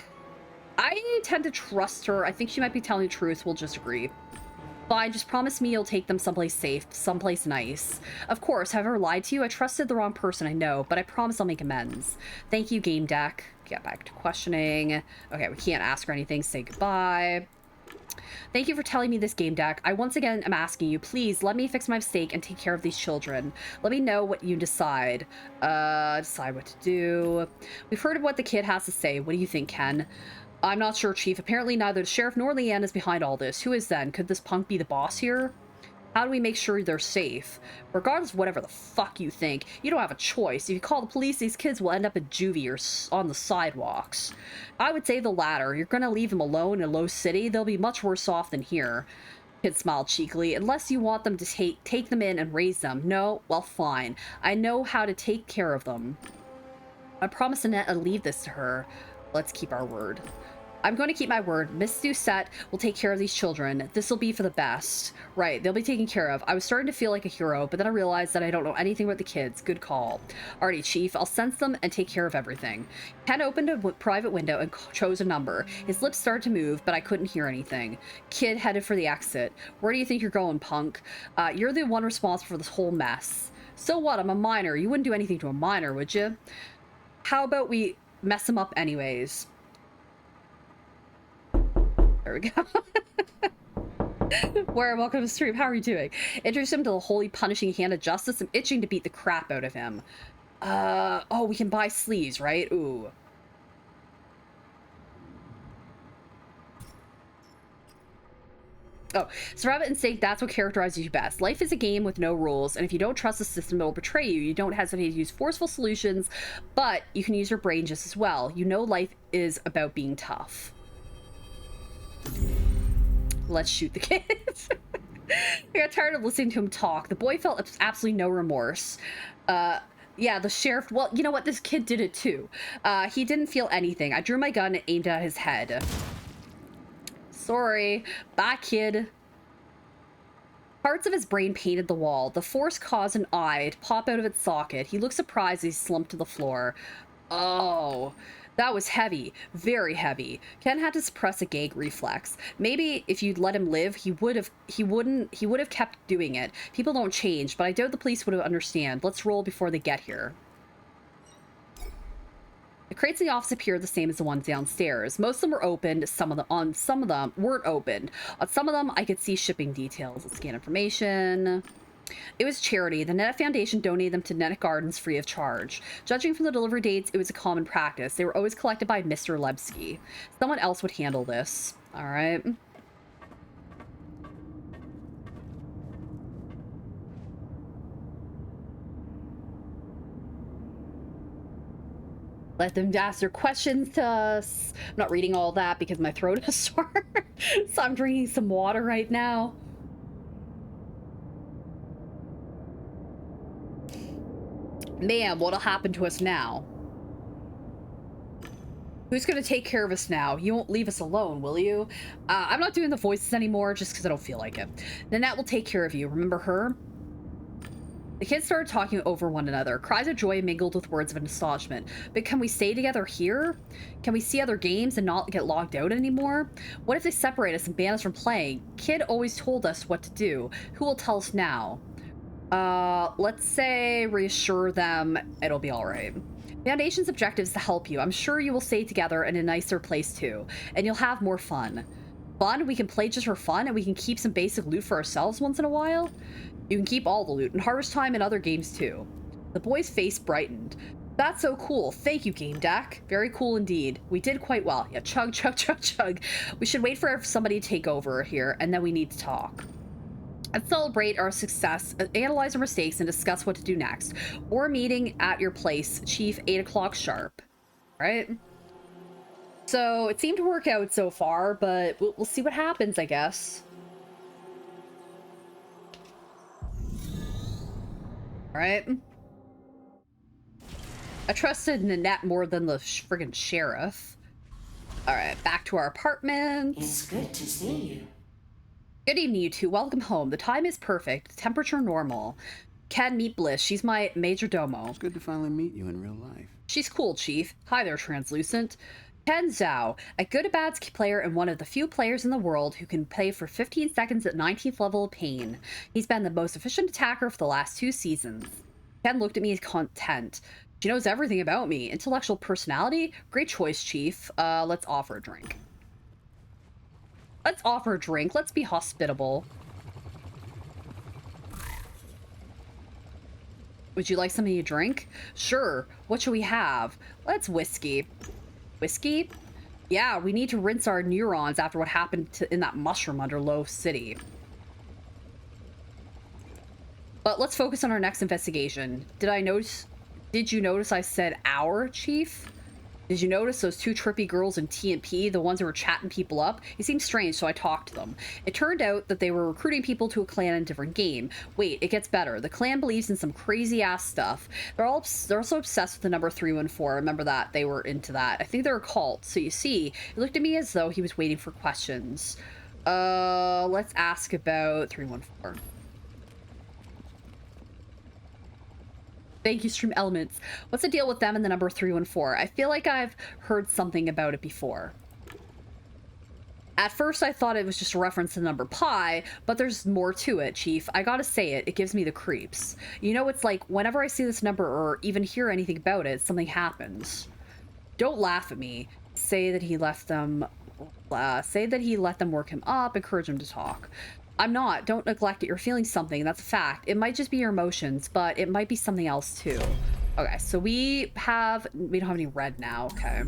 tend to trust her. I think she might be telling the truth. We'll just agree. Fine, just promise me you'll take them someplace safe, someplace nice. Of course, have I ever lied to you? I trusted the wrong person, I know, but I promise I'll make amends. Thank you, Gamedec. Get back to questioning. Okay, we can't ask her anything. Say goodbye. Thank you for telling me this, Gamedec. I once again am asking you, please let me fix my mistake and take care of these children. Let me know what you decide. Decide what to do. We've heard of what the kid has to say. What do you think, Ken? I'm not sure, Chief. Apparently neither the sheriff nor Leanne is behind all this. Who is then? Could this punk be the boss here? How do we make sure they're safe? Regardless of whatever the fuck you think, you don't have a choice. If you call the police, these kids will end up in juvie or on the sidewalks. I would say the latter. You're gonna leave them alone in Low City? They'll be much worse off than here. Kid smiled cheekily. Unless you want them to take them in and raise them. No? Well, fine. I know how to take care of them. I promised Annette I'd leave this to her. Let's keep our word. I'm going to keep my word. Miss Doucette will take care of these children. This will be for the best. Right, they'll be taken care of. I was starting to feel like a hero, but then I realized that I don't know anything about the kids. Good call. Alrighty, Chief. I'll sense them and take care of everything. Ken opened a private window and chose a number. His lips started to move, but I couldn't hear anything. Kid headed for the exit. Where do you think you're going, punk? You're the one responsible for this whole mess. So what? I'm a minor. You wouldn't do anything to a minor, would you? How about we mess him up anyways? There we go. Where, welcome to the stream. How are you doing? Introduce him to the holy punishing hand of justice. I'm itching to beat the crap out of him. Oh, we can buy sleeves, right? Ooh. Oh, survival instinct, that's what characterizes you best. Life is a game with no rules, and if you don't trust the system, it will betray you. You don't hesitate to use forceful solutions, but you can use your brain just as well. You know life is about being tough. Let's shoot the kid. I got tired of listening to him talk. The boy felt absolutely no remorse. Yeah, the sheriff, well, you know what? This kid did it too. He didn't feel anything. I drew my gun and aimed at his head. Sorry. Bye, kid. Parts of his brain painted the wall. The force caused an eye to pop out of its socket. He looked surprised as he slumped to the floor. Oh, that was heavy. Very heavy. Ken had to suppress a gag reflex. Maybe if you'd let him live, he would have kept doing it. People don't change, but I doubt the police would have understand. Let's roll before they get here. The crates in the office appeared the same as the ones downstairs. Most of them were opened, some of them weren't opened. On some of them, I could see shipping details. Let's scan information. It was charity. The Net Foundation donated them to Net Gardens free of charge. Judging from the delivery dates, it was a common practice. They were always collected by Mr. Lebsky. Someone else would handle this. All right. Let them ask their questions to us. I'm not reading all that because my throat is sore. So I'm drinking some water right now. Man, what'll happen to us now? Who's gonna take care of us now? You won't leave us alone, will you? I'm not doing the voices anymore just because I don't feel like it. Nanette will take care of you. Remember her? The kids started talking over one another. Cries of joy mingled with words of astonishment. But can we stay together here? Can we see other games and not get logged out anymore? What if they separate us and ban us from playing? Kid always told us what to do. Who will tell us now? Let's say reassure them it'll be all right. Foundation's objective is to help you. I'm sure you will stay together in a nicer place too, and you'll have more fun. Fun? We can play just for fun, and we can keep some basic loot for ourselves once in a while? You can keep all the loot, and Harvest Time and other games too. The boy's face brightened. That's so cool. Thank you, Gamedec. Very cool indeed. We did quite well. Yeah, chug, chug, chug, chug. We should wait for somebody to take over here, and then we need to talk. And celebrate our success, analyze our mistakes, and discuss what to do next. Or meeting at your place, Chief, 8 o'clock sharp. Right? So, it seemed to work out so far, but we'll see what happens, I guess. Alright. I trusted Nanette more than the friggin' sheriff. Alright, back to our apartment. It's good to see you. Good evening, you two. Welcome home. The time is perfect. Temperature normal. Ken, meet Bliss. She's my major domo. It's good to finally meet you in real life. She's cool, Chief. Hi there, Translucent. Ken Zhao, a good bad player and one of the few players in the world who can play for 15 seconds at 19th level of pain. He's been the most efficient attacker for the last 2 seasons. Ken looked at me as content. She knows everything about me. Intellectual personality? Great choice, Chief. Let's offer a drink. Let's offer a drink. Let's be hospitable. Would you like something to drink? Sure. What should we have? Let's whiskey. Whiskey? Yeah, we need to rinse our neurons after what happened in that mushroom under Low City. But let's focus on our next investigation. Did you notice I said our, Chief? Did you notice those two trippy girls in T&P, the ones who were chatting people up? It seemed strange, so I talked to them. It turned out that they were recruiting people to a clan in a different game. Wait, it gets better. The clan believes in some crazy-ass stuff. They're also obsessed with the number 314. Remember that? They were into that. I think they're a cult. So you see, he looked at me as though he was waiting for questions. Let's ask about 314. Thank you, Stream Elements. What's the deal with them and the number 314? I feel like I've heard something about it before. At first, I thought it was just a reference to the number pi, but there's more to it, Chief. I gotta say it, it gives me the creeps. You know, it's like whenever I see this number or even hear anything about it, something happens. Don't laugh at me. Say that he let them work him up, encourage him to talk. I'm not. Don't neglect it. You're feeling something. That's a fact. It might just be your emotions, but it might be something else too. Okay, so we don't have any red now. Okay.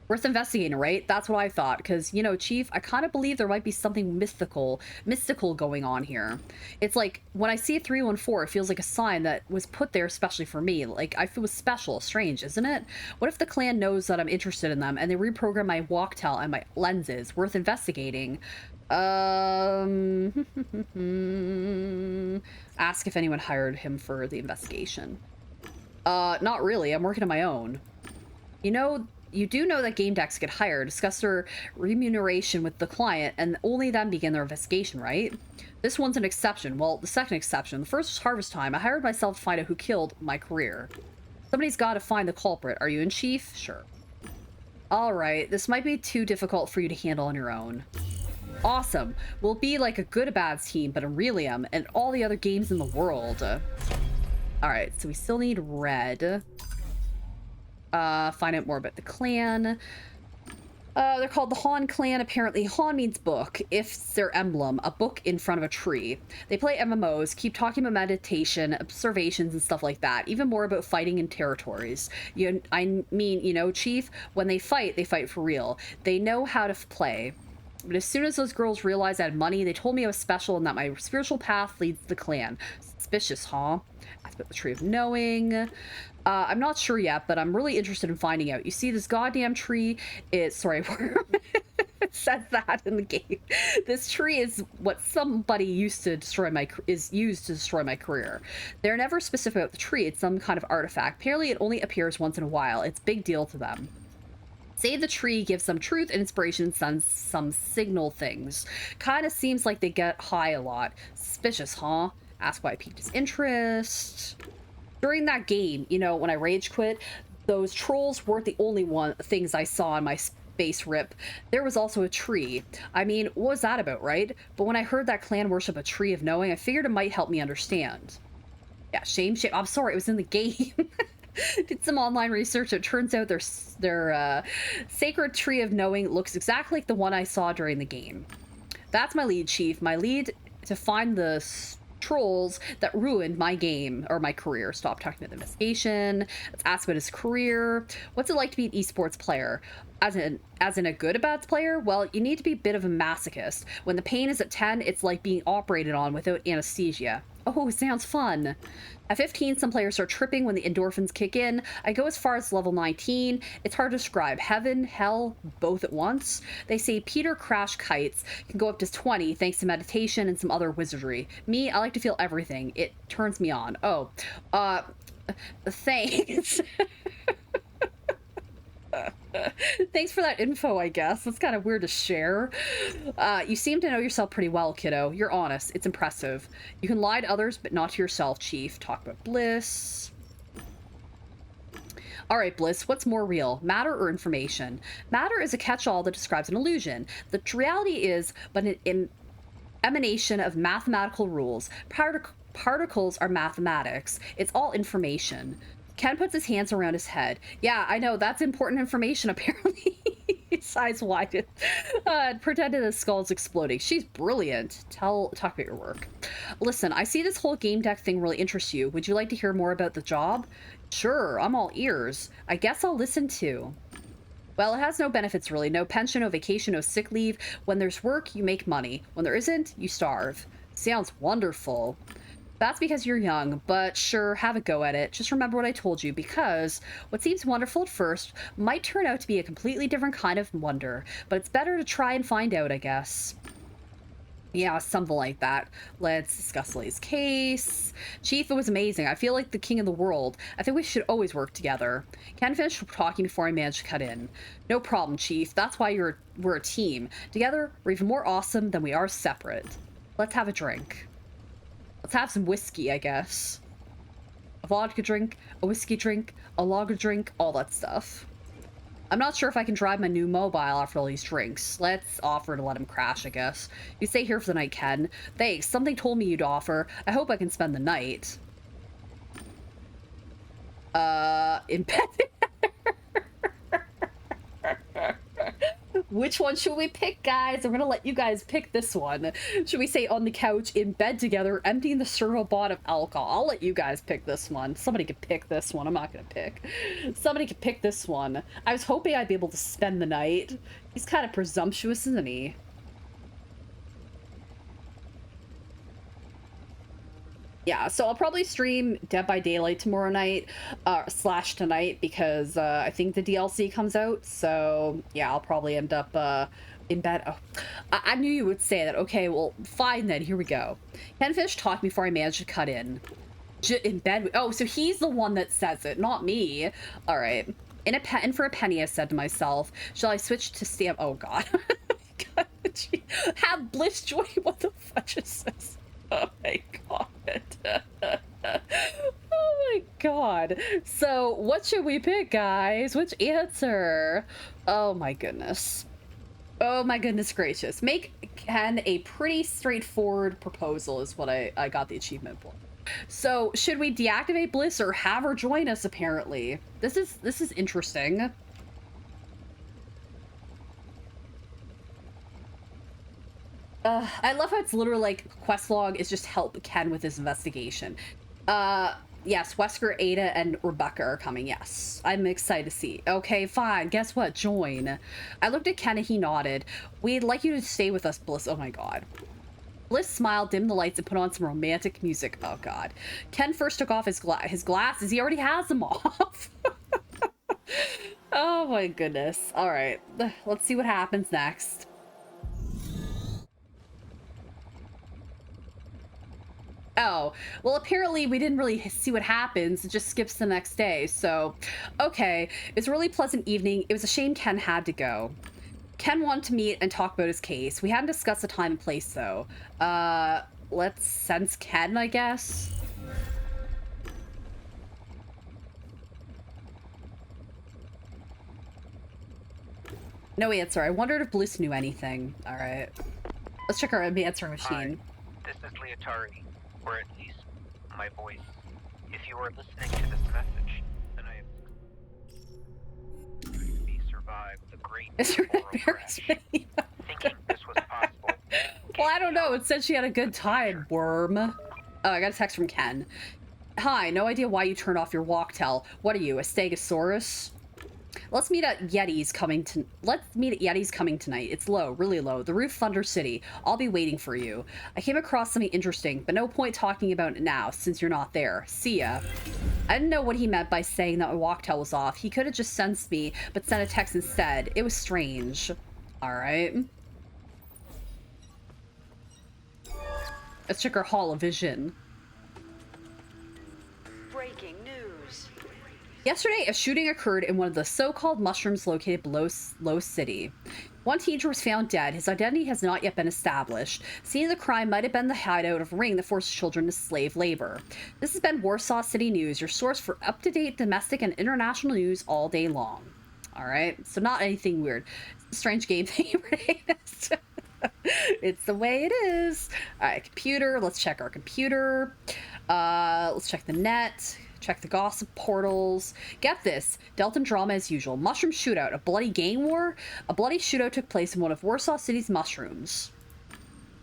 Worth investigating, right? That's what I thought. Because, you know, Chief, I kind of believe there might be something mystical going on here. It's like, when I see a 314, it feels like a sign that was put there especially for me. Like, I feel it was special. Strange, isn't it? What if the clan knows that I'm interested in them, and they reprogram my walktel and my lenses? Worth investigating. Ask if anyone hired him for the investigation. Not really. I'm working on my own. You do know that Gamedec's get hired, discuss their remuneration with the client, and only then begin their investigation, right? This one's an exception. Well, the second exception. The first was harvest time. I hired myself to find out who killed my career. Somebody's got to find the culprit. Are you in, Chief? Sure. Alright, this might be too difficult for you to handle on your own. Awesome. We'll be like a good bads team, but in Relium and all the other games in the world. Alright, so we still need red. Find out more about the clan. They're called the Han clan. Apparently, Han means book. If's their emblem, a book in front of a tree. They play MMOs, keep talking about meditation, observations, and stuff like that. Even more about fighting in territories. I mean, Chief, when they fight for real. They know how to play. But as soon as those girls realized I had money, they told me I was special and that my spiritual path leads to the clan. Suspicious, huh? Ask about the Tree of Knowing. I'm not sure yet, but I'm really interested in finding out. You see, this goddamn tree is... Sorry, it says that in the game. This tree is what somebody used to destroy used to destroy my career. They're never specific about the tree. It's some kind of artifact. Apparently, it only appears once in a while. It's a big deal to them. Say the tree gives some truth and inspiration, sends some signal things. Kind of seems like they get high a lot. Suspicious, huh? Ask why I piqued his interest. During that game, when I rage quit, those trolls weren't the only things I saw in my space rip. There was also a tree. I mean, what was that about, right? But when I heard that clan worship a tree of knowing, I figured it might help me understand. Yeah, shame. I'm sorry, it was in the game. Did some online research. It turns out their sacred tree of knowing looks exactly like the one I saw during the game. That's my lead, Chief. My lead to find the trolls that ruined my game or my career. Stop talking about the investigation. Let's ask about his career. What's it like to be an esports player? As in a good bad player? Well, you need to be a bit of a masochist. When the pain is at 10, it's like being operated on without anesthesia. Oh, sounds fun. At 15, some players start tripping when the endorphins kick in. I go as far as level 19. It's hard to describe. Heaven, hell, both at once. They say Peter Crash Kites can go up to 20 thanks to meditation and some other wizardry. Me, I like to feel everything. It turns me on. Oh, thanks. Thanks for that info, I guess. That's kind of weird to share. You seem to know yourself pretty well, kiddo. You're honest. It's impressive. You can lie to others, but not to yourself, Chief. Talk about Bliss. All right, Bliss, what's more real, matter or information? Matter is a catch-all that describes an illusion. The reality is but an emanation of mathematical rules. Particles are mathematics. It's all information. Ken puts his hands around his head. Yeah, I know, that's important information, apparently. His eyes widened. Pretended the skull's exploding. She's brilliant. Talk about your work. Listen, I see this whole game deck thing really interests you. Would you like to hear more about the job? Sure, I'm all ears. I guess I'll listen too. Well, it has no benefits, really. No pension, no vacation, no sick leave. When there's work, you make money. When there isn't, you starve. Sounds wonderful. That's because you're young, but sure, have a go at it. Just remember what I told you, because what seems wonderful at first might turn out to be a completely different kind of wonder, but it's better to try and find out, I guess. Yeah, something like that. Let's discuss Lay's case. Chief, it was amazing. I feel like the king of the world. I think we should always work together. Can't finish talking before I manage to cut in. No problem, Chief. That's why we're a team. Together, we're even more awesome than we are separate. Let's have a drink. Let's have some whiskey, I guess. A vodka drink, a whiskey drink, a lager drink, all that stuff. I'm not sure if I can drive my new mobile after all these drinks. Let's offer to let him crash, I guess. You stay here for the night, Ken. Thanks. Something told me you'd offer. I hope I can spend the night. In bed. Which one should we pick, guys? I'm gonna let you guys pick this one. Should we say on the couch, in bed together, emptying the servo bot of alcohol? I'll let you guys pick this one. Somebody could pick this one. I'm not gonna pick. Somebody could pick this one. I was hoping I'd be able to spend the night. He's kind of presumptuous, isn't he? Yeah, so I'll probably stream Dead by Daylight tomorrow night, slash tonight, because I think the DLC comes out. So yeah, I'll probably end up in bed. Oh, I knew you would say that. Okay, well, fine then. Here we go. Ken finished talking before I managed to cut in. In bed. Oh, so he's the one that says it, not me. All right. And for a penny, I said to myself, shall I switch to stamp? Oh God. Have bliss joy. What the fuck is this? Oh my god. Oh my god. So what should we pick, guys? Which answer? Oh my goodness. Oh my goodness gracious. Make Ken a pretty straightforward proposal is what I got the achievement for. So should we deactivate Bliss or have her join us? Apparently this is interesting. I love how it's literally like quest log is just help Ken with his investigation. Yes, Wesker, Ada, and Rebecca are coming. Yes, I'm excited to see. Okay, fine. Guess what? Join. I looked at Ken and he nodded. We'd like you to stay with us, Bliss. Oh my god. Bliss smiled, dimmed the lights, and put on some romantic music. Oh god. Ken first took off his glasses. He already has them off. Oh my goodness. All right. Let's see what happens next. Oh, well, apparently we didn't really see what happens. It just skips the next day. So, okay. It was a really pleasant evening. It was a shame Ken had to go. Ken wanted to meet and talk about his case. We hadn't discussed the time and place, though. Let's sense Ken, I guess. No answer. I wondered if Bliss knew anything. All right. Let's check our answering machine. Hi, this is Leotari. Or at least my voice. If you are listening to this message, then I have survived the great crash. Thinking this was possible. Well, I don't know. It said she had a good time, worm. Oh, I got a text from Ken. Hi, no idea why you turned off your walktail. What are you, a Stegosaurus? Let's meet at Yeti's coming tonight. It's low, really low. The roof Thunder City. I'll be waiting for you. I came across something interesting, but no point talking about it now since you're not there. See ya. I didn't know what he meant by saying that my walktail was off. He could have just sensed me, but sent a text instead. It was strange. All right. Let's check our Hall of Vision. Breaking news. Yesterday, a shooting occurred in one of the so-called mushrooms located below Low City. One teenager was found dead. His identity has not yet been established. Scene of the crime might have been the hideout of a ring that forced children to slave labor. This has been Warsaw City News, your source for up-to-date domestic and international news all day long. All right, so not anything weird. It's a strange game thing. It's the way it is. All right, computer. Let's check our computer. Let's check the net. Check the gossip portals. Get this. Delta drama as usual. Mushroom shootout. A bloody gang war? A bloody shootout took place in one of Warsaw City's mushrooms.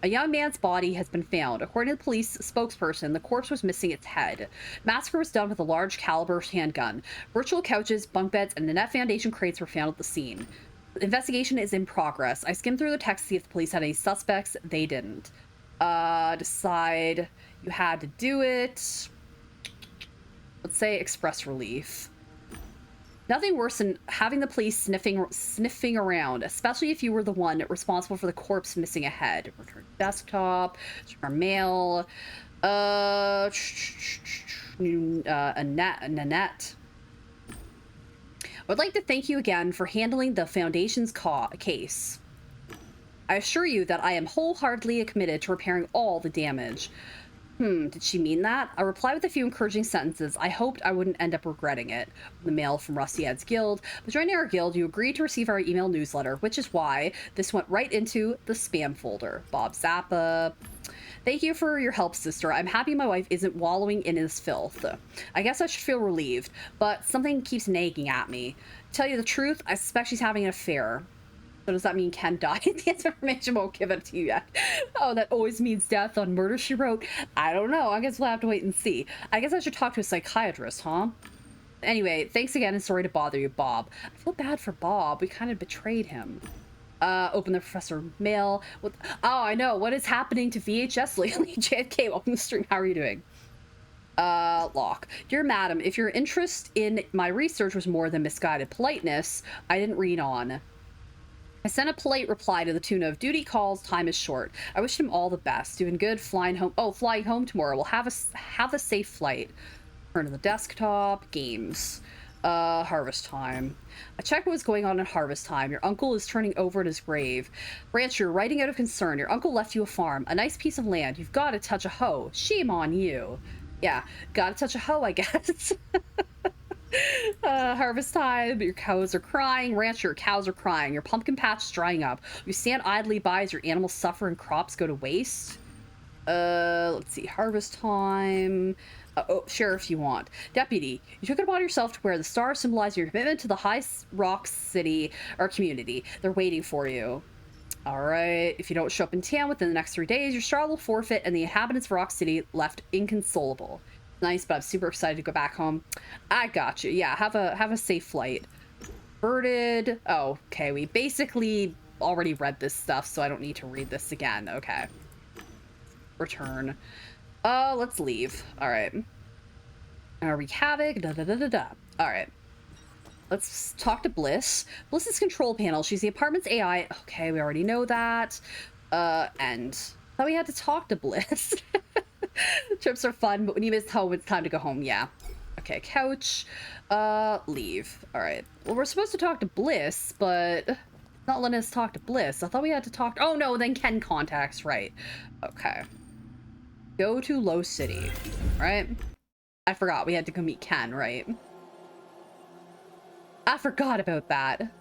A young man's body has been found. According to the police spokesperson, the corpse was missing its head. Massacre was done with a large caliber handgun. Virtual couches, bunk beds, and Nanette Foundation crates were found at the scene. The investigation is in progress. I skimmed through the text to see if the police had any suspects. They didn't. Decide you had to do it. Let's say express relief. Nothing worse than having the police sniffing around, especially if you were the one responsible for the corpse missing a head. Return desktop, return mail, Nanette. I would like to thank you again for handling the Foundation's case. I assure you that I am wholeheartedly committed to repairing all the damage. Did she mean that? I replied with a few encouraging sentences. I hoped I wouldn't end up regretting it. The mail from Rusty Ed's guild. By joining our guild, you agreed to receive our email newsletter, which is why this went right into the spam folder. Bob Zappa. Thank you for your help, sister. I'm happy my wife isn't wallowing in this filth. I guess I should feel relieved, but something keeps nagging at me. To tell you the truth, I suspect she's having an affair. So does that mean Ken died? The information won't give it to you yet. Oh, that always means death on Murder, She Wrote. I don't know. I guess we'll have to wait and see. I guess I should talk to a psychiatrist, huh? Anyway, thanks again and sorry to bother you, Bob. I feel bad for Bob. We kind of betrayed him. Open the professor mail. Oh, I know. What is happening to VHS lately? JFK, welcome to the stream. How are you doing? Locke. Dear madam, if your interest in my research was more than misguided politeness, I didn't read on. I sent a polite reply to the tune of, duty calls, time is short. I wish him all the best. Doing good, flying home. Oh, flying home tomorrow. We'll have a safe flight. Turn to the desktop. Games. Harvest time. I checked what was going on in harvest time. Your uncle is turning over in his grave. Branch, you're writing out of concern. Your uncle left you a farm. A nice piece of land. You've got to touch a hoe. Shame on you. Yeah, gotta touch a hoe, I guess. Harvest time, your cows are crying. Rancher, your cows are crying. Your pumpkin patch is drying up. You stand idly by as your animals suffer and crops go to waste. Let's see, harvest time. Oh, sheriff, you want. Deputy, you took it upon yourself to wear the star symbolizing your commitment to the High Rock City or community. They're waiting for you. All right, if you don't show up in town within the next 3 days, your star will forfeit and the inhabitants of Rock City left inconsolable. Nice, but I'm super excited to go back home. I got you. Yeah, have a safe flight. Birded. Oh, okay. We basically already read this stuff, so I don't need to read this again. Okay. Return. Let's leave. All right. Wreak havoc. Da da da da da. All right. Let's talk to Bliss. Bliss's control panel. She's the apartment's AI. Okay, we already know that. End. Thought we had to talk to Bliss. Trips are fun, but when you miss home, it's time to go home. Yeah. Okay, couch. Leave. All right. Well, we're supposed to talk to Bliss, but it's not letting us talk to Bliss. I thought we had to talk. Oh no, then Ken contacts. Right. Okay. Go to Low City. Right. I forgot we had to go meet Ken. Right. I forgot about that.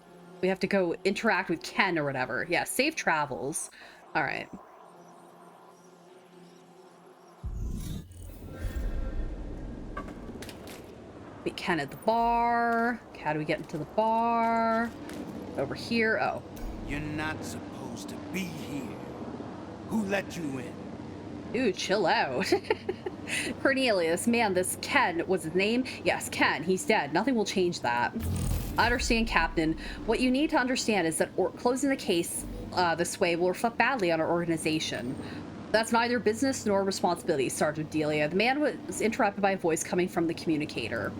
We have to go interact with Ken or whatever. Yeah. Safe travels. All right. Meet Ken at the bar. How do we get into the bar? Over here. Oh. You're not supposed to be here. Who let you in? Dude, chill out. Cornelius, man, this Ken was his name? Yes, Ken. He's dead. Nothing will change that. I understand, Captain. What you need to understand is that closing the case this way will reflect badly on our organization. That's neither business nor responsibility, Sergeant Delia. The man was interrupted by a voice coming from the communicator.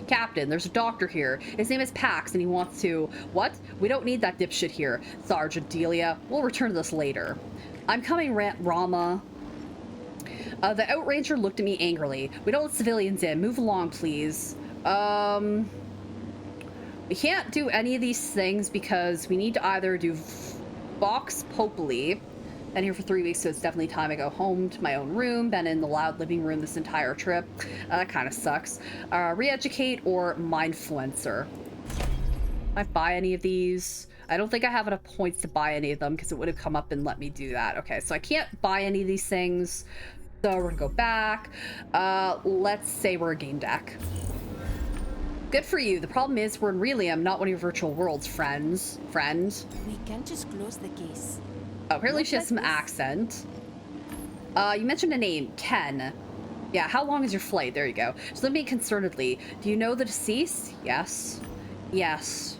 Captain, there's a doctor here. His name is Pax, and he wants to... What? We don't need that dipshit here, Sergeant Delia. We'll return to this later. I'm coming, Rama. The outranger looked at me angrily. We don't let civilians in. Move along, please. We can't do any of these things because we need to either do... Vox Populi. Been here for 3 weeks, so it's definitely time I go home to my own room. Been in the loud living room this entire trip. That kind of sucks. Re-educate or Mindfluencer. Can I buy any of these? I don't think I have enough points to buy any of them because it would have come up and let me do that. Okay, so I can't buy any of these things. So we're gonna go back. Let's say we're a game deck. Good for you. The problem is we're in Relium, not one of your virtual worlds, friends. We can't just close the case. Oh, apparently she has some accent. You mentioned a name, Ken. Yeah, how long is your flight? There you go. So let me concernedly. Do you know the deceased? Yes. Yes.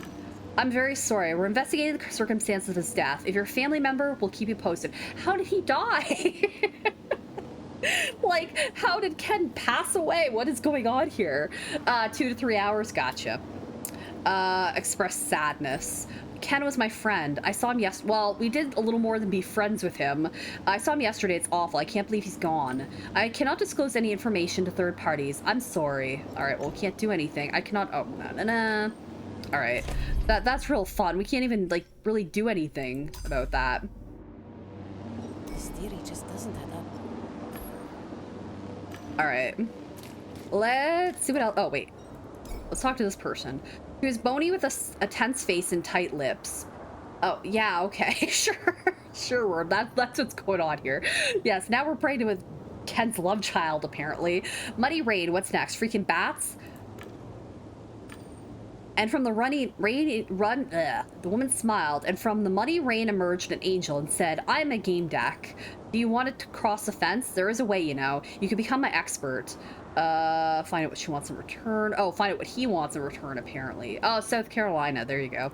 I'm very sorry. We're investigating the circumstances of his death. If you're a family member, we'll keep you posted. How did he die? Like, how did Ken pass away? What is going on here? 2 to 3 hours, gotcha. Express sadness. Ken was my friend. I saw him well, we did a little more than be friends with him. I saw him yesterday. It's awful. I can't believe he's gone. I cannot disclose any information to third parties. I'm sorry. All right, well, can't do anything. I cannot, oh, nah. All right, that's real fun. We can't even, like, really do anything about that. This theory just doesn't add up. All right, let's see what else. Oh, wait. Let's talk to this person. He was bony with a tense face and tight lips. Oh, yeah, okay, sure, that's what's going on here. Yes, now we're pregnant with Ken's love child, apparently. Muddy rain, what's next? Freaking bats? And from the the woman smiled, and from the muddy rain emerged an angel and said, I'm a Gamedec. Do you want to cross the fence? There is a way, you know. You can become my expert. Find out what she wants in return. Oh, find out what he wants in return, apparently. Oh, South Carolina. There you go.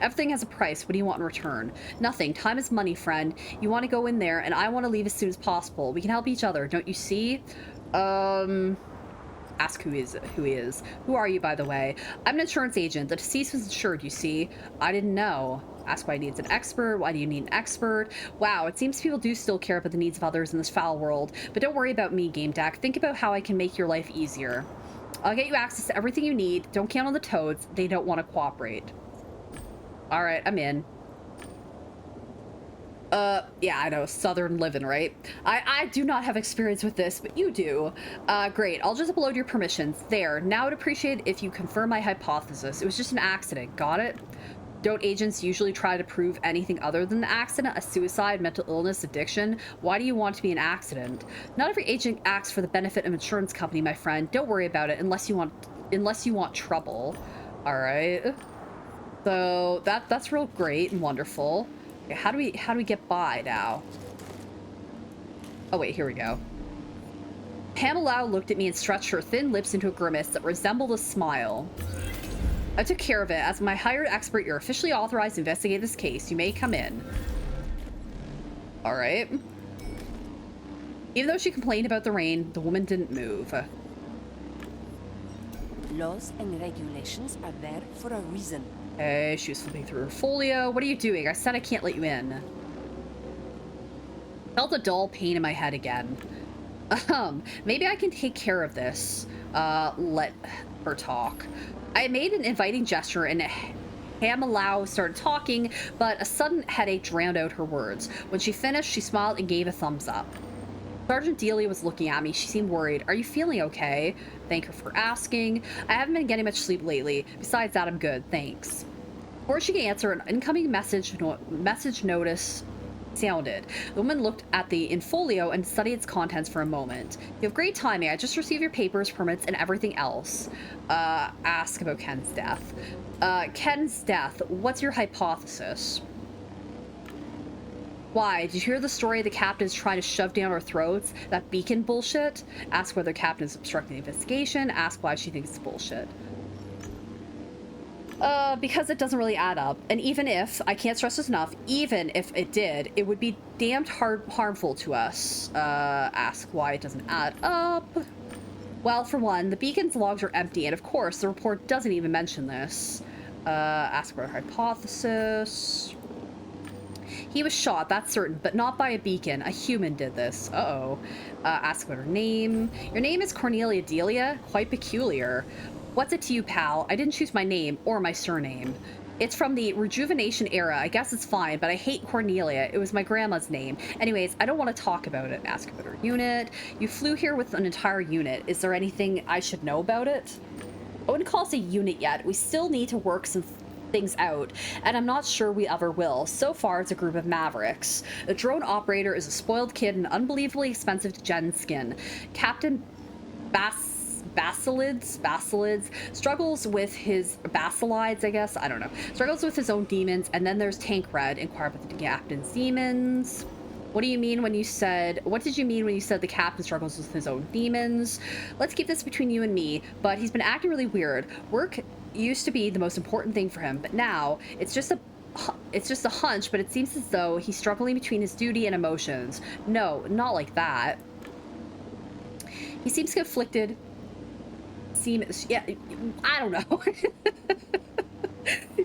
Everything has a price. What do you want in return? Nothing. Time is money, friend. You want to go in there, and I want to leave as soon as possible. We can help each other, don't you see? Ask who he is. Who are you, by the way? I'm an insurance agent. The deceased was insured, you see. I didn't know. Ask why he needs an expert. Why do you need an expert? Wow, it seems people do still care about the needs of others in this foul world. But don't worry about me, Gamedec. Think about how I can make your life easier. I'll get you access to everything you need. Don't count on the toads. They don't want to cooperate. All right, I'm in. Yeah, I know, Southern living, right? I do not have experience with this, but you do. Great, I'll just upload your permissions. There, now I'd appreciate if you confirm my hypothesis. It was just an accident, got it? Don't agents usually try to prove anything other than the accident? A suicide, mental illness, addiction? Why do you want to be an accident? Not every agent acts for the benefit of an insurance company, my friend. Don't worry about it unless you want trouble. All right. So that's real great and wonderful. Okay, how do we get by now? Oh wait, here we go. Pamela looked at me and stretched her thin lips into a grimace that resembled a smile. I took care of it. As my hired expert, you're officially authorized to investigate this case. You may come in. All right. Even though she complained about the rain, the woman didn't move. Laws and regulations are there for a reason. Hey, she was flipping through her folio. What are you doing? I said I can't let you in. Felt a dull pain in my head again. Maybe I can take care of this. Let her talk. I made an inviting gesture and Pamela started talking, but a sudden headache drowned out her words. When she finished, she smiled and gave a thumbs up. Sergeant Delia was looking at me. She seemed worried. Are you feeling okay? Thank her for asking. I haven't been getting much sleep lately. Besides that, I'm good. Thanks. Before she could answer, an incoming message notice sounded. The woman looked at the infolio and studied its contents for a moment. You have great timing. I just received your papers, permits, and everything else. Ask about Ken's death. Ken's death. What's your hypothesis? Why? Did you hear the story of the captain's trying to shove down our throats? That beacon bullshit? Ask whether the captain is obstructing the investigation. Ask why she thinks it's bullshit. Because it doesn't really add up. And even if, I can't stress this enough, even if it did, it would be damned harmful to us. Ask why it doesn't add up. Well, for one, the beacon's logs are empty, and of course, the report doesn't even mention this. Ask for a hypothesis. He was shot, that's certain, but not by a beacon. A human did this. Uh-oh. Ask about her name. Your name is Cornelia Delia? Quite peculiar. What's it to you, pal? I didn't choose my name or my surname. It's from the Rejuvenation era. I guess it's fine, but I hate Cornelia. It was my grandma's name. Anyways, I don't want to talk about it. Ask about her unit. You flew here with an entire unit. Is there anything I should know about it? I wouldn't call us a unit yet. We still need to work some things out, and I'm not sure we ever will. So far, it's a group of mavericks. The drone operator is a spoiled kid in unbelievably expensive gen skin. Captain Basilids struggles with his Basilides, I guess. I don't know. Struggles with his own demons, and then there's Tank Red. Inquire about the captain's demons. What did you mean when you said the captain struggles with his own demons? Let's keep this between you and me, but he's been acting really weird. Work used to be the most important thing for him, but now it's just a hunch, but it seems as though he's struggling between his duty and emotions. No, not like that. He seems conflicted. Yeah, I don't know.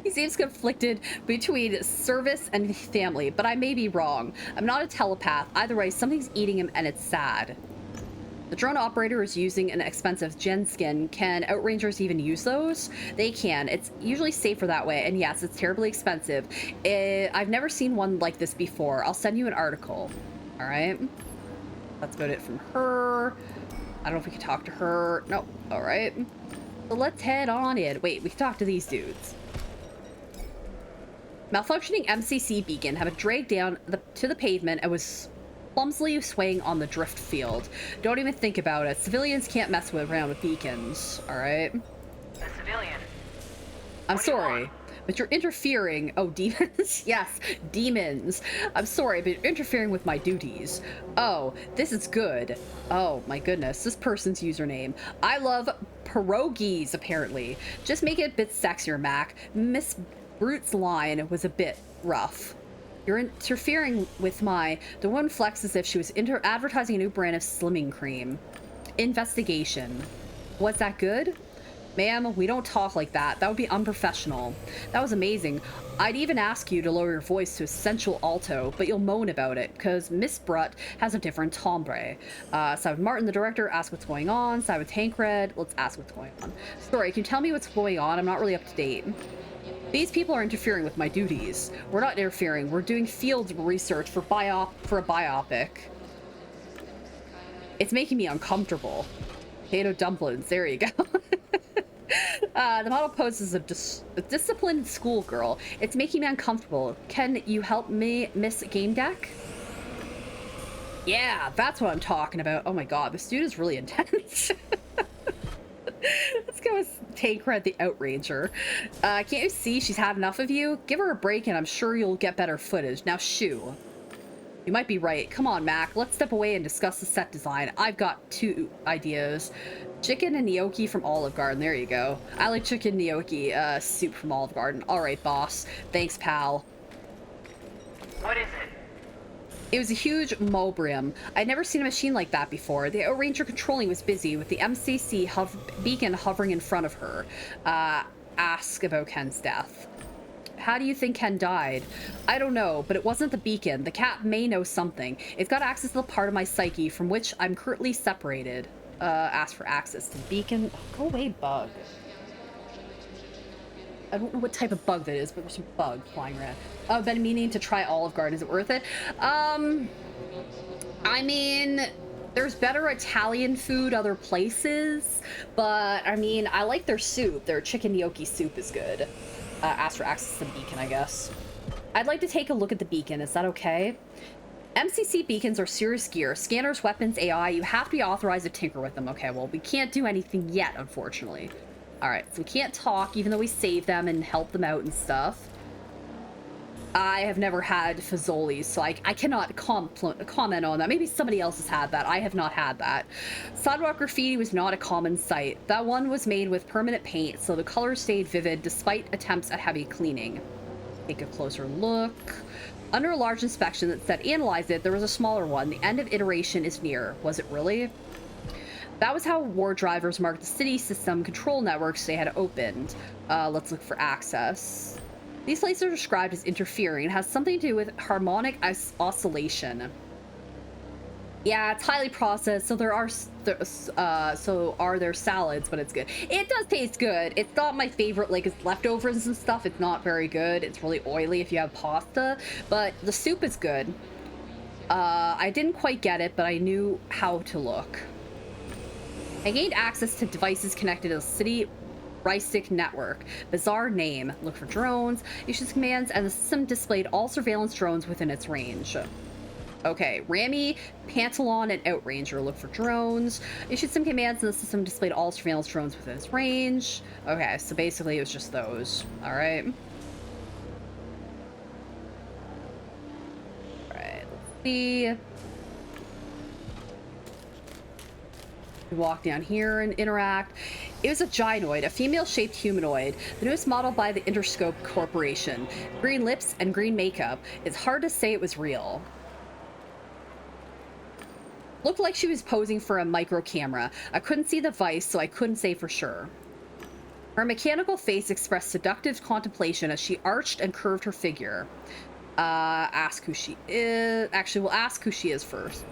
He seems conflicted between service and family, but I may be wrong. I'm not a telepath. Either way, something's eating him and it's sad. The drone operator is using an expensive gen skin. Can Outrangers even use those? They can. It's usually safer that way, and yes, it's terribly expensive. I've never seen one like this before. I'll send you an article. All right. That's about it from her. I don't know if we can talk to her. No. All right. So let's head on in. Wait, we can talk to these dudes. Malfunctioning MCC beacon have it dragged down to the pavement and was clumsily swaying on the drift field. Don't even think about it. Civilians can't mess around with beacons, all right? A civilian. I'm sorry, but you're interfering. Oh, demons? Yes, demons. I'm sorry, but you're interfering with my duties. Oh, this is good. Oh, my goodness. This person's username. I love pierogies, apparently. Just make it a bit sexier, Mac. Miss Brute's line was a bit rough. You're interfering with the one flex as if she was advertising a new brand of slimming cream. Investigation. Was that good? Ma'am, we don't talk like that. That would be unprofessional. That was amazing. I'd even ask you to lower your voice to a sensual alto, but you'll moan about it, because Miss Brutt has a different timbre. Side with Martin, the director, ask what's going on. Side with Tancred, let's ask what's going on. Sorry, can you tell me what's going on? I'm not really up to date. These people are interfering with my duties. We're not interfering. We're doing field research for a biopic. It's making me uncomfortable. Potato dumplings. There you go. The model poses a disciplined schoolgirl. It's making me uncomfortable. Can you help me, Miss Gamedec? Yeah, that's what I'm talking about. Oh my god, this dude is really intense. Let's go with Tancred the Outrager. Can't you see she's had enough of you? Give her a break and I'm sure you'll get better footage. Now shoo. You might be right. Come on, Mac. Let's step away and discuss the set design. I've got 2 ideas. Chicken and gnocchi from Olive Garden. There you go. I like chicken gnocchi soup from Olive Garden. All right, boss. Thanks, pal. What is it? It was a huge Mobrium. I'd never seen a machine like that before. The Outranger controlling was busy with the MCC beacon hovering in front of her. Ask about Ken's death. How do you think Ken died? I don't know, but it wasn't the beacon. The cat may know something. It's got access to the part of my psyche from which I'm currently separated. Ask for access to the beacon. Oh, go away, bug. I don't know what type of bug that is, but there's some bug flying around. I've been meaning to try Olive Garden. Is it worth it? I mean, there's better Italian food other places, but I mean, I like their soup. Their chicken gnocchi soup is good. Ask for access to the beacon, I guess. I'd like to take a look at the beacon. Is that okay? MCC beacons are serious gear. Scanners, weapons, AI. You have to be authorized to tinker with them. Okay, well, we can't do anything yet, unfortunately. All right, so we can't talk, even though we save them and help them out and stuff. I have never had Fazoli's, so I cannot comment on that. Maybe somebody else has had that. I have not had that. Sidewalk graffiti was not a common sight. That one was made with permanent paint, so the colors stayed vivid despite attempts at heavy cleaning. Take a closer look. Under a large inspection that said analyze it, there was a smaller one. The end of iteration is near. Was it really? That was how war drivers marked the city system control networks they had opened. Let's look for access. These places are described as interfering. It has something to do with harmonic oscillation. Yeah, it's highly processed, so there are there salads, but it's good. It does taste good. It's not my favorite, like it's leftovers and stuff. It's not very good. It's really oily if you have pasta, but the soup is good. I didn't quite get it, but I knew how to look. I gained access to devices connected to the city Rystick network. Bizarre name. Look for drones. Issues commands, and the system displayed all surveillance drones within its range. Okay, Rammy, Pantalon, and Outranger. Look for drones. Issued some commands, and the system displayed all surveillance drones within its range. Okay, so basically it was just those. All right. All right, let's see. We walk down here and interact. It was a gynoid, a female-shaped humanoid, the newest model by the Interscope Corporation. Green lips and green makeup. It's hard to say it was real. Looked like she was posing for a micro camera. I couldn't see the vice, so I couldn't say for sure. Her mechanical face expressed seductive contemplation as she arched and curved her figure. Ask who she is. Actually, we'll ask who she is first.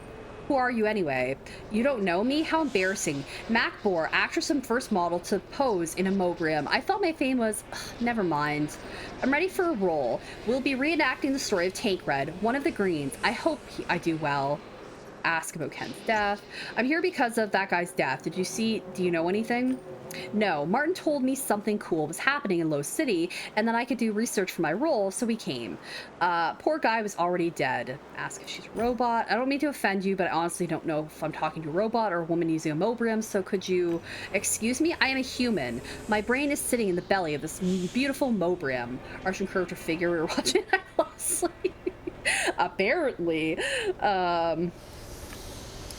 Who are you anyway? You don't know me? How embarrassing. Mac Bohr, actress and first model to pose in a Mobrium. I thought my fame was... Ugh, never mind. I'm ready for a role. We'll be reenacting the story of Tank Red, one of the Greens. I hope I do well. Ask about Ken's death. I'm here because of that guy's death. Do you know anything? No, Martin told me something cool was happening in Low City, and then I could do research for my role, so we came. Poor guy was already dead. Ask if she's a robot. I don't mean to offend you, but I honestly don't know if I'm talking to a robot or a woman using a Mobrium, so could you excuse me? I am a human. My brain is sitting in the belly of this beautiful Mobrium. Arch and curved her figure. We were watching that closely. Apparently.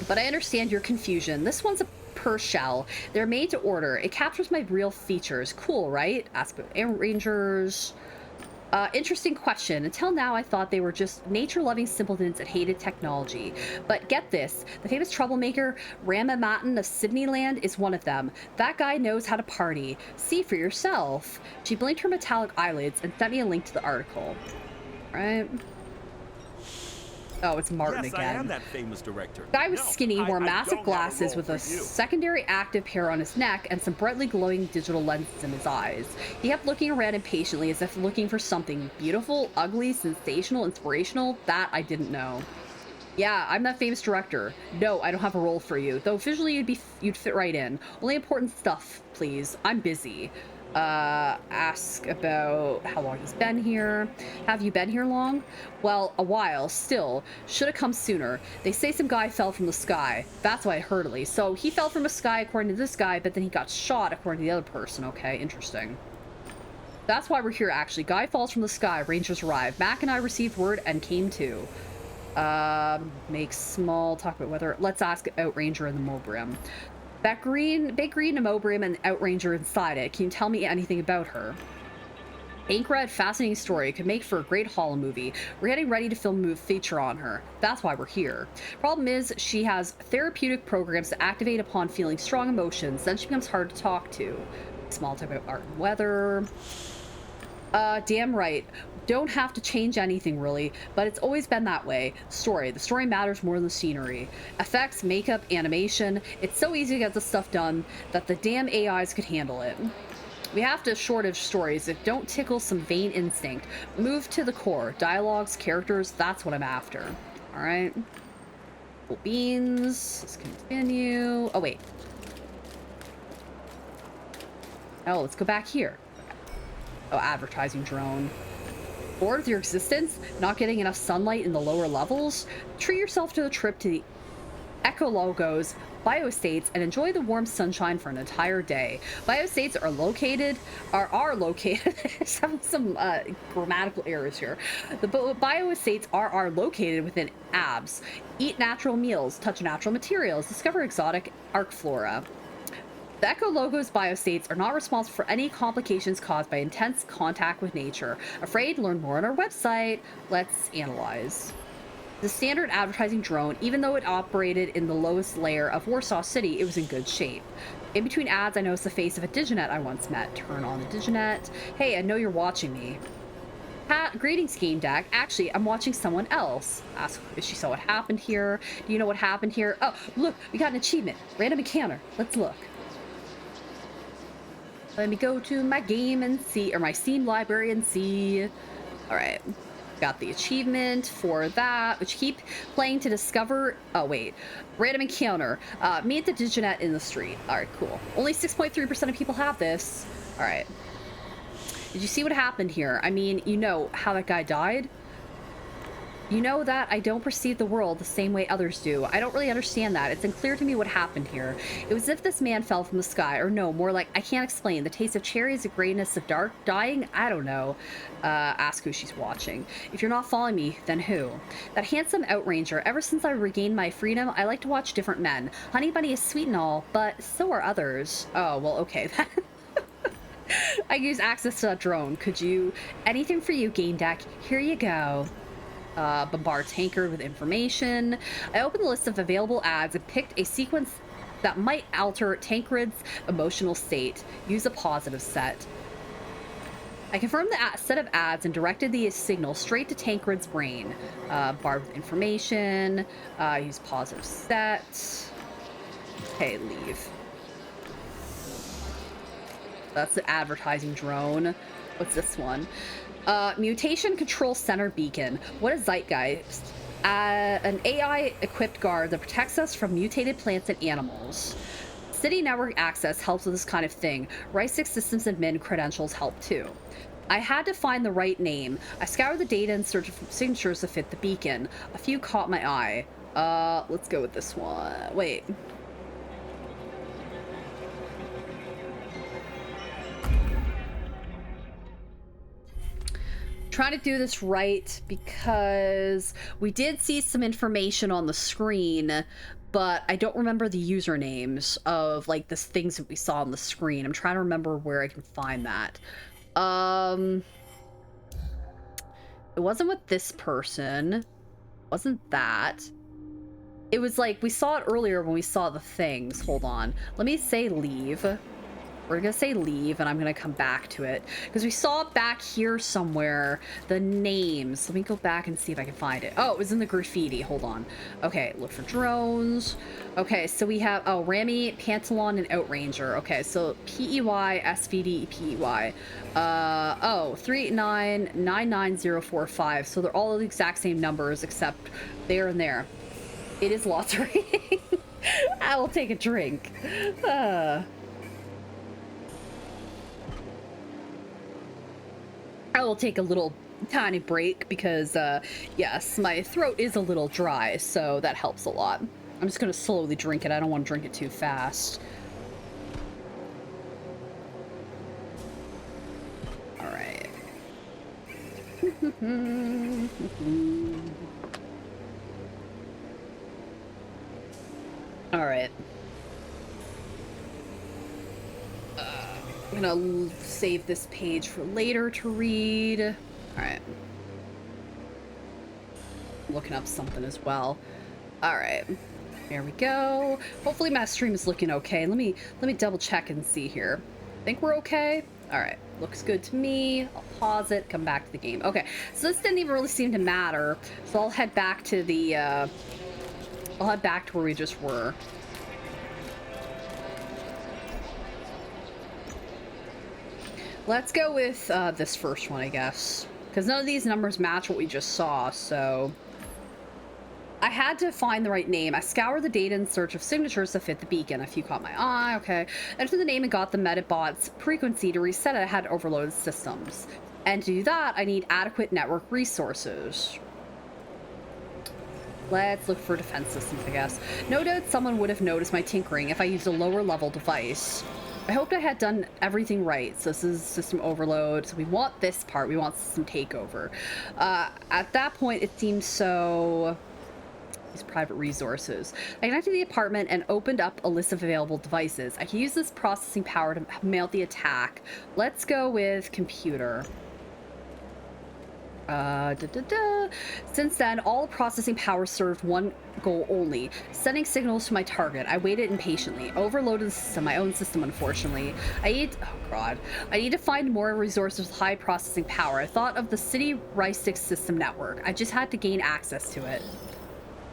But I understand your confusion. This one's a per shell. They're made to order. It captures my real features. Cool, right? Ask about Rangers. Interesting question. Until now, I thought they were just nature-loving simpletons that hated technology. But get this. The famous troublemaker, Ramamatin of Sydneyland, is one of them. That guy knows how to party. See for yourself. She blinked her metallic eyelids and sent me a link to the article. Right? Oh, it's Martin yes, again. I am that famous director. Guy was skinny, wore massive glasses with a secondary active hair on his neck and some brightly glowing digital lenses in his eyes. He kept looking around impatiently as if looking for something beautiful, ugly, sensational, inspirational. That I didn't know. Yeah, I'm that famous director. No, I don't have a role for you. Though visually you'd fit right in. Only important stuff, please. I'm busy. Ask about how long he's been here. Have you been here long? Well, a while, still. Should have come sooner. They say some guy fell from the sky. That's why I heard at least. So he fell from the sky according to this guy, but then he got shot according to the other person. Okay, interesting. That's why we're here, actually. Guy falls from the sky. Rangers arrive. Mac and I received word and came too. Make small talk about whether... Let's ask Outranger and the Mobrium. That big green Mobrium and Outranger inside it. Can you tell me anything about her? Tank Red, fascinating story. Could make for a great Hollow movie. We're getting ready to film a feature on her. That's why we're here. Problem is, she has therapeutic programs that activate upon feeling strong emotions. Then she becomes hard to talk to. Small talk about art and weather. Damn right. Don't have to change anything really, but it's always been that way. The story matters more than the scenery. Effects, makeup, animation. It's so easy to get this stuff done that the damn AIs could handle it. We have to shortage stories that don't tickle some vain instinct. Move to the core. Dialogues, characters, that's what I'm after. Alright. Cool beans. Let's continue. Oh, wait. Oh, let's go back here. Oh, advertising drone. Bored with your existence? Not getting enough sunlight in the lower levels? Treat yourself to a trip to the Ecologos bioestates and enjoy the warm sunshine for an entire day. Bioestates are located some grammatical errors here. The bioestates are located within ABS. Eat natural meals, touch natural materials, discover exotic arc flora. The Ecologos biostates are not responsible for any complications caused by intense contact with nature. Afraid? Learn more on our website. Let's analyze. The standard advertising drone, even though it operated in the lowest layer of Warsaw City, it was in good shape. In between ads, I noticed the face of a Diginet I once met. Turn on the Diginet. Hey, I know you're watching me. Greetings, Gamedec. Actually, I'm watching someone else. Ask if she saw what happened here. Do you know what happened here? Oh, look, we got an achievement. Random encounter. Let's look. Let me go to my game and see, or my Steam library and see. All right, got the achievement for that, which keep playing to discover. Oh wait, random encounter. Meet the Diginet in the street. All right, cool. Only 6.3% of people have this. All right. Did you see what happened here? I mean, you know how that guy died. You know that I don't perceive the world the same way others do. I don't really understand that. It's unclear to me what happened here. It was as if this man fell from the sky, or no, more like I can't explain. The taste of cherries, the grayness of dark dying, I don't know. Ask who she's watching. If you're not following me, then who? That handsome outranger. Ever since I regained my freedom, I like to watch different men. Honey Bunny is sweet and all, but so are others. Oh, well, okay then. I use access to that drone. Could you? Anything for you, Gamedec. Here you go. Bombard Tankard with information. I opened the list of available ads and picked a sequence that might alter Tankard's emotional state. Use a positive set. I confirmed the set of ads and directed the signal straight to Tankard's brain. Bar with information. Use positive set. Okay, leave. That's the advertising drone. What's this one? Mutation Control Center Beacon. What is Zeitgeist? An AI-equipped guard that protects us from mutated plants and animals. City network access helps with this kind of thing. Rysix Systems admin credentials help too. I had to find the right name. I scoured the data in search of signatures to fit the beacon. A few caught my eye. Let's go with this one. Wait. Trying to do this right because we did see some information on the screen, but I don't remember the usernames of like the things that we saw on the screen. I'm trying to remember where I can find that. It wasn't with this person. Wasn't that? It was like we saw it earlier when we saw the things. Hold on. Let me say leave. We're gonna say leave, and I'm gonna come back to it because we saw it back here somewhere. The names. Let me go back and see if I can find it. Oh, it was in the graffiti. Hold on. Okay, look for drones. Okay, so we have Rami, Pantalon, and Outranger. Okay, so PEY, SVD, PEY. 389-99045. So they're all the exact same numbers except there and there. It is lottery. I will take a drink. I will take a little tiny break because, yes, my throat is a little dry, so that helps a lot. I'm just going to slowly drink it. I don't want to drink it too fast. All right. All right. I'm gonna save this page for later to read. All right. Looking up something as well. All right. There we go. Hopefully my stream is looking okay. Let me double check and see here. Think we're okay? All right. Looks good to me. I'll pause it, come back to the game. Okay. So this didn't even really seem to matter. So I'll head back to the I'll head back to where we just were. Let's go with this first one, I guess. Because none of these numbers match what we just saw, so... I had to find the right name. I scoured the data in search of signatures to fit the beacon. A few caught my eye, okay. Entered the name and got the Metabot's frequency to reset it. I had overloaded systems. And to do that, I need adequate network resources. Let's look for defense systems, I guess. No doubt someone would have noticed my tinkering if I used a lower level device. I hoped I had done everything right. So this is system overload. So we want this part. We want system takeover. At that point, it seemed so... These private resources. I connected the apartment and opened up a list of available devices. I can use this processing power to mount the attack. Let's go with computer. Since then, all processing power served one goal only, sending signals to my target. I waited impatiently. Overloaded the system, my own system, unfortunately. I need to find more resources with high processing power. I thought of the city Rysix system network. I just had to gain access to it.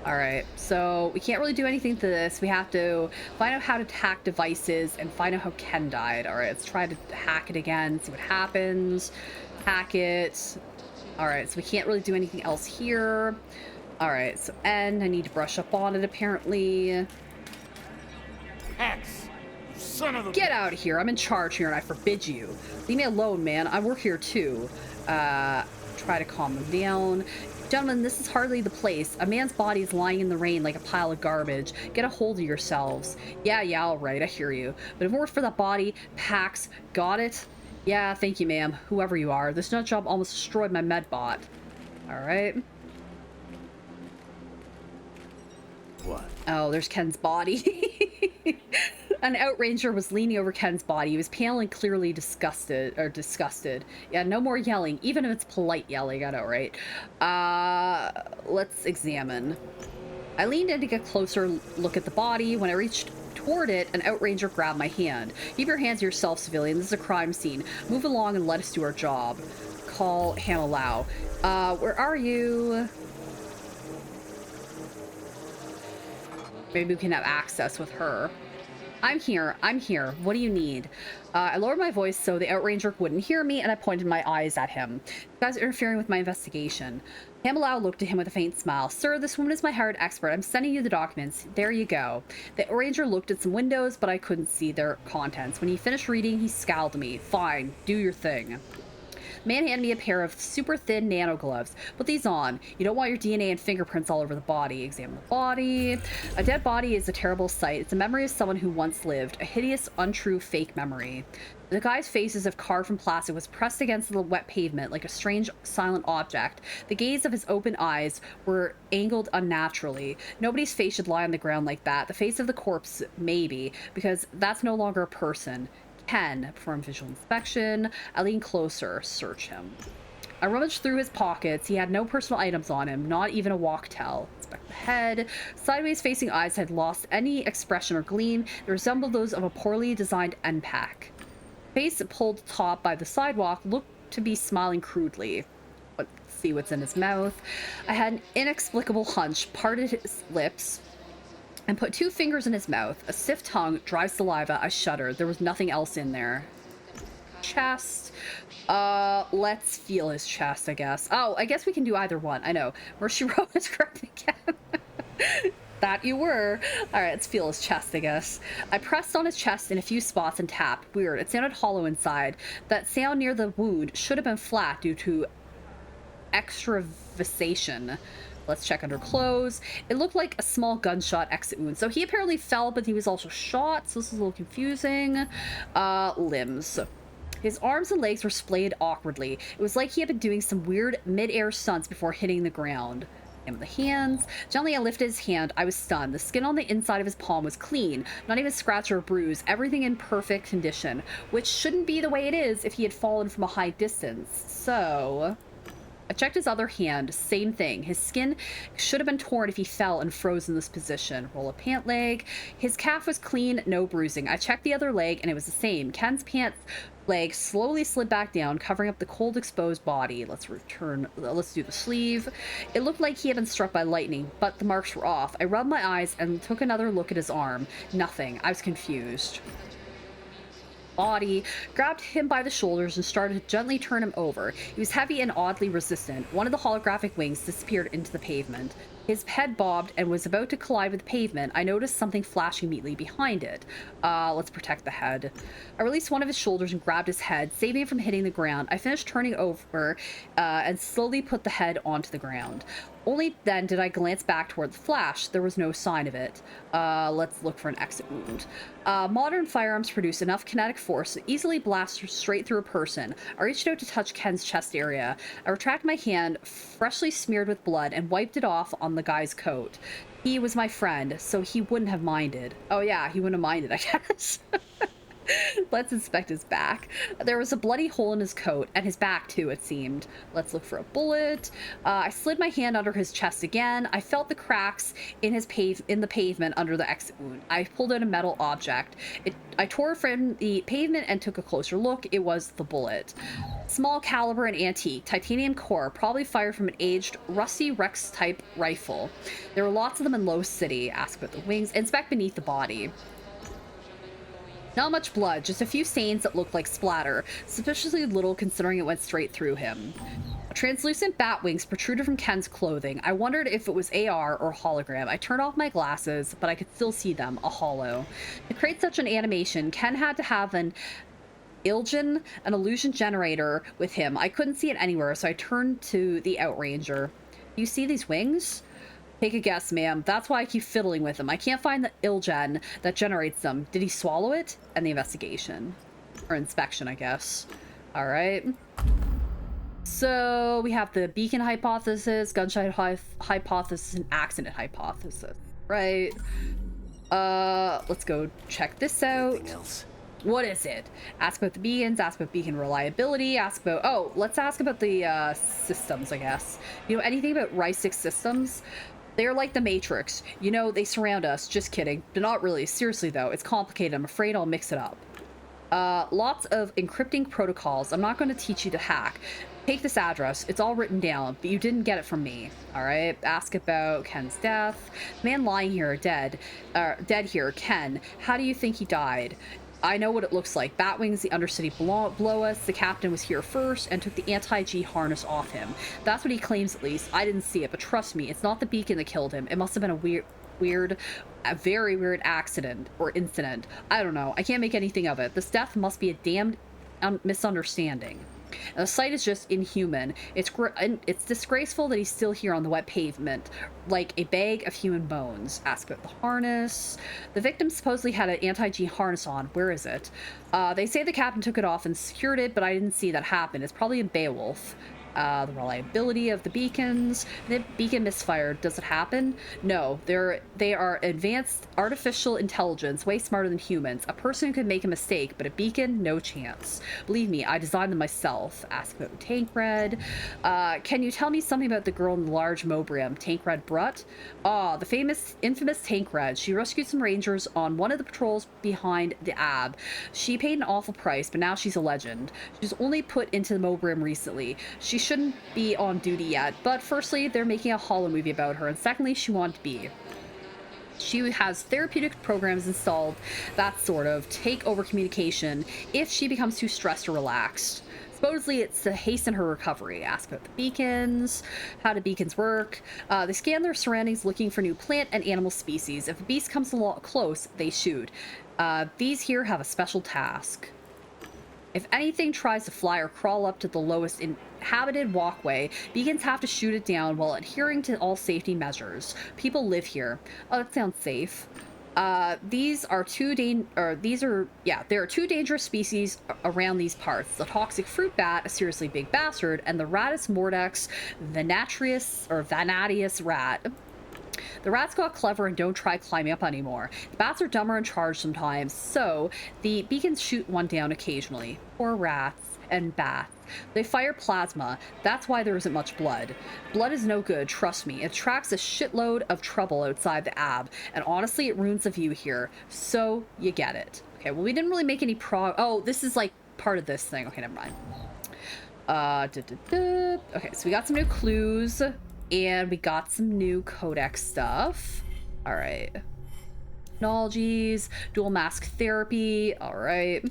Alright, so we can't really do anything to this. We have to find out how to hack devices and find out how Ken died. Alright, let's try to hack it again, see what happens. Hack it. Alright, so we can't really do anything else here. Alright, so N, I need to brush up on it apparently. X, son of a... Get out of here, I'm in charge here and I forbid you. Leave me alone, man, I work here too. Try to calm them down. Gentlemen, this is hardly the place. A man's body is lying in the rain like a pile of garbage. Get a hold of yourselves. Yeah, all right, I hear you. But if it weren't for that body, Pax, got it? Yeah, thank you, ma'am. Whoever you are. This nut job almost destroyed my medbot. All right. What? Oh, there's Ken's body. An outranger was leaning over Ken's body. He was pale and clearly disgusted. Yeah, no more yelling, even if it's polite yelling. I know, right? Let's examine. I leaned in to get a closer look at the body. When I reached toward it, an outranger grabbed my hand. Keep your hands to yourself, civilian. This is a crime scene. Move along and let us do our job. Call Hannah Lau. Where are you? Maybe we can have access with her. I'm here. What do you need? I lowered my voice so the outranger wouldn't hear me, and I pointed my eyes at him. You guys are interfering with my investigation. Hamalau looked at him with a faint smile. Sir, this woman is my hired expert. I'm sending you the documents. There you go. The outranger looked at some windows, but I couldn't see their contents. When he finished reading, he scowled at me. Fine, do your thing. Man handed me a pair of super thin nano gloves. Put these on. You don't want your DNA and fingerprints all over the body. Examine the body. A dead body is a terrible sight. It's a memory of someone who once lived. A hideous, untrue, fake memory. The guy's face, as if carved from plastic, was pressed against the wet pavement like a strange, silent object. The gaze of his open eyes were angled unnaturally. Nobody's face should lie on the ground like that. The face of the corpse, maybe, because that's no longer a person. Ken, perform visual inspection. I lean closer, search him. I rummaged through his pockets. He had no personal items on him, not even a walk-tell. Inspect the head. Sideways facing eyes had lost any expression or gleam. They resembled those of a poorly designed NPAC. Face pulled taut by the sidewalk looked to be smiling crudely. Let's see what's in his mouth. I had an inexplicable hunch, parted his lips, and put 2 fingers in his mouth. A stiff tongue, dry saliva. I shuddered. There was nothing else in there. Chest. Let's feel his chest, I guess. Oh, I guess we can do either one. I know. Mercy Row is correct again. That you were. Alright, let's feel his chest, I guess. I pressed on his chest in a few spots and tapped. Weird. It sounded hollow inside. That sound near the wound should have been flat due to extravasation. Let's check under clothes. It looked like a small gunshot exit wound. So he apparently fell, but he was also shot. So this is a little confusing. Limbs. His arms and legs were splayed awkwardly. It was like he had been doing some weird mid-air stunts before hitting the ground. And the hands. Gently, I lifted his hand. I was stunned. The skin on the inside of his palm was clean. Not even a scratch or a bruise. Everything in perfect condition. Which shouldn't be the way it is if he had fallen from a high distance. So I checked his other hand. Same thing. His skin should have been torn if he fell and froze in this position. Roll a pant leg. His calf was clean, no bruising. I checked the other leg and it was the same. Ken's pants leg slowly slid back down, covering up the cold, exposed body. Let's do the sleeve. It looked like he had been struck by lightning, but the marks were off. I rubbed my eyes and took another look at his arm. Nothing. I was confused. Body, grabbed him by the shoulders and started to gently turn him over. He was heavy and oddly resistant. One of the holographic wings disappeared into the pavement. His head bobbed and was about to collide with the pavement. I noticed something flashing immediately behind it. Let's protect the head. I released one of his shoulders and grabbed his head, saving him from hitting the ground. I finished turning over and slowly put the head onto the ground. Only then did I glance back toward the flash. There was no sign of it. Let's look for an exit wound. Modern firearms produce enough kinetic force to easily blast straight through a person. I reached out to touch Ken's chest area. I retracted my hand, freshly smeared with blood, and wiped it off on the guy's coat. He was my friend, so he wouldn't have minded. Oh yeah, he wouldn't have minded, I guess. Let's inspect his back. There was a bloody hole in his coat, and his back too, it seemed. Let's look for a bullet. I slid my hand under his chest again. I felt the cracks in the pavement under the exit wound. I pulled out a metal object. I tore from the pavement and took a closer look. It was the bullet. Small caliber and antique, titanium core, probably fired from an aged, rusty Rex-type rifle. There were lots of them in Low City. Ask about the wings. Inspect beneath the body. Not much blood, just a few stains that looked like splatter, suspiciously little considering it went straight through him. Translucent bat wings protruded from Ken's clothing. I wondered if it was AR or hologram. I turned off my glasses, but I could still see them, a hollow. To create such an animation, Ken had to have an illusion generator with him. I couldn't see it anywhere, so I turned to the outranger. You see these wings? Take a guess, ma'am. That's why I keep fiddling with them. I can't find the ilgen that generates them. Did he swallow it? And the investigation. Or inspection, I guess. All right. So we have the beacon hypothesis, gunshot hypothesis, and accident hypothesis. Right. Let's go check this out. Anything else? What is it? Ask about the beacons, ask about beacon reliability, ask about... Oh, let's ask about the systems, I guess. You know anything about Rysix systems? They're like the Matrix. You know, they surround us. Just kidding. But not really. Seriously, though. It's complicated. I'm afraid I'll mix it up. Lots of encrypting protocols. I'm not going to teach you to hack. Take this address. It's all written down, but you didn't get it from me. All right. Ask about Ken's death. Man lying here, dead here. Ken, how do you think he died? I know what it looks like. Batwings, the Undercity below us. The captain was here first and took the anti-G harness off him. That's what he claims, at least. I didn't see it, but trust me, it's not the beacon that killed him. It must have been a very weird accident or incident. I don't know. I can't make anything of it. This death must be a damned misunderstanding. And the sight is just inhuman. It's disgraceful that he's still here on the wet pavement, like a bag of human bones. Ask about the harness. The victim supposedly had an anti-G harness on. Where is it? They say the captain took it off and secured it, but I didn't see that happen. It's probably in Beowulf. The reliability of the beacons. The beacon misfired. Does it happen? No. They are advanced artificial intelligence, way smarter than humans. A person could make a mistake, but a beacon, no chance. Believe me, I designed them myself. Ask about Tankred. Can you tell me something about the girl in the large mobram, Tankred Brutt? The infamous Tankred. She rescued some rangers on one of the patrols behind the AB. She paid an awful price, but now she's a legend. She's only put into the mobram recently. She shouldn't be on duty yet, but firstly, they're making a Hollow movie about her, and secondly, she wanted to be. She has therapeutic programs installed that sort of take over communication if she becomes too stressed or relaxed. Supposedly, it's to hasten her recovery. Ask about the beacons. How do beacons work? They scan their surroundings looking for new plant and animal species. If a beast comes along close, they shoot. These here have a special task. If anything tries to fly or crawl up to the lowest inhabited walkway, beacons have to shoot it down while adhering to all safety measures. People live here. Oh, that sounds safe. There are two dangerous species around these parts. The toxic fruit bat, a seriously big bastard, and the Rattus mordex vanadius rat. The rats got clever and don't try climbing up anymore. The bats are dumber and charged sometimes, so the beacons shoot one down occasionally. Poor rats and bats. They fire plasma. That's why there isn't much blood. Blood is no good, trust me. It attracts a shitload of trouble outside the AB, and honestly, it ruins the view here. So, you get it. Okay, well, we didn't really make any Oh, this is like part of this thing. Okay, never mind. Okay, so we got some new clues. And we got some new codex stuff. All right. Technologies, dual mask therapy. All right.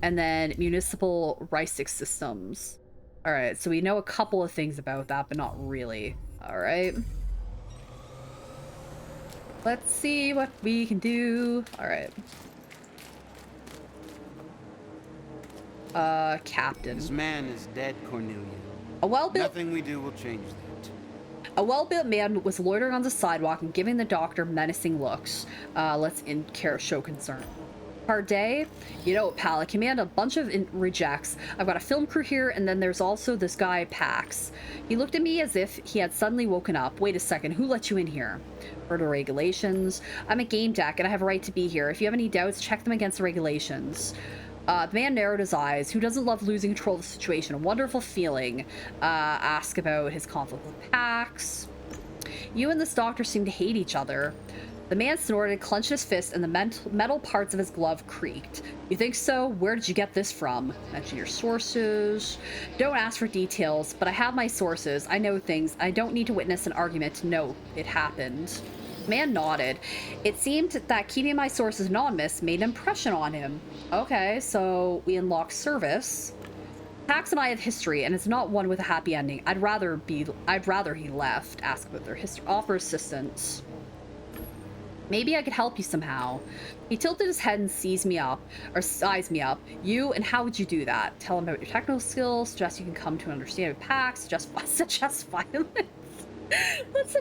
And then municipal Rysix systems. All right. So we know a couple of things about that, but not really. All right. Let's see what we can do. All right. Captain. This man is dead, Cornelia. Nothing we do will change that. A well-built man was loitering on the sidewalk and giving the doctor menacing looks. Let's show concern. Hard day? You know, pal, I command a bunch of rejects. I've got a film crew here, and then there's also this guy, Pax. He looked at me as if he had suddenly woken up. Wait a second, who let you in here? Heard of regulations? I'm at Gamedec, and I have a right to be here. If you have any doubts, check them against the regulations. The man narrowed his eyes. Who doesn't love losing control of the situation? A wonderful feeling. Ask about his conflict with Pax. You and this doctor seem to hate each other. The man snorted, clenched his fist, and the metal parts of his glove creaked. You think so? Where did you get this from? Mention your sources. Don't ask for details, but I have my sources. I know things. I don't need to witness an argument to know it happened. The man nodded. It seemed that keeping my sources anonymous made an impression on him. Okay, so we unlock service. Pax and I have history, and it's not one with a happy ending. I'd rather he left. Ask about their history. Offer assistance. Maybe I could help you somehow. He tilted his head and sized me up. You, and how would you do that? Tell him about your technical skills. Suggest you can come to an understanding of Pax. Suggest violence. Let's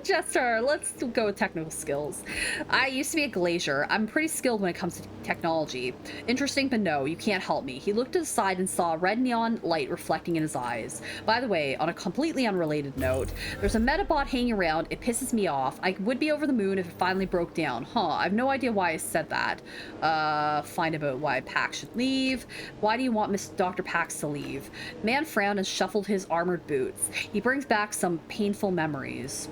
go with technical skills. I used to be a glazier. I'm pretty skilled when it comes to technology. Interesting, but no, you can't help me. He looked to the side and saw a red neon light reflecting in his eyes. By the way, on a completely unrelated note, there's a Metabot hanging around. It pisses me off. I would be over the moon if it finally broke down. Huh, I have no idea why I said that. Find about why Pax should leave. Why do you want Dr. Pax to leave? Man frowned and shuffled his armored boots. He brings back some painful memories.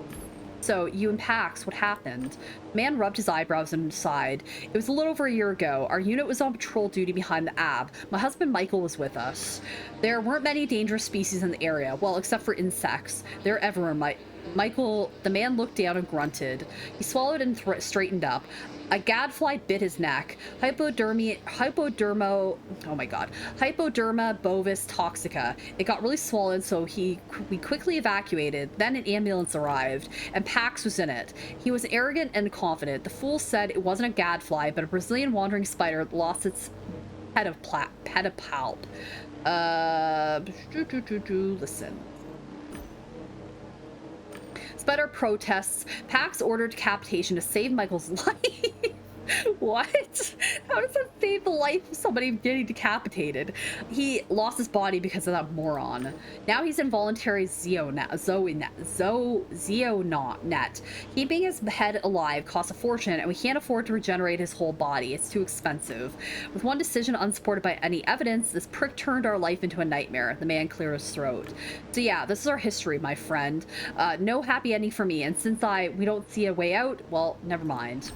So, you and Pax, what happened? Man rubbed his eyebrows and sighed. It was a little over a year ago. Our unit was on patrol duty behind the AB. My husband Michael was with us. There weren't many dangerous species in the area, well, except for insects. They're everywhere, Michael, the man looked down and grunted. He swallowed and straightened up. A gadfly bit his neck. Hypoderma bovis toxica. It got really swollen, so we quickly evacuated. Then an ambulance arrived, and Pax was in it. He was arrogant and confident. The fool said it wasn't a gadfly, but a Brazilian wandering spider that lost its pedipalp. Listen. Spider protests. Pax ordered decapitation to save Michael's life. What? How does that save the life of somebody getting decapitated? He lost his body because of that moron. Now he's involuntary Zeonet. Keeping his head alive costs a fortune, and we can't afford to regenerate his whole body. It's too expensive. With one decision unsupported by any evidence, this prick turned our life into a nightmare. The man cleared his throat. So yeah, this is our history, my friend. No happy ending for me, and since we don't see a way out, well, never mind.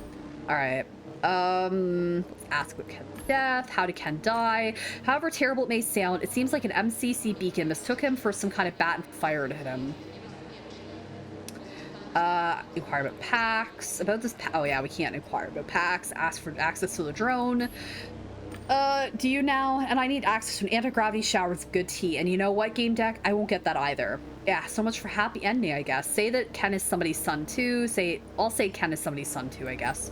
All right. Ask about Ken's death. How did Ken die? However terrible it may sound, it seems like an MCC beacon mistook him for some kind of bat and fired at him. Inquire about Pax. About this. Oh yeah, we can't inquire about Pax. Ask for access to the drone. Do you now? And I need access to an anti-gravity shower with good tea. And you know what, Gamedec? I won't get that either. Yeah, so much for happy ending, I guess. Say that Ken is somebody's son too. I'll say Ken is somebody's son too, I guess.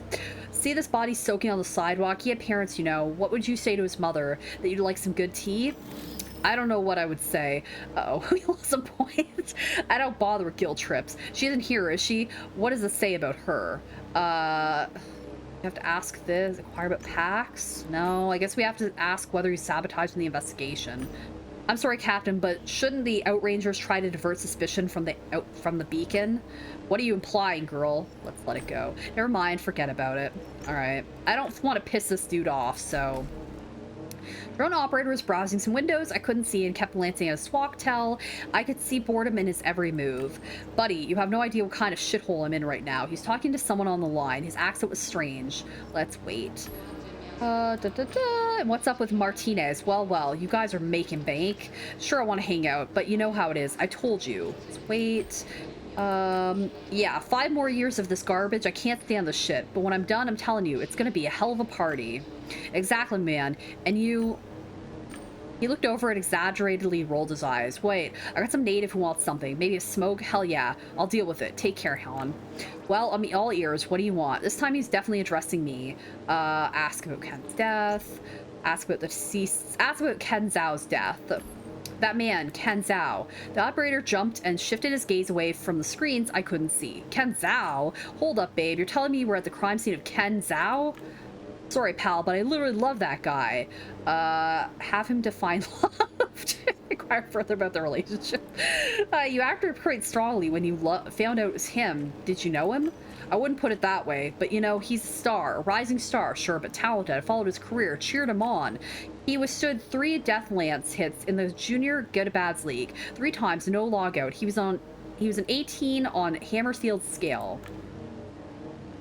See this body soaking on the sidewalk? He had parents, you know. What would you say to his mother? That you'd like some good tea? I don't know what I would say. Uh-oh, we lost some points. I don't bother with guilt trips. She isn't here, is she? What does it say about her? We have to ask this. Inquire about Pax? No, I guess we have to ask whether he's sabotaging the investigation. I'm sorry, Captain, but shouldn't the Outrangers try to divert suspicion from the beacon? What are you implying, girl? Let's let it go. Never mind, forget about it. All right. I don't want to piss this dude off, so... Drone operator was browsing some windows I couldn't see and kept glancing at his swaktail. I could see boredom in his every move. Buddy, you have no idea what kind of shithole I'm in right now. He's talking to someone on the line. His accent was strange. Let's wait. And what's up with Martinez? Well, you guys are making bank. Sure, I want to hang out, but you know how it is. I told you. Let's wait. Yeah, 5 more years of this garbage. I can't stand this shit. But when I'm done, I'm telling you, it's gonna be a hell of a party. Exactly, man. And you... He looked over and exaggeratedly rolled his eyes. Wait, I got some native who wants something. Maybe a smoke? Hell yeah. I'll deal with it. Take care, Han. Well, I'm all ears. What do you want? This time he's definitely addressing me. Ask about Ken's death. Ask about the deceased. Ask about Ken Zhao's death. That man, Ken Zhao. The operator jumped and shifted his gaze away from the screens I couldn't see. Ken Zhao? Hold up, babe. You're telling me we're at the crime scene of Ken Zhao? Sorry, pal, but I literally love that guy. Have him define love to inquire further about the relationship. You acted quite strongly when you found out it was him. Did you know him? I wouldn't put it that way, but you know, he's a star, a rising star, sure, but talented. I followed his career, cheered him on. He withstood 3 Death Lance hits in the Junior Good-Bads League, 3 times, no logout. He was an 18 on Hammerfield's scale.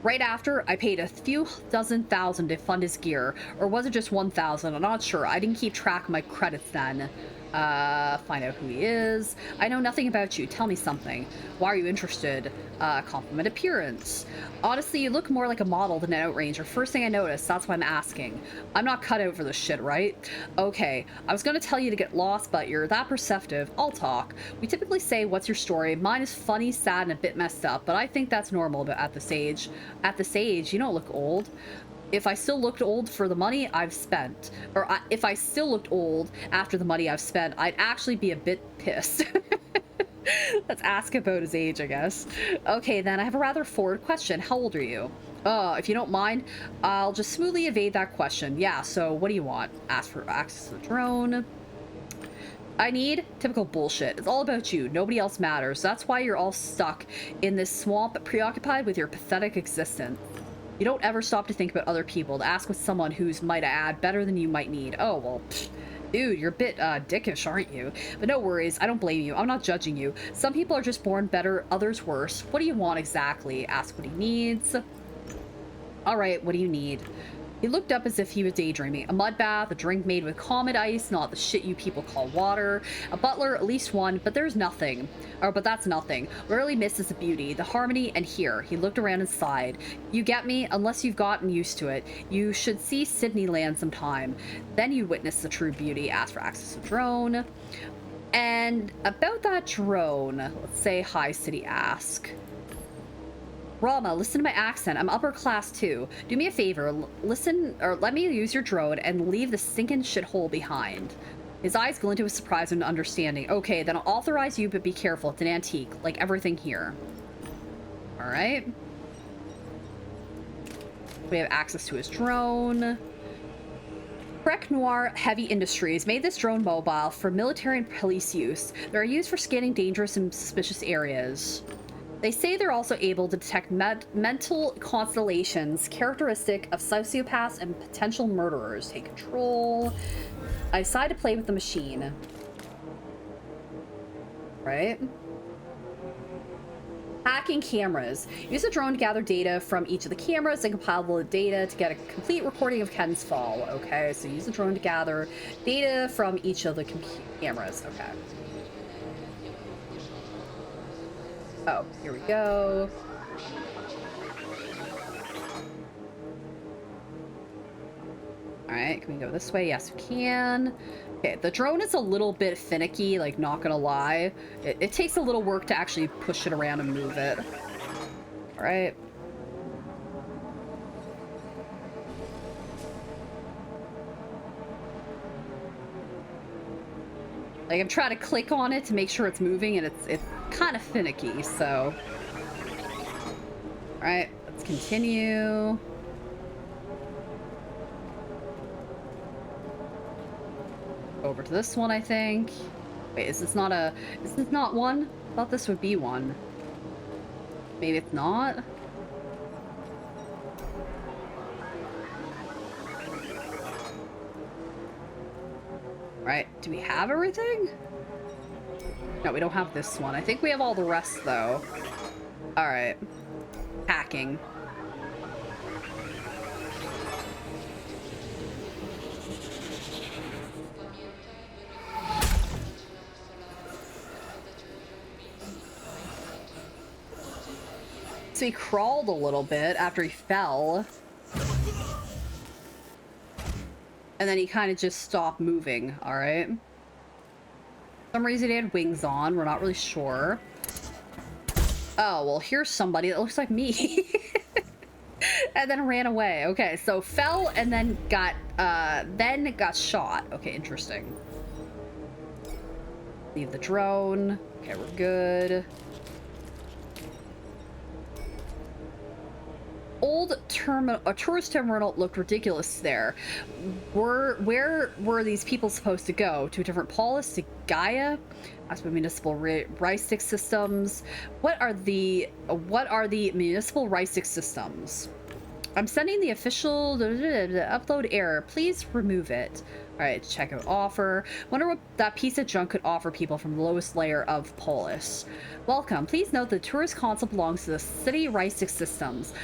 Right after, I paid a few dozen thousand to fund his gear. Or was it just 1,000? I'm not sure. I didn't keep track of my credits then. Find out who he is. I know nothing about you. Tell me something. Why are you interested? Compliment appearance. Honestly, you look more like a model than an outranger. First thing I noticed, that's why I'm asking. I'm not cut out for this shit, right? Okay, I was gonna tell you to get lost, but you're that perceptive. I'll talk. We typically say, what's your story? Mine is funny, sad, and a bit messed up, but I think that's normal at this age. At this age, you don't look old. If I still looked old for the money I've spent, if I still looked old after the money I've spent, I'd actually be a bit pissed. Let's ask about his age, I guess. Okay, then I have a rather forward question. How old are you? If you don't mind, I'll just smoothly evade that question. Yeah, so what do you want? Ask for access to the drone. I need typical bullshit. It's all about you. Nobody else matters. That's why you're all stuck in this swamp, preoccupied with your pathetic existence. You don't ever stop to think about other people, to ask what someone who's, might I add, better than you might need. Oh, well, pfft. Dude, you're a bit, dickish, aren't you? But no worries, I don't blame you. I'm not judging you. Some people are just born better, others worse. What do you want exactly? Ask what he needs. Alright, what do you need? He looked up as if he was daydreaming. A mud bath, a drink made with comet ice, not the shit you people call water. A butler, at least one, but there's nothing. But that's nothing. Rarely misses the beauty, the harmony, and here. He looked around and sighed. You get me? Unless you've gotten used to it. You should see Sydney land sometime. Then you witness the true beauty. Ask for access to drone. And about that drone, let's say hi, City Ask. Rama, listen to my accent. I'm upper class too. Do me a favor, listen, or let me use your drone and leave the stinking shithole behind. His eyes glinted with surprise and understanding. Okay, then I'll authorize you, but be careful. It's an antique, like everything here. All right. We have access to his drone. Trek Noir Heavy Industries made this drone mobile for military and police use. They're used for scanning dangerous and suspicious areas. They say they're also able to detect mental constellations characteristic of sociopaths and potential murderers. Take control. I decided to play with the machine. Right? Hacking cameras. Use a drone to gather data from each of the cameras and compile the data to get a complete recording of Ken's fall. Okay, so use a drone to gather data from each of the cameras. Okay. Oh, here we go. All right, can we go this way? Yes, we can. Okay, the drone is a little bit finicky, like, not gonna lie. It takes a little work to actually push it around and move it. All right. Like, I'm trying to click on it to make sure it's moving, and it's kind of finicky, so. All right, let's continue. Over to this one, I think. Wait, is this not one? I thought this would be one. Maybe it's not. Right, do we have everything? No, we don't have this one. I think we have all the rest, though. All right. Hacking. So he crawled a little bit after he fell. And then he kind of just stopped moving, all right? For some reason he had wings on, we're not really sure. Oh, well, here's somebody that looks like me. And then ran away. Okay, so fell and then got shot. Okay, interesting. Leave the drone. Okay, we're good. Old tourist terminal looked ridiculous there. Where were these people supposed to go? To a different polis? To Gaia? As for municipal rice stick systems. What are the municipal rice stick systems? I'm sending the official upload error. Please remove it. All right, check out offer. Wonder what that piece of junk could offer people from the lowest layer of Polis. Welcome. Please note the tourist console belongs to the city rice stick systems.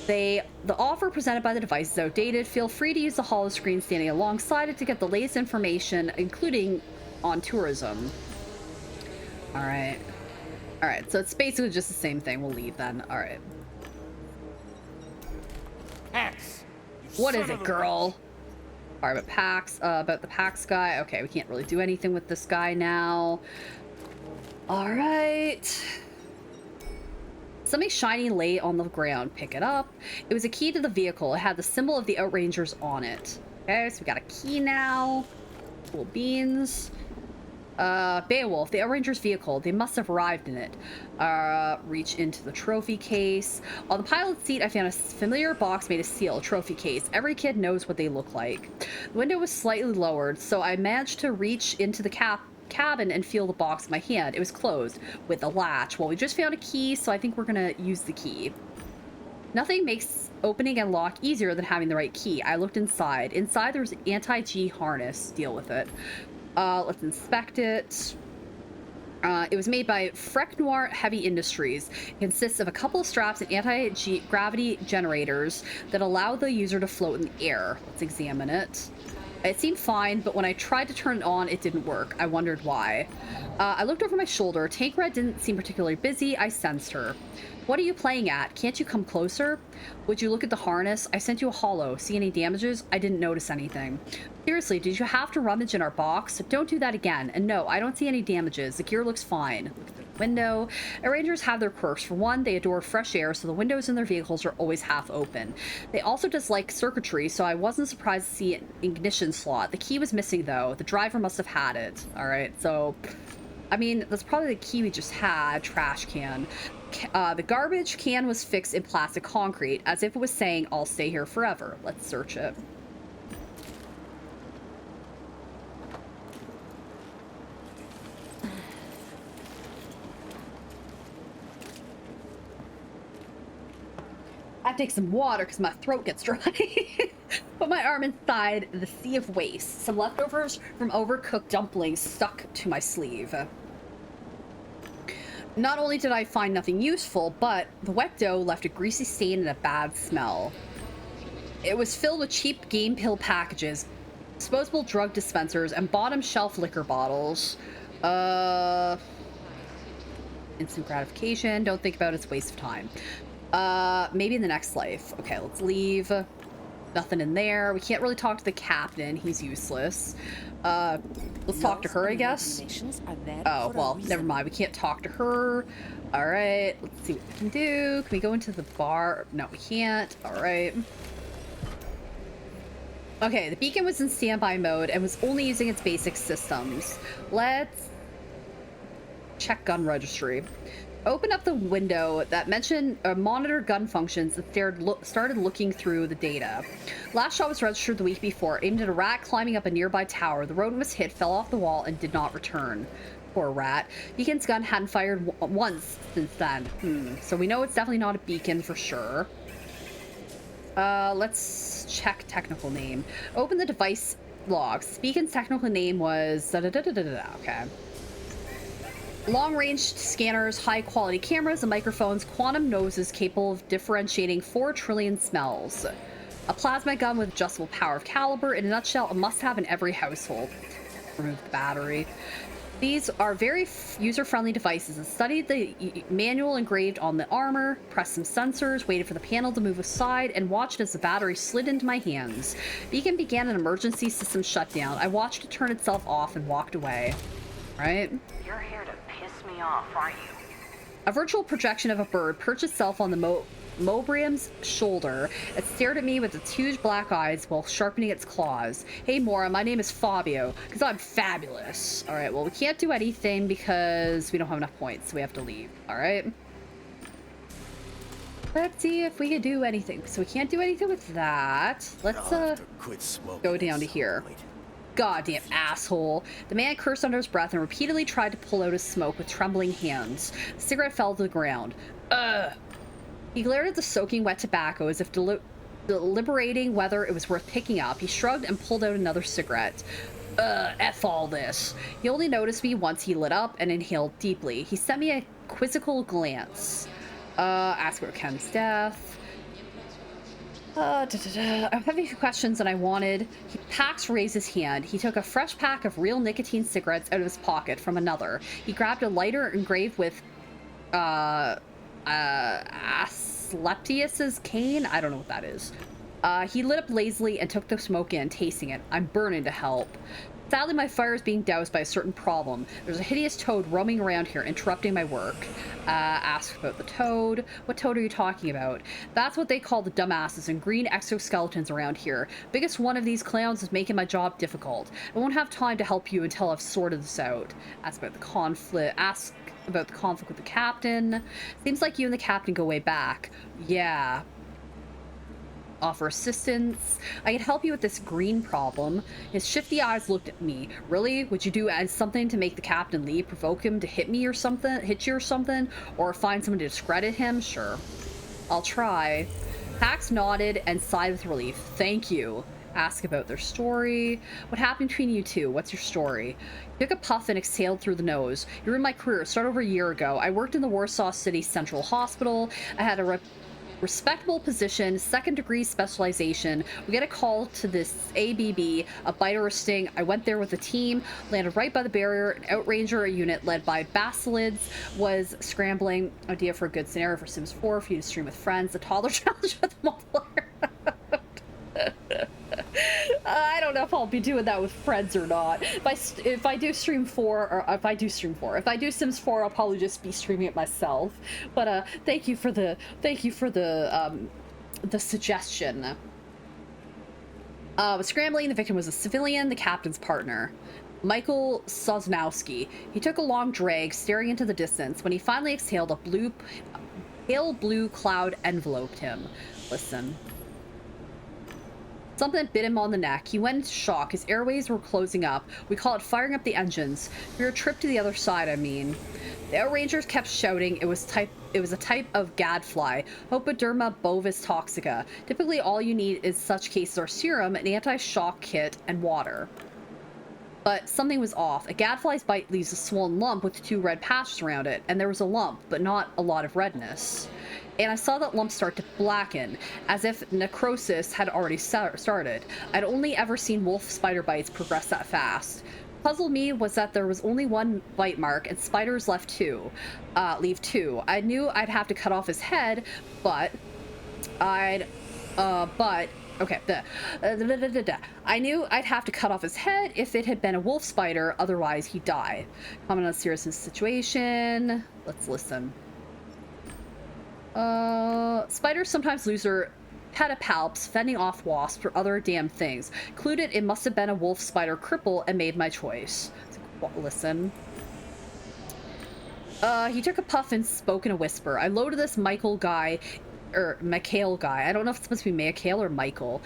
The offer presented by the device is outdated. Feel free to use the holo screen standing alongside it to get the latest information, including on tourism. All right. All right, so it's basically just the same thing. We'll leave then. All right. Pax, what is it, girl? All right, about the Pax guy. Okay, we can't really do anything with this guy now. All right. Something shiny lay on the ground. Pick it up. It was a key to the vehicle. It had the symbol of the Outrangers on it. Okay, so we got a key now. Cool beans. Beowulf, the Outranger's vehicle. They must have arrived in it. Reach into the trophy case. On the pilot's seat, I found a familiar box made of steel, a trophy case. Every kid knows what they look like. The window was slightly lowered, so I managed to reach into the cabin and feel the box in my hand. It was closed with a latch. Well, we just found a key, so I think we're gonna use the key. Nothing makes opening and lock easier than having the right key. I looked inside. Inside there was an anti-G harness. Deal with it. Let's inspect it. It was made by Noir Heavy Industries. It consists of a couple of straps and anti-gravity generators that allow the user to float in the air. Let's examine it. It seemed fine, but when I tried to turn it on, it didn't work. I wondered why. I looked over my shoulder. Tank Red didn't seem particularly busy. I sensed her. What are you playing at? Can't you come closer? Would you look at the harness? I sent you a holo. See any damages? I didn't notice anything. Seriously, did you have to rummage in our box? Don't do that again. And no, I don't see any damages. The gear looks fine. Look at the window. Rangers have their quirks. For one, they adore fresh air, so the windows in their vehicles are always half open. They also dislike circuitry, so I wasn't surprised to see an ignition slot. The key was missing, though. The driver must have had it. All right, so... I mean, that's probably the key we just had. Trash can. The garbage can was fixed in plastic concrete, as if it was saying, I'll stay here forever. Let's search it. I have to take some water because my throat gets dry. Put my arm inside the sea of waste. Some leftovers from overcooked dumplings stuck to my sleeve. Not only did I find nothing useful, but the wet dough left a greasy stain and a bad smell. It was filled with cheap game pill packages, disposable drug dispensers, and bottom shelf liquor bottles. Instant gratification. Don't think about it, it's a waste of time. Maybe in the next life. Okay, let's leave. Nothing in there. We can't really talk to the captain. He's useless. Let's talk to her, I guess. Oh, well, never mind. We can't talk to her. All right. Let's see what we can do. Can we go into the bar? No, we can't. All right. Okay, the beacon was in standby mode and was only using its basic systems. Let's check gun registry. Open up the window that mentioned monitor gun functions and started looking through the data. Last shot was registered the week before, aimed at a rat climbing up a nearby tower. The rodent was hit, fell off the wall, and did not return. Poor rat. Beacon's gun hadn't fired once since then. So we know it's definitely not a beacon for sure. Let's check technical name. Open the device logs. Beacon's technical name was okay. Long-range scanners, high-quality cameras, and microphones, quantum noses capable of differentiating 4 trillion smells. A plasma gun with adjustable power of caliber. In a nutshell, a must-have in every household. Remove the battery. These are very user-friendly devices. I studied the manual engraved on the armor, pressed some sensors, waited for the panel to move aside, and watched as the battery slid into my hands. Beacon began an emergency system shutdown. I watched it turn itself off and walked away. Right? You're here to piss me off, aren't you? A virtual projection of a bird perched itself on the Mobrium's shoulder. It stared at me with its huge black eyes while sharpening its claws. Hey, Mora, my name is Fabio, because I'm fabulous. All right, well, we can't do anything because we don't have enough points, so we have to leave. All right? Let's see if we can do anything. So we can't do anything with that. Let's go down to here. Goddamn asshole. The man cursed under his breath and repeatedly tried to pull out his smoke with trembling hands. The cigarette fell to the ground. He glared at the soaking wet tobacco as if deliberating whether it was worth picking up. He shrugged and pulled out another cigarette. F all this. He only noticed me once he lit up and inhaled deeply. He sent me a quizzical glance. Asked about Ken's death. I have a few questions and I wanted... Pax raised his hand. He took a fresh pack of real nicotine cigarettes out of his pocket from another. He grabbed a lighter engraved with Asclepius's cane. I don't know what that is. He lit up lazily and took the smoke in, tasting it. I'm burning to help. Sadly, my fire is being doused by a certain problem. There's a hideous toad roaming around here, interrupting my work. Ask about the toad. What toad are you talking about? That's what they call the dumbasses and green exoskeletons around here. Biggest one of these clowns is making my job difficult. I won't have time to help you until I've sorted this out. Ask about the conflict. Ask about the conflict with the captain. Seems like you and the captain go way back. Yeah. Offer assistance. I can help you with this green problem. His shifty eyes looked at me. Really? Would you do something to make the captain leave? Provoke him to hit me or something? Hit you or something? Or find someone to discredit him? Sure. I'll try. Pax nodded and sighed with relief. Thank you. Ask about their story. What happened between you two? What's your story? He took a puff and exhaled through the nose. You ruined my career. Started over a year ago. I worked in the Warsaw City Central Hospital. I had a respectable position, 2nd degree specialization. We get a call to this ABB, a bite or a sting. I went there with a team, landed right by the barrier. An outranger unit led by basilids was scrambling. Idea for a good scenario for Sims 4 for you to stream with friends. The toddler challenge with the multiplayer. I don't know if I'll be doing that with friends or not. If I do stream 4, or if I do Sims 4, I'll probably just be streaming it myself. But thank you for the suggestion. Scrambling, the victim was a civilian, the captain's partner, Michael Sosnowski. He took a long drag, staring into the distance. When he finally exhaled, a pale blue cloud enveloped him. Listen. Something bit him on the neck. He went into shock. His airways were closing up. We call it firing up the engines. We were tripped to the other side, I mean. The outrangers kept shouting. It was a type of gadfly, Hopoderma bovis toxica. Typically, all you need in such cases are serum, an anti-shock kit, and water. But something was off. A gadfly's bite leaves a swollen lump with 2 red patches around it, and there was a lump, but not a lot of redness. And I saw that lump start to blacken, as if necrosis had already started. I'd only ever seen wolf spider bites progress that fast. Puzzled me was that there was only 1 bite mark, and spiders leave 2. I knew I'd have to cut off his head, but I knew I'd have to cut off his head if it had been a wolf spider, otherwise he'd die. Comment on the seriousness of the situation. Let's listen. Spiders sometimes lose their pedipalps, fending off wasps or other damn things. Concluded it must have been a wolf spider cripple and made my choice. Listen. He took a puff and spoke in a whisper. I loaded this Michael guy, or Mikhail guy, I don't know if it's supposed to be Mikhail or Michael,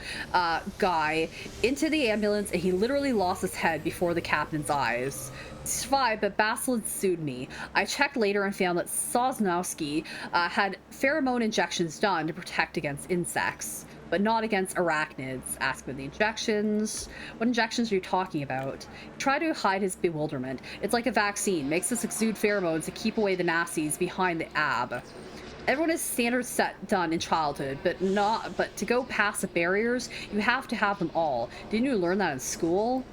guy, into the ambulance, and he literally lost his head before the captain's eyes. He survived, but Basilid sued me. I checked later and found that Sosnowski had pheromone injections done to protect against insects, but not against arachnids. Ask about the injections. What injections are you talking about? Try to hide his bewilderment. It's like a vaccine. Makes us exude pheromones to keep away the nasties behind the ab. Everyone has standards set done in childhood, but to go past the barriers, you have to have them all. Didn't you learn that in school?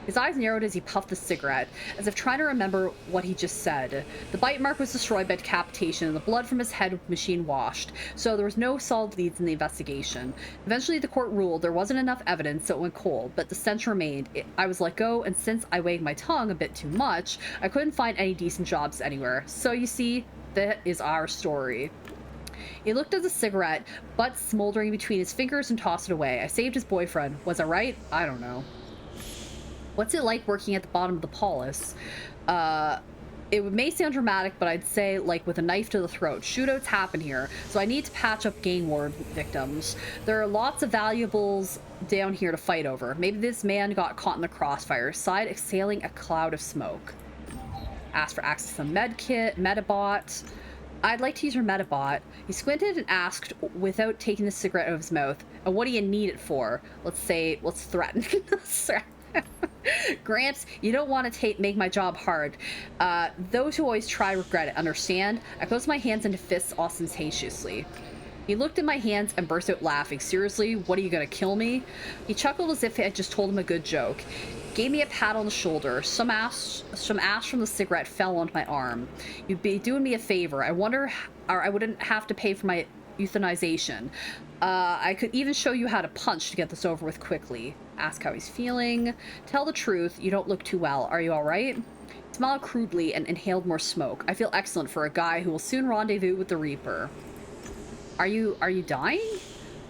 His eyes narrowed as he puffed the cigarette, as if trying to remember what he just said. The bite mark was destroyed by decapitation, and the blood from his head was machine washed, so there was no solid leads in the investigation. Eventually, the court ruled there wasn't enough evidence, so it went cold, but the stench remained. I was let go, and since I wagged my tongue a bit too much, I couldn't find any decent jobs anywhere. So you see, that is our story. He looked at the cigarette, butt smoldering between his fingers, and tossed it away. I saved his boyfriend. Was I right? I don't know. What's it like working at the bottom of the polis? It may sound dramatic, but I'd say like with a knife to the throat. Shootouts happen here, so I need to patch up gang war victims. There are lots of valuables down here to fight over. Maybe this man got caught in the crossfire. Sighed, exhaling a cloud of smoke. Asked for access to the Metabot. I'd like to use your Metabot. He squinted and asked without taking the cigarette out of his mouth. And what do you need it for? Let's threaten. Gramps, you don't want to make my job hard. Those who always try regret it, understand? I closed my hands into fists ostentatiously. He looked at my hands and burst out laughing. Seriously, what are you gonna kill me? He chuckled as if I had just told him a good joke. Gave me a pat on the shoulder. Some ash from the cigarette fell onto my arm. You'd be doing me a favor. I wonder, or I wouldn't have to pay for my euthanization. I could even show you how to punch to get this over with quickly. Ask how he's feeling. Tell the truth. You don't look too well. Are you all right? Smiled crudely and inhaled more smoke. I feel excellent for a guy who will soon rendezvous with the Reaper. Are you dying?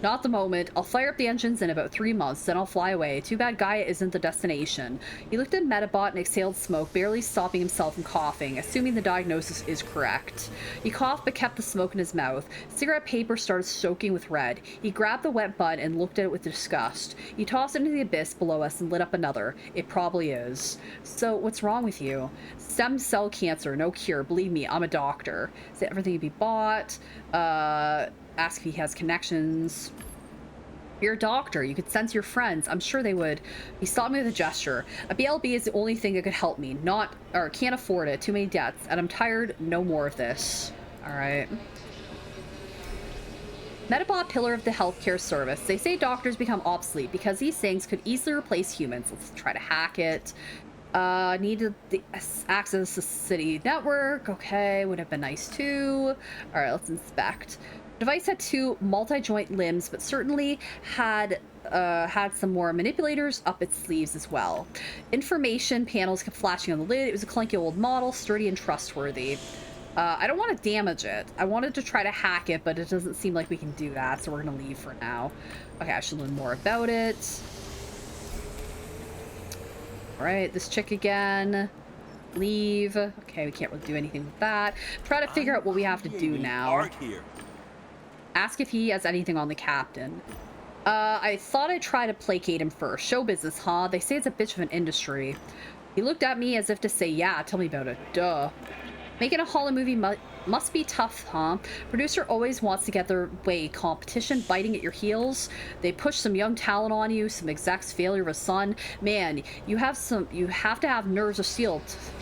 Not the moment. I'll fire up the engines in about 3 months, then I'll fly away. Too bad Gaia isn't the destination. He looked at Metabot and exhaled smoke, barely stopping himself from coughing, assuming the diagnosis is correct. He coughed but kept the smoke in his mouth. Cigarette paper started soaking with red. He grabbed the wet bud and looked at it with disgust. He tossed it into the abyss below us and lit up another. It probably is. So, what's wrong with you? Stem cell cancer, no cure. Believe me, I'm a doctor. Is it everything to be bought? Ask if he has connections. You're a doctor. You could sense your friends. I'm sure they would. He stopped me with a gesture. A BLB is the only thing that could help me. Can't afford it. Too many debts. And I'm tired. No more of this. Alright. Metabot, pillar of the healthcare service. They say doctors become obsolete because these things could easily replace humans. Let's try to hack it. Needed the access to the city network. Okay, would have been nice too. Alright, let's inspect. The device had 2 multi-joint limbs, but certainly had some more manipulators up its sleeves as well. Information panels kept flashing on the lid. It was a clunky old model, sturdy and trustworthy. I don't want to damage it. I wanted to try to hack it, but it doesn't seem like we can do that, so we're gonna leave for now. Okay, I should learn more about it. Alright, this chick again. Leave. Okay, we can't really do anything with that. Try to figure out what we have to do now. Ask if he has anything on the captain. I thought I'd try to placate him first. Show business, huh? They say it's a bitch of an industry. He looked at me as if to say, yeah, tell me about it. Duh. Making a Hollywood movie must be tough, huh? Producer always wants to get their way. Competition biting at your heels. They push some young talent on you, some execs failure of a son. Man, you have to have nerves of steel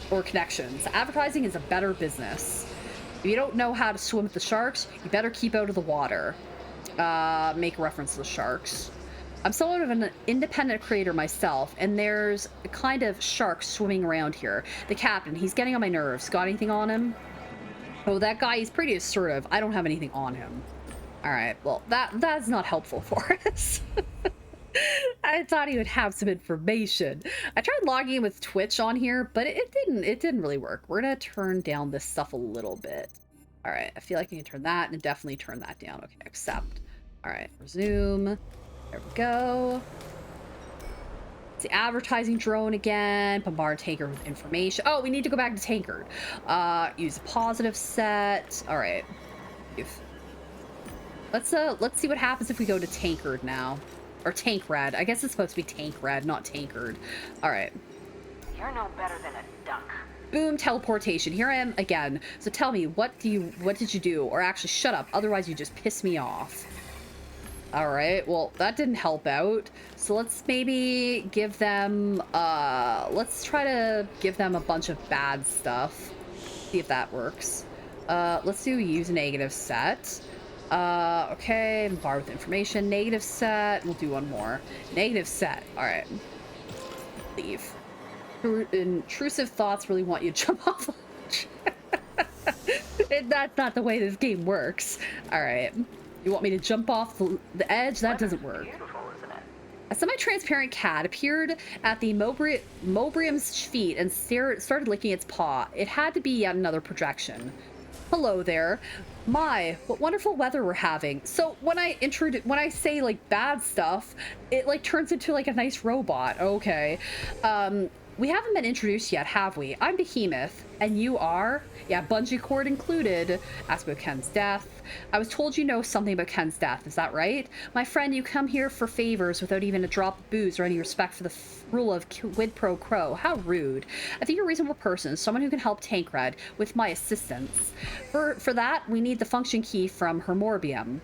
or connections. Advertising is a better business. If you don't know how to swim with the sharks, you better keep out of the water. Make reference to the sharks. I'm somewhat of an independent creator myself, and there's a kind of shark swimming around here. The captain, he's getting on my nerves. Got anything on him? Oh, that guy, he's pretty assertive. I don't have anything on him. Alright, well, that's not helpful for us. I thought he would have some information. I tried logging in with Twitch on here, but it didn't really work. We're gonna turn down this stuff a little bit. All right, I feel like I can turn that and definitely turn that down. Okay, accept. All right, resume. There we go. It's the advertising drone again. Bombard Tankard with information. Oh, we need to go back to Tankard. Use a positive set. All right. Let's see what happens if we go to Tankard now. Or Tank Red. I guess it's supposed to be Tank Red, not Tankard. Alright. You're no better than a duck. Boom, teleportation. Here I am again. So tell me, what did you do? Or actually, shut up. Otherwise, you just piss me off. Alright, well, that didn't help out. So let's maybe give them, let's try to give them a bunch of bad stuff. See if that works. Let's do use a negative set. Okay, bar with information, negative set, we'll do one more. Negative set, alright. Leave. Intrusive thoughts really want you to jump off. That's not the way this game works. Alright. You want me to jump off the edge? That doesn't work. Beautiful, isn't it? A semi-transparent cat appeared at the Mobrium's feet and started licking its paw. It had to be yet another projection. Hello there. My, what wonderful weather we're having. So when I say like bad stuff, it like turns into like a nice robot. Okay. We haven't been introduced yet, have we? I'm Behemoth, and you are? Yeah, bungee cord included. Ask about Ken's death. I was told you know something about Ken's death, is that right? My friend, you come here for favors without even a drop of booze or any respect for the rule of quid pro quo. How rude. I think you're a reasonable person, someone who can help Tankred with my assistance. For that, we need the function key from her Mobrium.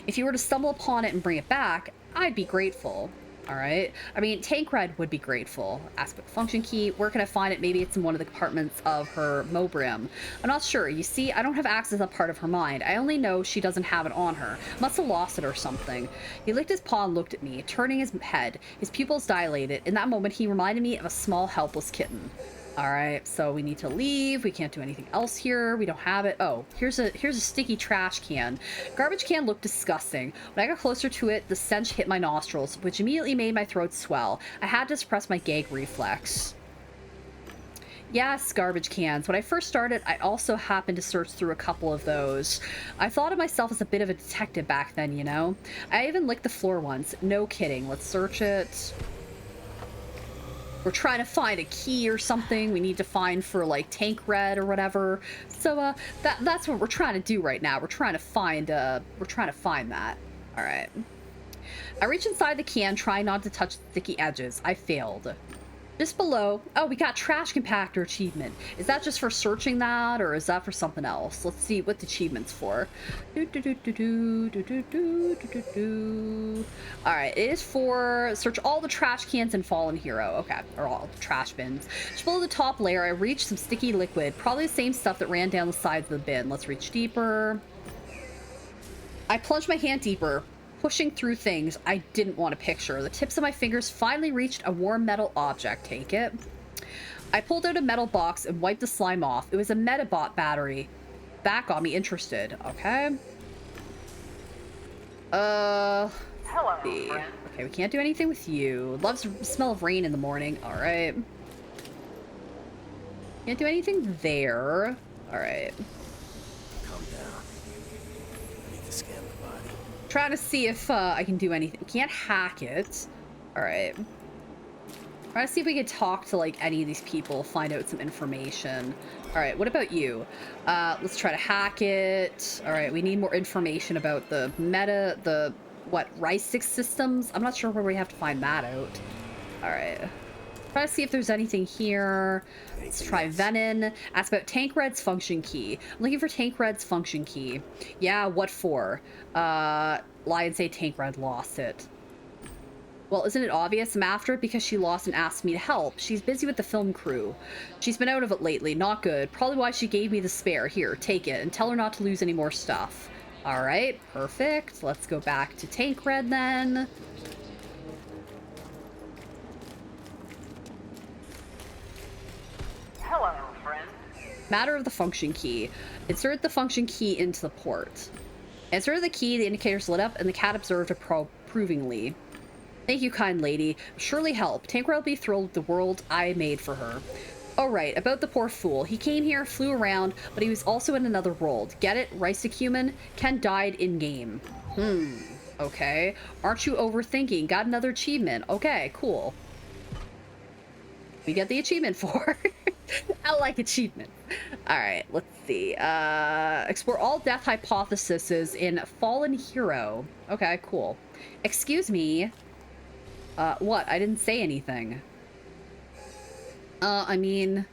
If you were to stumble upon it and bring it back, I'd be grateful. All right. I mean, Tankred would be grateful. Aspect function key. Where can I find it? Maybe it's in one of the compartments of her Mobrium. I'm not sure. You see, I don't have access to that part of her mind. I only know she doesn't have it on her. Must have lost it or something. He licked his paw and looked at me, turning his head. His pupils dilated. In that moment, he reminded me of a small, helpless kitten. All right, so we need to leave. We can't do anything else here. We don't have it. Oh, here's a sticky trash can. Garbage can looked disgusting. When I got closer to it, the stench hit my nostrils, which immediately made my throat swell. I had to suppress my gag reflex. Yes, garbage cans. When I first started, I also happened to search through a couple of those. I thought of myself as a bit of a detective back then, you know? I even licked the floor once. No kidding. Let's search it. We're trying to find a key or something we need to find for like tank red or whatever. So that's what we're trying to do right now. We're trying to find that. All right. I reached inside the can, trying not to touch the sticky edges. I failed. Just below, oh, we got trash compactor achievement. Is that just for searching that, or is that for something else? Let's see what the achievement's for. All right, it is for search all the trash cans in Fallen Hero. Okay, or all the trash bins. Just below the top layer, I reached some sticky liquid, probably the same stuff that ran down the sides of the bin. Let's reach deeper. I plunged my hand deeper, pushing through things I didn't want to picture. The tips of my fingers finally reached a warm metal object. Take it. I pulled out a metal box and wiped the slime off. It was a Metabot battery. That got me interested. Okay. Hello, see. friend. Okay, we can't do anything with you. Loves the smell of rain in the morning. All right. Can't do anything there. All right. Calm down. I need to scan the body. Trying to see if I can do anything. Can't hack it. All right. Trying to see if we can talk to like any of these people, find out some information. All right, what about you? Let's try to hack it. All right, we need more information about the Rysix systems. I'm not sure where we have to find that out. All right. Try to see if there's anything here. Let's try Venom. Ask about Tank Red's function key. I'm looking for Tank Red's function key. Yeah, what for? Lie and say Tank Red lost it. Well, isn't it obvious? I'm after it because she lost and asked me to help. She's busy with the film crew. She's been out of it lately. Not good. Probably why she gave me the spare. Here, take it and tell her not to lose any more stuff. All right, perfect. Let's go back to Tank Red then. Hello, friend. Matter of the function key. Insert the function key into the port. Insert the key, the indicators lit up, and the cat observed approvingly. Thank you, kind lady. Surely help. Tank Red will be thrilled with the world I made for her. Oh, right, about the poor fool. He came here, flew around, but he was also in another world. Get it? Rysix human? Ken died in-game. Okay. Aren't you overthinking? Got another achievement. Okay, cool. We get the achievement for. I like achievement. All right, let's see. Explore all death hypotheses in Fallen Hero. Okay, cool. Excuse me. What? I didn't say anything. I mean...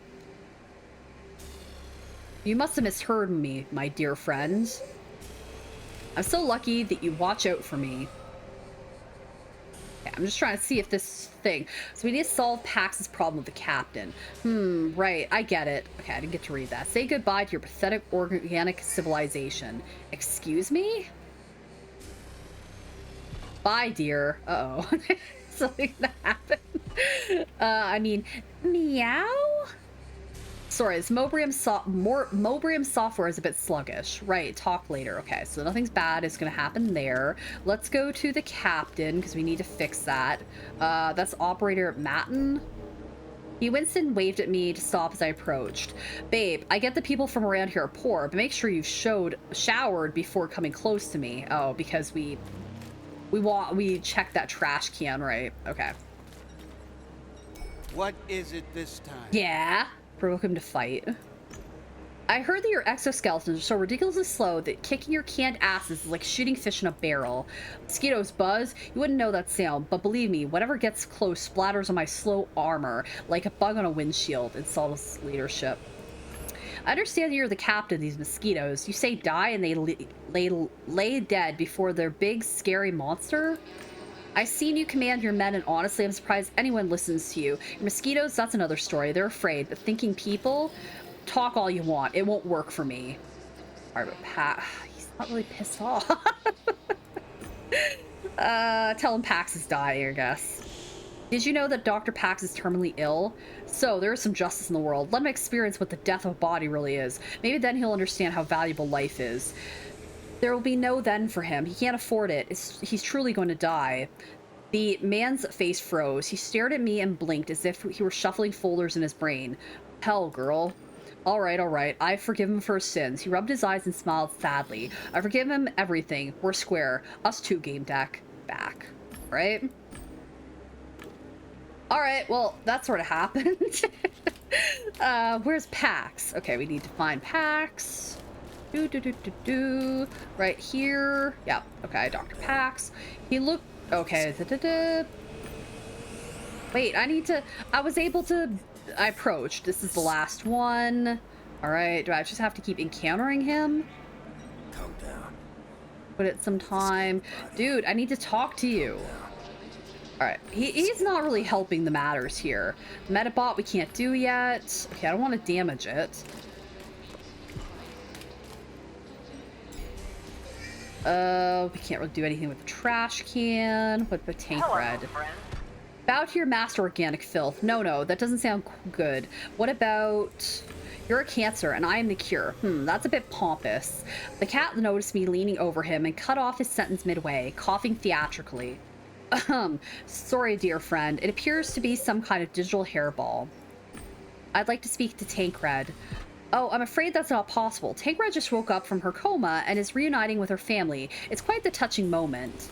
You must have misheard me, my dear friend. I'm so lucky that you watch out for me. Okay, I'm just trying to see if this thing... So we need to solve Pax's problem with the captain. Right, I get it. Okay, I didn't get to read that. Say goodbye to your pathetic organic civilization. Excuse me? Bye, dear. Uh-oh. Something that happened. I mean, meow? Sorry, this Mobrium software is a bit sluggish. Right, talk later. Okay, so nothing's bad is going to happen there. Let's go to the captain, because we need to fix that. That's Operator Matten. He winced and waved at me to stop as I approached. Babe, I get the people from around here are poor, but make sure you've showered before coming close to me. Oh, because we checked that trash can, right? Okay. What is it this time? Yeah. Provoke him to fight. I heard that your exoskeletons are so ridiculously slow that kicking your canned asses is like shooting fish in a barrel. Mosquitoes buzz. You wouldn't know that sound, but believe me, whatever gets close splatters on my slow armor like a bug on a windshield. Insult leadership. I understand you're the captain of these mosquitoes. You say die and they lay dead before their big, scary monster? I've seen you command your men, and honestly, I'm surprised anyone listens to you. Your mosquitoes, that's another story. They're afraid, but thinking people, talk all you want. It won't work for me. All right, but Pat, he's not really pissed off. Tell him Pax is dying, I guess. Did you know that Dr. Pax is terminally ill? So, there is some justice in the world. Let him experience what the death of a body really is. Maybe then he'll understand how valuable life is. There will be no then for him. He can't afford it. He's truly going to die. The man's face froze. He stared at me and blinked as if he were shuffling folders in his brain. Hell, girl. All right. I forgive him for his sins. He rubbed his eyes and smiled sadly. I forgive him everything. We're square. Us too, Gamedec. Back. Right? Alright, well, that sort of happened. Where's Pax? Okay, we need to find Pax. Right here. Yeah, okay, Dr. Pax. He looked... Okay, Wait, I was able to... I approached. This is the last one. Alright, do I just have to keep encountering him? Calm down. Put it some time. Dude, I need to talk to you. Alright, he's not really helping the matters here. Metabot we can't do yet. Okay, I don't want to damage it. We can't really do anything with the trash can. What about tank red? Bow to your master organic filth. No, that doesn't sound good. What about... You're a cancer and I am the cure. That's a bit pompous. The cat noticed me leaning over him and cut off his sentence midway, coughing theatrically. Sorry, dear friend. It appears to be some kind of digital hairball. I'd like to speak to Tank Red. Oh, I'm afraid that's not possible. Tank Red just woke up from her coma and is reuniting with her family. It's quite the touching moment.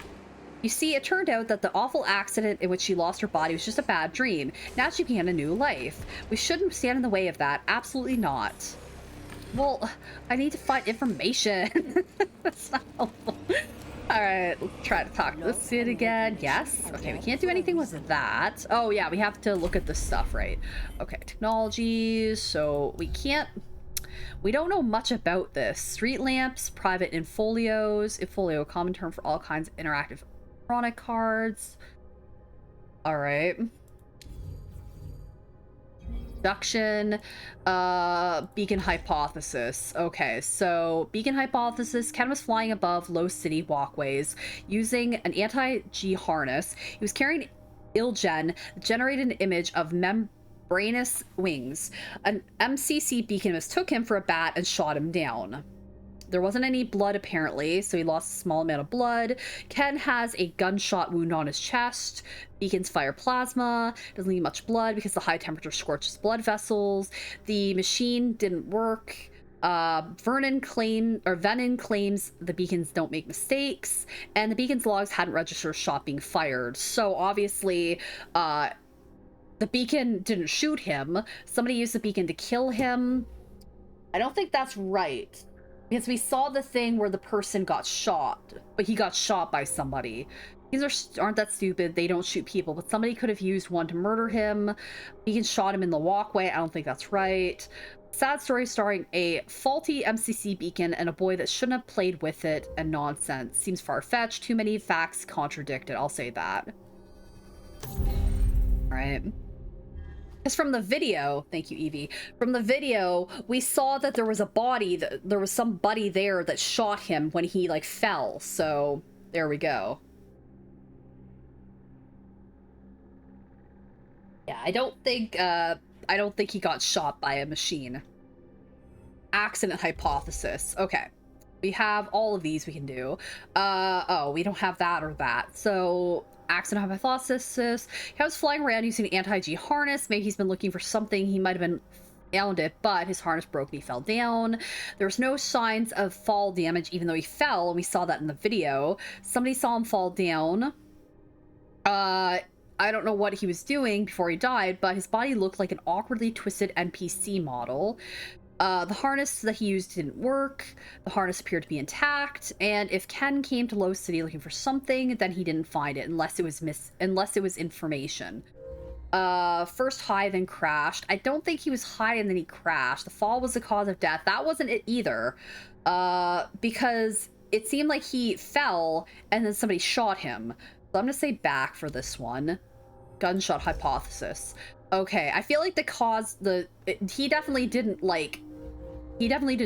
You see, it turned out that the awful accident in which she lost her body was just a bad dream. Now she began a new life. We shouldn't stand in the way of that. Absolutely not. Well, I need to find information. That's not helpful. Alright, let's try to talk to this kid again. Yes. Okay, we can't do anything with that. Oh, yeah, we have to look at this stuff, right? Okay, technologies. So we can't... We don't know much about this. Street lamps, private infolios. Infolio, common term for all kinds of interactive electronic cards. Alright. Abduction, beacon hypothesis. Okay, so beacon hypothesis, Ken was flying above low city walkways using an anti-G harness. He was carrying Ilgen that generated an image of membranous wings. An MCC beacon mistook him for a bat and shot him down. There wasn't any blood apparently, so he lost a small amount of blood. Ken has a gunshot wound on his chest. Beacons fire plasma. Doesn't need much blood because the high temperature scorches blood vessels. The machine didn't work. Venin claims the beacons don't make mistakes, and the beacon's logs hadn't registered a shot being fired. So obviously, the beacon didn't shoot him. Somebody used the beacon to kill him. I don't think that's right. Because we saw the thing where the person got shot, but he got shot by somebody. These aren't that stupid. They don't shoot people, but somebody could have used one to murder him. Beacon shot him in the walkway. I don't think that's right. Sad story starring a faulty MCC beacon and a boy that shouldn't have played with it and nonsense. Seems far-fetched. Too many facts contradict it. I'll say that. All right. Because from the video, thank you, Evie. From the video, we saw that there was a body, there was somebody there that shot him when he, like, fell. So, there we go. Yeah, I don't think he got shot by a machine. Accident hypothesis. Okay. We have all of these we can do. Oh, we don't have that or that. So... Accident hypothesis. He was flying around using an anti-G harness. Maybe he's been looking for something. He might have been found it, but his harness broke and he fell down. There's no signs of fall damage, even though he fell, and we saw that in the video. Somebody saw him fall down. I don't know what he was doing before he died, but his body looked like an awkwardly twisted NPC model. The harness that he used didn't work. The harness appeared to be intact, and if Ken came to Low City looking for something, then he didn't find it unless it was information. First high, then crashed. I don't think he was high and then he crashed. The fall was the cause of death. That wasn't it either. Because it seemed like he fell and then somebody shot him. So I'm gonna say back for this one. Gunshot hypothesis. Okay, I feel like the cause, he definitely didn't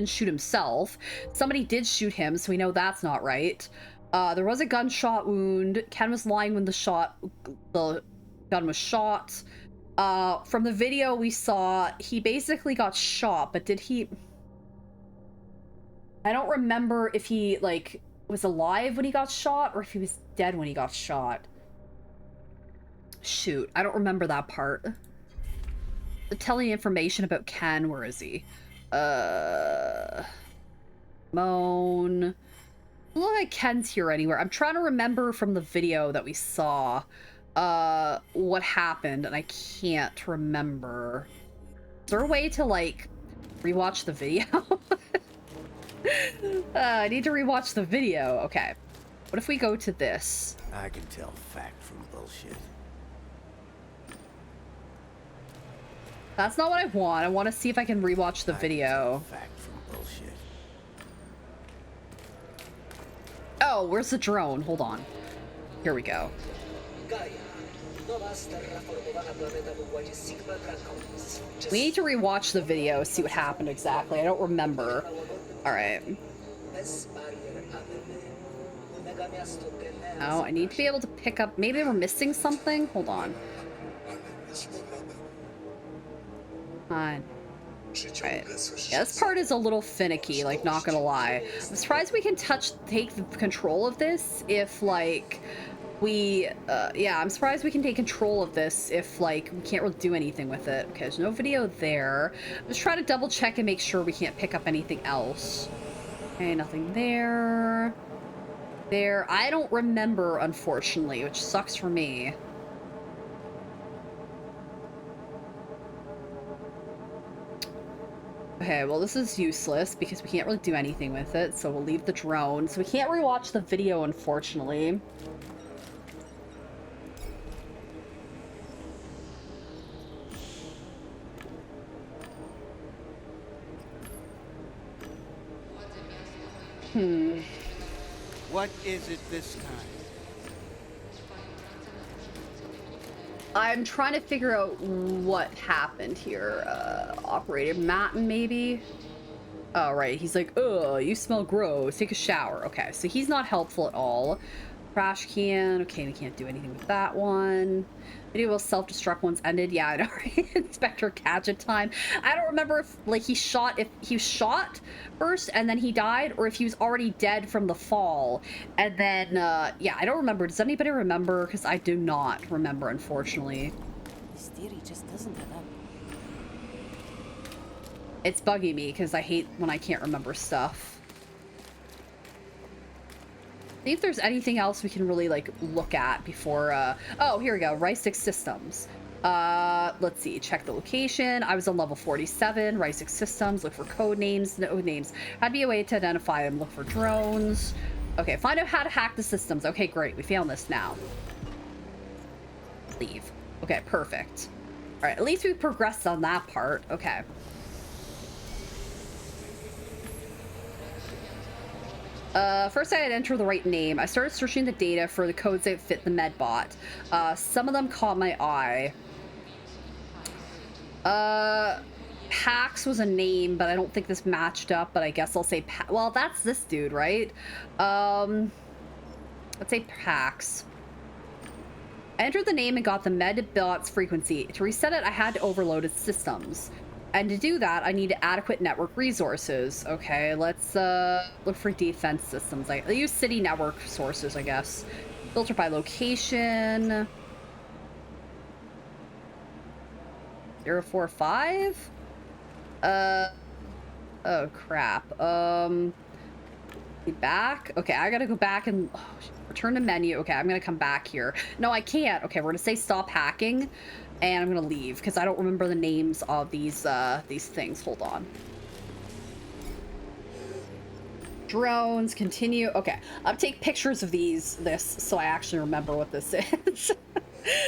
shoot himself. Somebody did shoot him, so we know that's not right. There was a gunshot wound. Ken was lying when the gun was shot. From the video we saw, he basically got shot, but did he... I don't remember if he, like, was alive when he got shot or if he was dead when he got shot. Shoot, I don't remember that part. The telling information about Ken, where is he? Moan. Look like Ken's here anywhere. I'm trying to remember from the video that we saw what happened, and I can't remember. Is there a way to, like, rewatch the video? I need to rewatch the video. Okay. What if we go to this? I can tell fact from bullshit. That's not what I want. I want to see if I can rewatch the video. Fact from bullshit. Oh, where's the drone? Hold on. Here we go. We need to rewatch the video, see what happened exactly. I don't remember. Alright. Oh, I need to be able to pick up... Maybe we're missing something? Hold on. Right. Yeah, this part is a little finicky, like, not gonna lie. I'm surprised we can take the control of this if, like, we, yeah, I'm surprised we can take control of this if, like, we can't really do anything with it. Okay, there's no video there. I'm just trying to double check and make sure we can't pick up anything else. Okay, nothing there. There. I don't remember, unfortunately, which sucks for me. Okay, well, this is useless because we can't really do anything with it, so we'll leave the drone. So we can't rewatch the video, unfortunately. What is it this time? I'm trying to figure out what happened here. Operator Matten, maybe? Oh, right. He's like, ugh, you smell gross. Take a shower. Okay, so he's not helpful at all. Trash can. Okay, we can't do anything with that one. Video will self-destruct once ended. Yeah, I know, right? Inspector Gadget time. I don't remember if, like, if he was shot first and then he died, or if he was already dead from the fall. And then, yeah, I don't remember. Does anybody remember? Because I do not remember, unfortunately. This theory just doesn't add up. It's bugging me because I hate when I can't remember stuff. See if there's anything else we can really, like, look at before, oh, here we go. Rysix Systems. Let's see. Check the location. I was on level 47. Rysix Systems. Look for code names. No names. Had to be a way to identify them. Look for drones. Okay, find out how to hack the systems. Okay, great. We found this now. Leave. Okay, perfect. All right, at least we progressed on that part. Okay. First I had to enter the right name. I started searching the data for the codes that fit the medbot. Some of them caught my eye. Pax was a name, but I don't think this matched up, but I guess I'll say well, that's this dude, right? Let's say Pax. I entered the name and got the medbot's frequency. To reset it, I had to overload its systems. And to do that, I need adequate network resources. Okay, let's look for defense systems. I use city network sources, I guess. Filter by location. 045? Oh crap. Back? Okay, I gotta go back and return to menu. Okay, I'm gonna come back here. No, I can't. Okay, we're gonna say stop hacking. And I'm gonna leave because I don't remember the names of these things. Hold on. Drones, continue. Okay, I'm gonna take pictures of this so I actually remember what this is.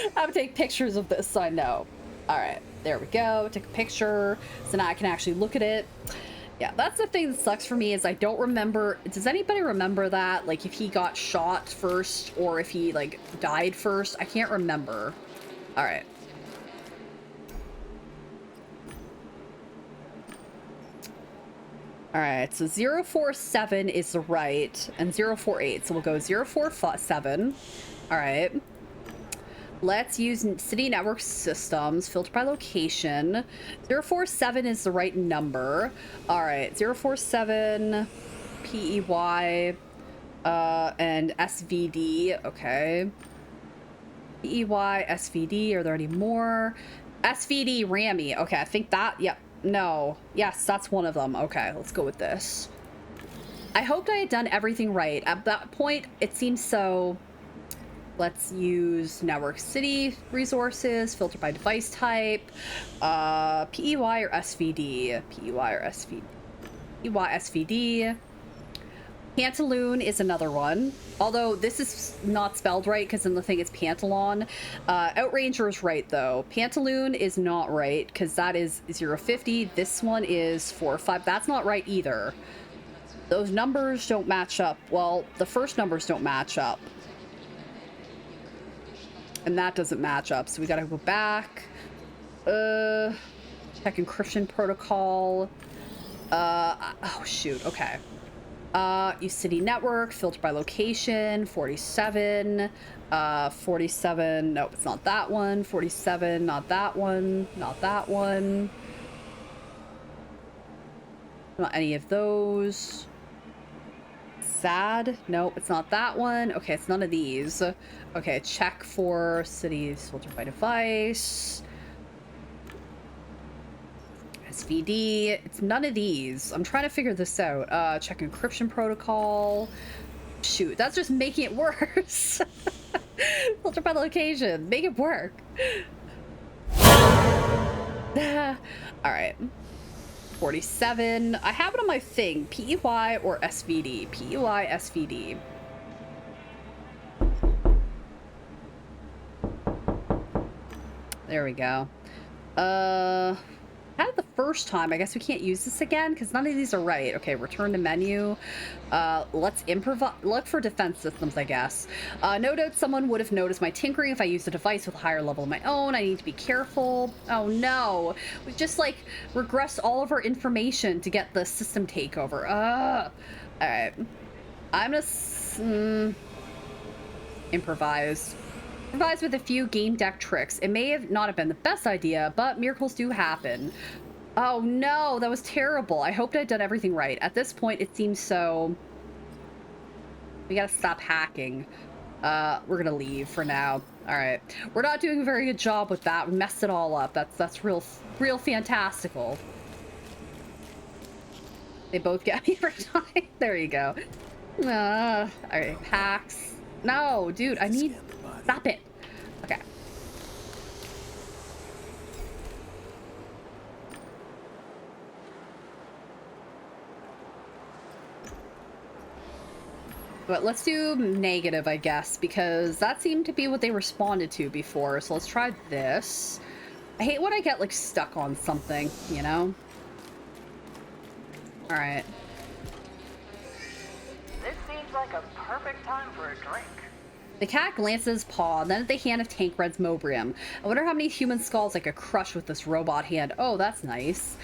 I'm gonna take pictures of this so I know. All right, there we go. Take a picture so now I can actually look at it. Yeah, that's the thing that sucks for me is I don't remember. Does anybody remember that? Like if he got shot first or if he like died first? I can't remember. All right. All right, so 047 is the right, and 048. So we'll go 047. All right. Let's use city network systems, filter by location. 047 is the right number. All right, 047, PEY, and SVD, okay. PEY, SVD, are there any more? SVD, Rammy, okay, I think that, yep, no. Yes, that's one of them. Okay, let's go with this. I hoped I had done everything right. At that point, it seems so. Let's use network city resources, filter by device type, PEY or SVD, PEY or SVD, PEY, SVD. Pantaloon is another one, although this is not spelled right because in the thing it's Pantalon. Outranger is right though. Pantaloon is not right because that is 050. This one is 45. That's not right either. Those numbers don't match up. Well, the first numbers don't match up. And that doesn't match up, so we gotta go back. Check encryption protocol. Oh shoot, okay. Use city network, filter by location, 47. 47, nope, it's not that one. 47, not that one, not that one. Not any of those. Sad, nope, it's not that one. Okay, it's none of these. Okay, check for cities, filter by device. SVD, it's none of these. I'm trying to figure this out. Check encryption protocol. Shoot, that's just making it worse. Filter by location, make it work. All right. 47. I have it on my thing. PEY or SVD. PEY, SVD. There we go. Had it the first time. I guess we can't use this again because none of these are right. Okay, return to menu. Let's improvise. Look for defense systems, I guess. No doubt someone would have noticed my tinkering if I used a device with a higher level of my own. I need to be careful. Oh no. We've just like regressed all of our information to get the system takeover. Alright. I'm gonna improvise. Improvise with a few game deck tricks. It may have not have been the best idea, but miracles do happen. Oh no, that was terrible. I hoped I'd done everything right. At this point, it seems so... We gotta stop hacking. We're gonna leave for now. Alright. We're not doing a very good job with that. We messed it all up. That's real fantastical. They both get me every time. There you go. Alright, hacks. No, dude, I need... Stop it. Okay. But let's do negative, I guess, because that seemed to be what they responded to before. So let's try this. I hate when I get, like, stuck on something, you know? Alright. This seems like a perfect time for a drink. The cat glances at his paw, then at the hand of Tankred's Mobrium. I wonder how many human skulls I could crush with this robot hand. Oh, that's nice.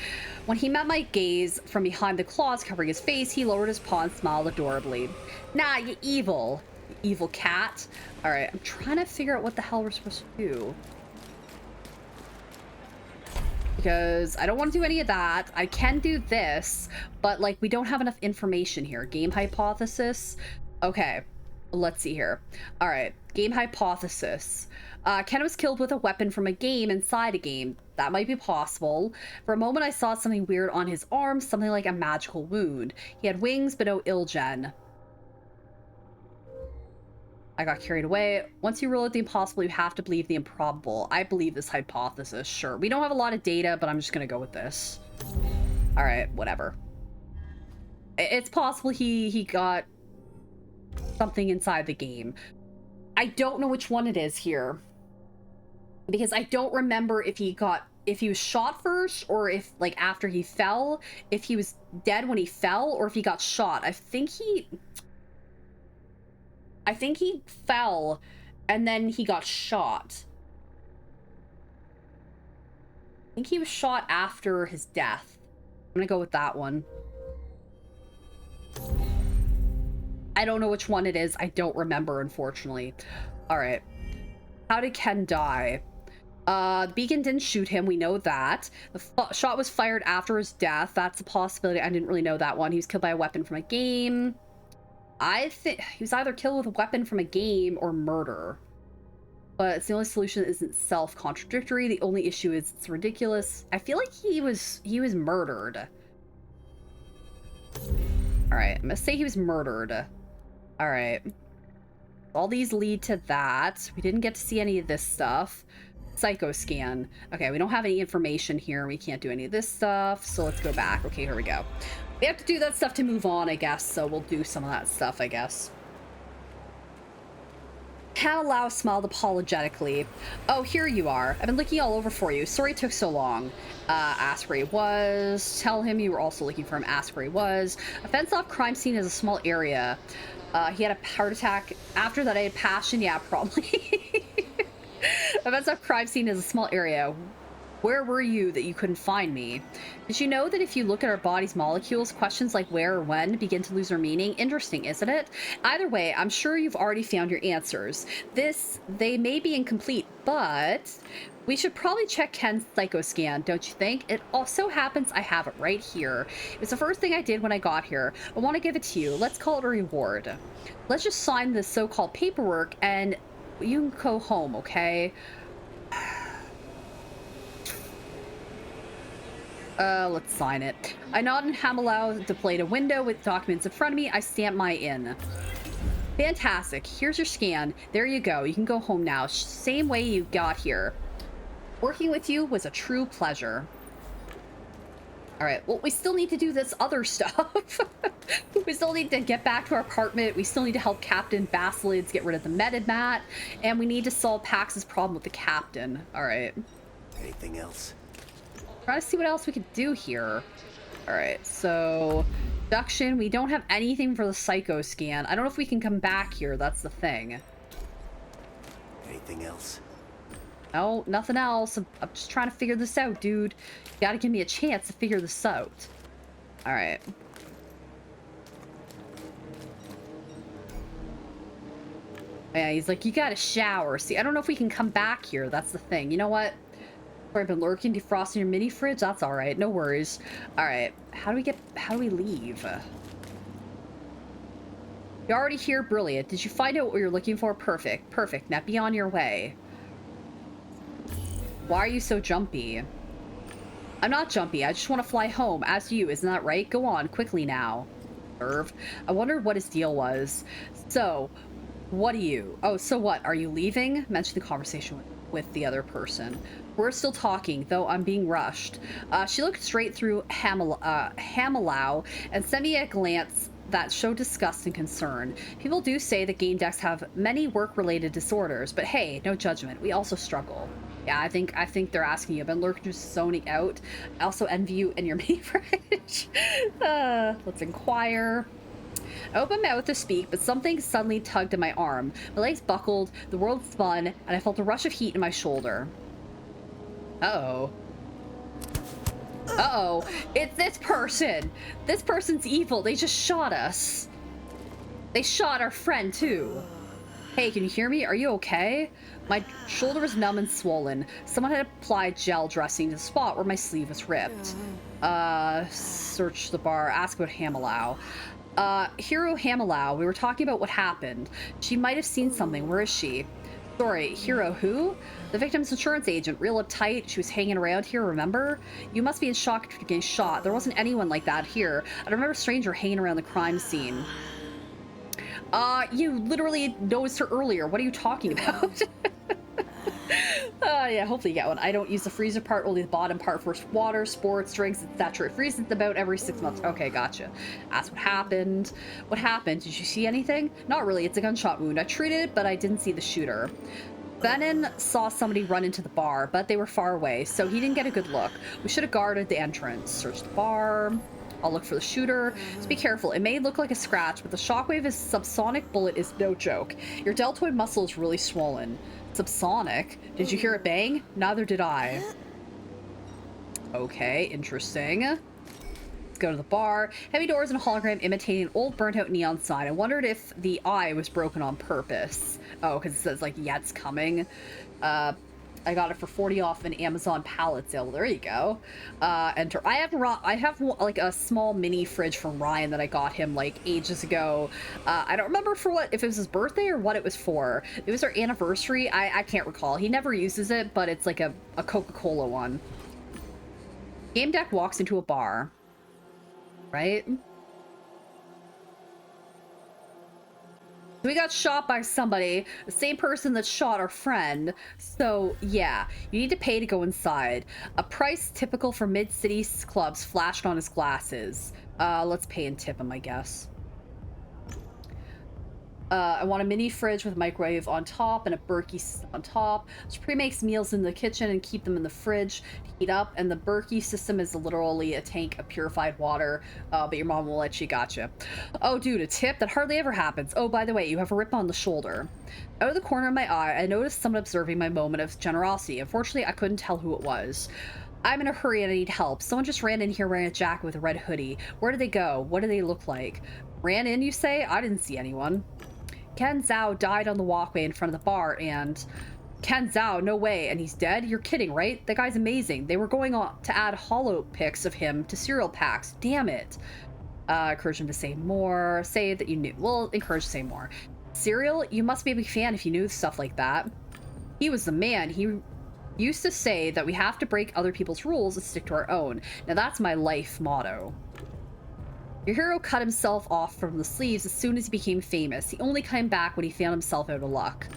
When he met my gaze from behind the claws covering his face, he lowered his paw and smiled adorably. Nah, you evil cat. Alright, I'm trying to figure out what the hell we're supposed to do. Because I don't want to do any of that. I can do this, but, like, we don't have enough information here. Game hypothesis. Okay. Let's see here. All right, game hypothesis. Ken was killed with a weapon from a game inside a game. That might be possible. For a moment, I saw something weird on his arm, something like a magical wound. He had wings, but no Ilgen. I got carried away. Once you rule out the impossible, you have to believe the improbable. I believe this hypothesis, sure. We don't have a lot of data, but I'm just gonna go with this. All right, whatever. It's possible he got something inside the game. I don't know which one it is here because I don't remember if he was shot first or if, like, after he fell, if he was dead when he fell or if he got shot. I think he fell and then he got shot. I think he was shot after his death. I'm gonna go with that one. I don't know which one it is. I don't remember, unfortunately. All right. How did Ken die? The beacon didn't shoot him. We know that. The shot was fired after his death. That's a possibility. I didn't really know that one. He was killed by a weapon from a game. I think he was either killed with a weapon from a game or murder. But it's the only solution isn't self-contradictory. The only issue is it's ridiculous. I feel like he was murdered. All right, I'm gonna say he was murdered. All right. All these lead to that. We didn't get to see any of this stuff. Psycho scan. Okay, we don't have any information here. We can't do any of this stuff. So let's go back. Okay, here we go. We have to do that stuff to move on, I guess. So we'll do some of that stuff, I guess. Lau smiled apologetically. Oh, here you are. I've been looking all over for you. Sorry it took so long. Ask where he was. Tell him you were also looking for him. Ask where he was. A fenced-off crime scene is a small area. He had a heart attack. After that, I had passion. Yeah, probably. A fenced-off crime scene is a small area. Where were you that you couldn't find me? Did you know that if you look at our body's molecules, questions like where or when begin to lose their meaning? Interesting, isn't it? Either way, I'm sure you've already found your answers. They may be incomplete, but we should probably check Ken's psycho scan, don't you think? It also happens I have it right here. It's the first thing I did when I got here. I want to give it to you. Let's call it a reward. Let's just sign this so-called paperwork and you can go home, okay? Let's sign it. I nod and Hamalau displayed a window with documents in front of me. I stamp my in. Fantastic. Here's your scan. There you go. You can go home now. Same way you got here. Working with you was a true pleasure. All right. Well, we still need to do this other stuff. We still need to get back to our apartment. We still need to help Captain Basilids get rid of the Medimat. And we need to solve Pax's problem with the captain. All right. Anything else? Try to see what else we could do here. All right, so abduction. We don't have anything for the psycho scan. I don't know if we can come back here. That's the thing. Anything else? No, nothing else. I'm just trying to figure this out, dude. You gotta give me a chance to figure this out. All right. Yeah, he's like, you gotta shower. See, I don't know if we can come back here. That's the thing. You know what? I've been lurking, defrosting your mini fridge. That's all right. No worries. All right. How do we leave? You're already here. Brilliant. Did you find out what you're looking for? Perfect. Perfect. Now be on your way. Why are you so jumpy? I'm not jumpy. I just want to fly home. As you. Isn't that right? Go on. Quickly now. Irv. I wondered what his deal was. So, what do you... Oh, so what? Are you leaving? Mention the conversation with the other person. We're still talking, though I'm being rushed. She looked straight through Hamalau and sent me a glance that showed disgust and concern. People do say that Gamedec's have many work-related disorders, but hey, no judgment. We also struggle. Yeah, I think they're asking you. I've been lurking, just zoning out. I also envy you and your mini fridge. Let's inquire. I opened my mouth to speak, but something suddenly tugged at my arm. My legs buckled, the world spun, and I felt a rush of heat in my shoulder. Uh-oh. Uh-oh. It's this person. This person's evil. They just shot us. They shot our friend, too. Hey, can you hear me? Are you okay? My shoulder was numb and swollen. Someone had applied gel dressing to the spot where my sleeve was ripped. Search the bar. Ask about Hamalau. Hero Hamalau. We were talking about what happened. She might have seen something. Where is she? Sorry, Hero who? The victim's insurance agent, real uptight. She was hanging around here, remember? You must be in shock after getting shot. There wasn't anyone like that here. I remember a stranger hanging around the crime scene. You literally noticed her earlier. What are you talking about? Yeah, hopefully you get one. I don't use the freezer part, only the bottom part for water, sports, drinks, etc. It freezes about every 6 months. Okay, gotcha. Ask what happened. What happened? Did you see anything? Not really. It's a gunshot wound. I treated it, but I didn't see the shooter. Benin saw somebody run into the bar, but they were far away, so he didn't get a good look. We should have guarded the entrance. Search the bar. I'll look for the shooter. Just be careful. It may look like a scratch, but the shockwave of a subsonic bullet is no joke. Your deltoid muscle is really swollen. Subsonic? Did you hear it bang? Neither did I. Okay, interesting. Let's go to the bar. Heavy doors and a hologram imitating an old burnt-out neon sign. I wondered if the eye was broken on purpose. Oh, because it says, like, yeah, it's coming. I got it for 40 off an Amazon pallet sale. There you go. Enter. I have like a small mini fridge from Ryan that I got him like ages ago. I don't remember for what, if it was his birthday or what it was for. It was our anniversary. I can't recall. He never uses it, but it's like a Coca-Cola one. Gamedec walks into a bar. Right? We got shot by somebody, the same person that shot our friend. So, yeah, you need to pay to go inside. A price typical for mid-city clubs flashed on his glasses. Let's pay and tip him, I guess. I want a mini fridge with a microwave on top and a Berkey on top, which pre-makes meals in the kitchen and keep them in the fridge to heat up. And the Berkey system is literally a tank of purified water, but your mom will let you. Gotcha. Oh, dude, a tip? That hardly ever happens. Oh, by the way, you have a rip on the shoulder. Out of the corner of my eye, I noticed someone observing my moment of generosity. Unfortunately, I couldn't tell who it was. I'm in a hurry and I need help. Someone just ran in here wearing a jacket with a red hoodie. Where did they go? What do they look like? Ran in, you say? I didn't see anyone. Ken Zhao died on the walkway in front of the bar, and... Ken Zhao, no way, and he's dead? You're kidding, right? That guy's amazing. They were going on to add holo pics of him to cereal packs. Damn it. Encourage him to say more. Say that you knew. Well, encourage to say more. Cereal? You must be a big fan if you knew stuff like that. He was the man. He used to say that we have to break other people's rules and stick to our own. Now that's my life motto. Your hero cut himself off from the sleeves as soon as he became famous. He only came back when he found himself out of luck.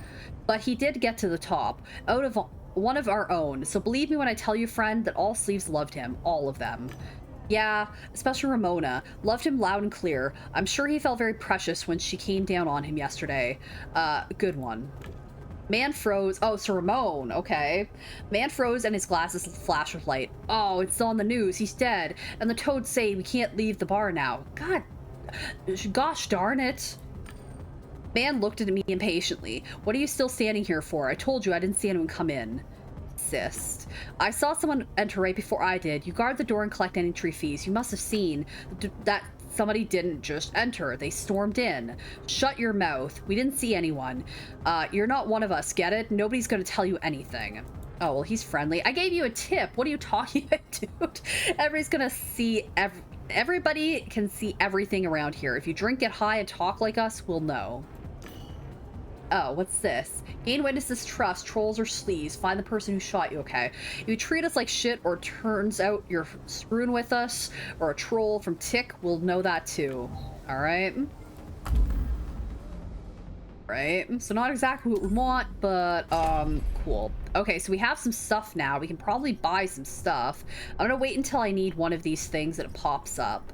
But he did get to the top, out of one of our own. So believe me when I tell you, friend, that all sleeves loved him. All of them. Yeah, especially Ramona. Loved him loud and clear. I'm sure he felt very precious when she came down on him yesterday. Good one. Man froze. Oh, so Ramon. Okay. Man froze and his glasses flashed with light. Oh, it's on the news. He's dead. And the toads say we can't leave the bar now. God. Gosh darn it. Man looked at me impatiently. What are you still standing here for? I told you I didn't see anyone come in. Insist. I saw someone enter right before I did. You guard the door and collect any entry fees. You must have seen that somebody didn't just enter. They stormed in. Shut your mouth. We didn't see anyone. You're not one of us, get it? Nobody's gonna tell you anything. Oh, well, he's friendly. I gave you a tip. What are you talking about, dude? Everybody's gonna see everybody can see everything around here. If you drink, get high, and talk like us, we'll know. Oh, what's this? Gain witnesses trust, trolls or sleaze. Find the person who shot you, okay? If you treat us like shit or turns out you're screwing with us or a troll from Tick, we'll know that too. Alright? Right? So not exactly what we want, but, cool. Okay, so we have some stuff now. We can probably buy some stuff. I'm gonna wait until I need one of these things that it pops up.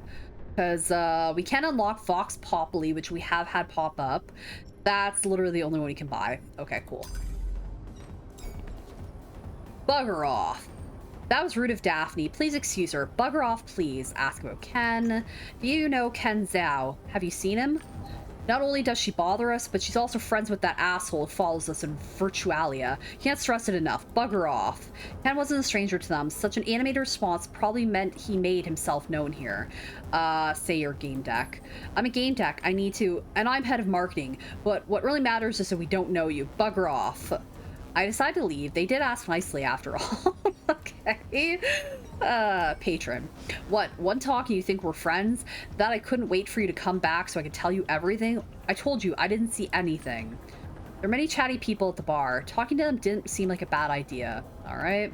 Because, we can unlock Vox Populi, which we have had pop up. That's literally the only one you can buy. Okay, cool. Bugger off. That was rude of Daphne. Please excuse her. Bugger off, please. Ask about Ken. Do you know Ken Zhao? Have you seen him? Not only does she bother us, but she's also friends with that asshole who follows us in Virtualia. Can't stress it enough. Bugger off. Ken wasn't a stranger to them. Such an animated response probably meant he made himself known here. Say your Gamedec. I'm a Gamedec. I need to, and I'm head of marketing. But what really matters is that we don't know you. Bugger off. I decided to leave. They did ask nicely after all. Okay. Patron. What? One talk and you think we're friends? That I couldn't wait for you to come back so I could tell you everything? I told you I didn't see anything. There are many chatty people at the bar. Talking to them didn't seem like a bad idea. Alright.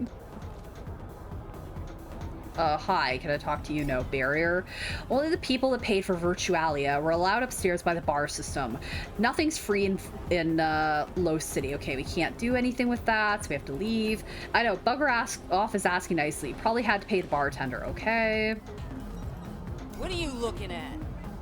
Hi, can I talk to you? No. Barrier. Only the people that paid for Virtualia were allowed upstairs by the bar system. Nothing's free in Low City. Okay, we can't do anything with that, so we have to leave. I know, Bugger off is asking nicely. Probably had to pay the bartender. Okay. What are you looking at?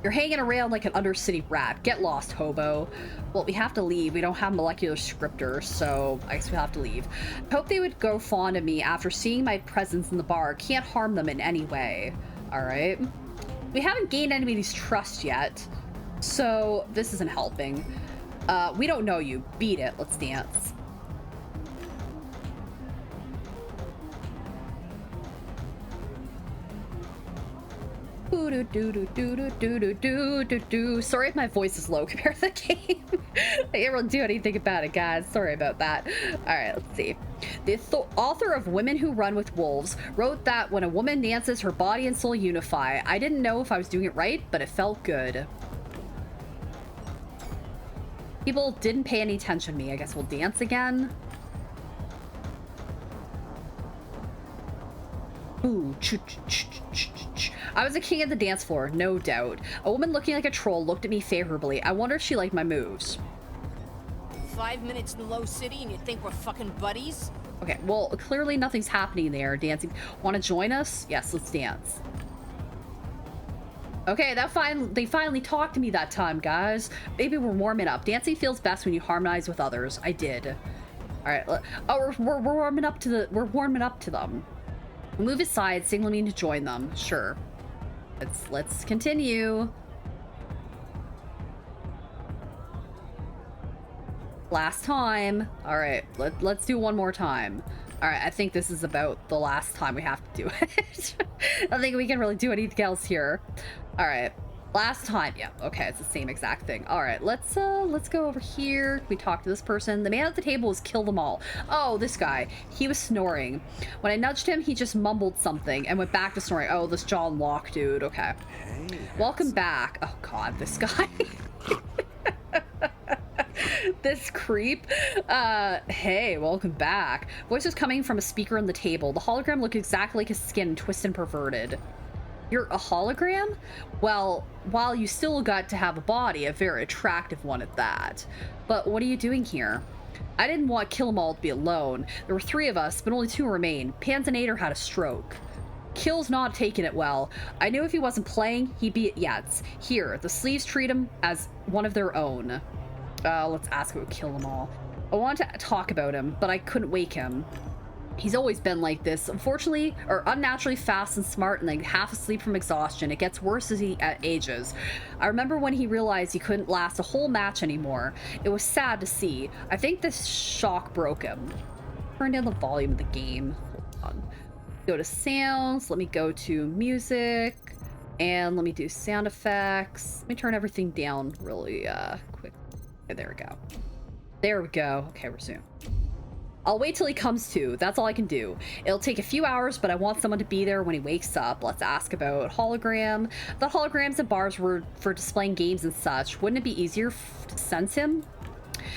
You're hanging around like an undercity rat. Get lost, hobo. Well, we have to leave. We don't have molecular scripters, so I guess we have to leave. Hope they would grow fond of me after seeing my presence in the bar. Can't harm them in any way. Alright. We haven't gained anybody's trust yet, so this isn't helping. We don't know you. Beat it. Let's dance. Sorry if my voice is low compared to the game. I can't really do anything about it, guys. Sorry about that. All right, let's see. The author of Women Who Run with Wolves wrote that when a woman dances, her body and soul unify. I didn't know if I was doing it right, but it felt good. People didn't pay any attention to me. I guess we'll dance again. Ooh, I was a king of the dance floor, no doubt. A woman looking like a troll looked at me favorably. I wonder if she liked my moves. 5 minutes in Low City and you think we're fucking buddies? Okay, well, clearly nothing's happening there. Dancing. Want to join us? Yes, let's dance. Okay, they finally talked to me that time, guys. Maybe we're warming up. Dancing feels best when you harmonize with others. I did. All right. Oh, we're warming up to them. Move aside, signaling me to join them. Sure. Let's continue. Last time. All right, let's do one more time. All right, I think this is about the last time we have to do it. I don't think we can really do anything else here. All right, last time. Yeah, okay, it's the same exact thing. All right, let's go over here. We talk to this person. The man at the table was kill them all. Oh, this guy. He was snoring. When I nudged him, he just mumbled something and went back to snoring. Oh, this John Locke dude. Okay. Hey, welcome back. Oh God, this guy. This creep. Hey, welcome back. Voice was coming from a speaker on the table. The hologram looked exactly like his skin, twisted and perverted. You're a hologram? Well, while you still got to have a body, a very attractive one at that. But what are you doing here? I didn't want Kill 'em all to be alone. There were 3 of us, but only 2 remain. Panzinator had a stroke. Kill's not taking it well. I knew if he wasn't playing, he'd be at Yats. Here, the sleeves treat him as one of their own. Let's ask who would kill them all. I wanted to talk about him, but I couldn't wake him. He's always been like this. Unfortunately, or unnaturally fast and smart and like half asleep from exhaustion. It gets worse as he ages. I remember when he realized he couldn't last a whole match anymore. It was sad to see. I think this shock broke him. Turn down the volume of the game. Hold on. Go to sounds. Let me go to music. And let me do sound effects. Let me turn everything down really quick. Okay, there we go. There we go. Okay, resume. I'll wait till he comes to. That's all I can do. It'll take a few hours, but I want someone to be there when he wakes up. Let's ask about hologram. The holograms at bars were for displaying games and such. Wouldn't it be easier to sense him?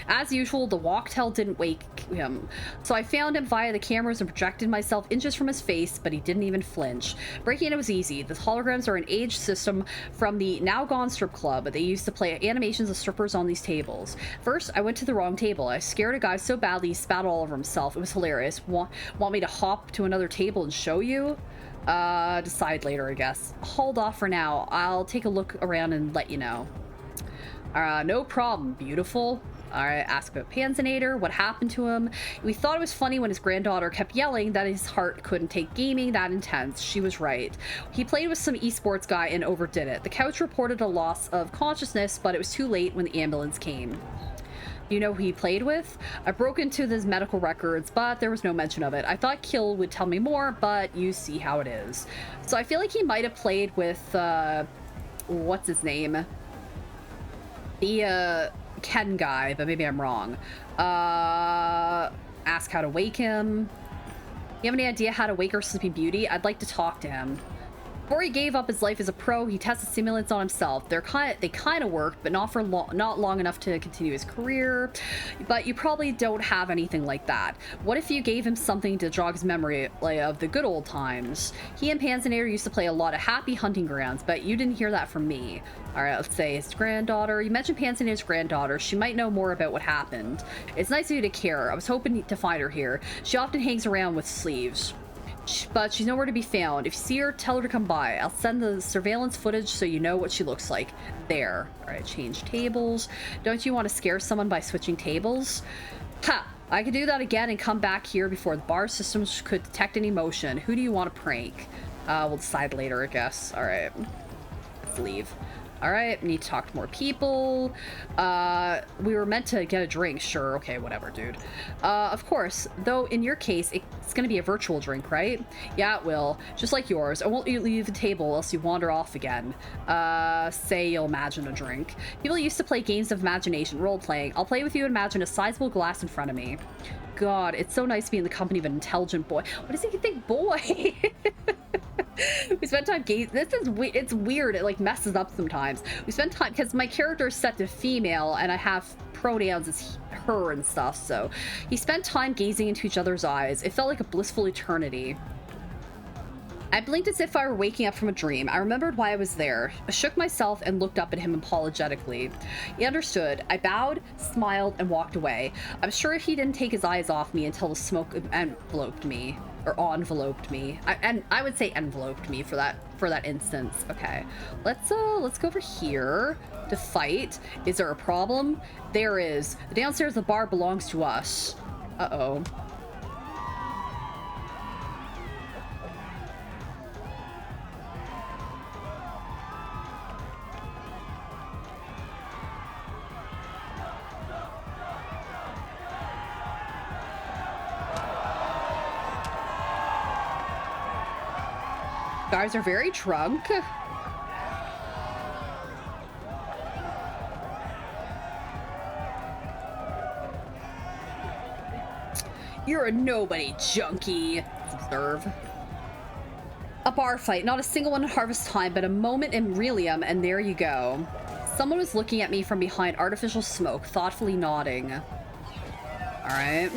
As usual, the walk-tell didn't wake him, so I found him via the cameras and projected myself inches from his face, but he didn't even flinch. Breaking it was easy. The holograms are an age system from the now-gone strip club. They used to play animations of strippers on these tables. First, I went to the wrong table. I scared a guy so badly he spat all over himself. It was hilarious. Want me to hop to another table and show you? Decide later, I guess. Hold off for now. I'll take a look around and let you know. No problem, beautiful. All right, ask about Panzinator. What happened to him? We thought it was funny when his granddaughter kept yelling that his heart couldn't take gaming that intense. She was right. He played with some esports guy and overdid it. The couch reported a loss of consciousness, but it was too late when the ambulance came. You know who he played with? I broke into his medical records, but there was no mention of it. I thought Kill would tell me more, but you see how it is. So I feel like he might have played with, what's his name? The, Ken guy, but maybe I'm wrong. Ask how to wake him. You have any idea how to wake our Sleeping Beauty? I'd like to talk to him. Before he gave up his life as a pro, he tested stimulants on himself. They kind of worked, but not long enough to continue his career. But you probably don't have anything like that. What if you gave him something to jog his memory of the good old times? He and Panzinator used to play a lot of Happy Hunting Grounds, but you didn't hear that from me. All right, let's say his granddaughter. You mentioned Panzinator's granddaughter. She might know more about what happened. It's nice of you to care. I was hoping to find her here. She often hangs around with sleeves. But she's nowhere to be found. If you see her, tell her to come by. I'll send the surveillance footage so you know what she looks like. There. All right, change tables. Don't you want to scare someone by switching tables? Ha! I could do that again and come back here before the bar systems could detect any motion. Who do you want to prank? We'll decide later, I guess. All right. Let's leave. All right, need to talk to more people. We were meant to get a drink. Sure, okay, whatever, dude. Of course, though in your case, it's gonna be a virtual drink, right? Yeah, it will. Just like yours. I won't leave the table else you wander off again. Say you'll imagine a drink. People used to play games of imagination, role-playing. I'll play with you and imagine a sizable glass in front of me. God, it's so nice to be in the company of an intelligent boy. What does he think, boy? We spent time it's weird. It like messes up sometimes. We spent time because my character is set to female and I have pronouns as her and stuff. So he spent time gazing into each other's eyes. It felt like a blissful eternity. I blinked as if I were waking up from a dream. I remembered why I was there. I shook myself and looked up at him apologetically. He understood. I bowed, smiled, and walked away. I'm sure he didn't take his eyes off me until the smoke enveloped me. Or enveloped me. I would say enveloped me for that instance. Okay. Let's go over here to fight. Is there a problem? There is. The downstairs of the bar belongs to us. Uh-oh. Guys are very drunk. You're a nobody, junkie. Let's observe. A bar fight, not a single one at harvest time, but a moment in Relium, and there you go. Someone was looking at me from behind artificial smoke, thoughtfully nodding. All right.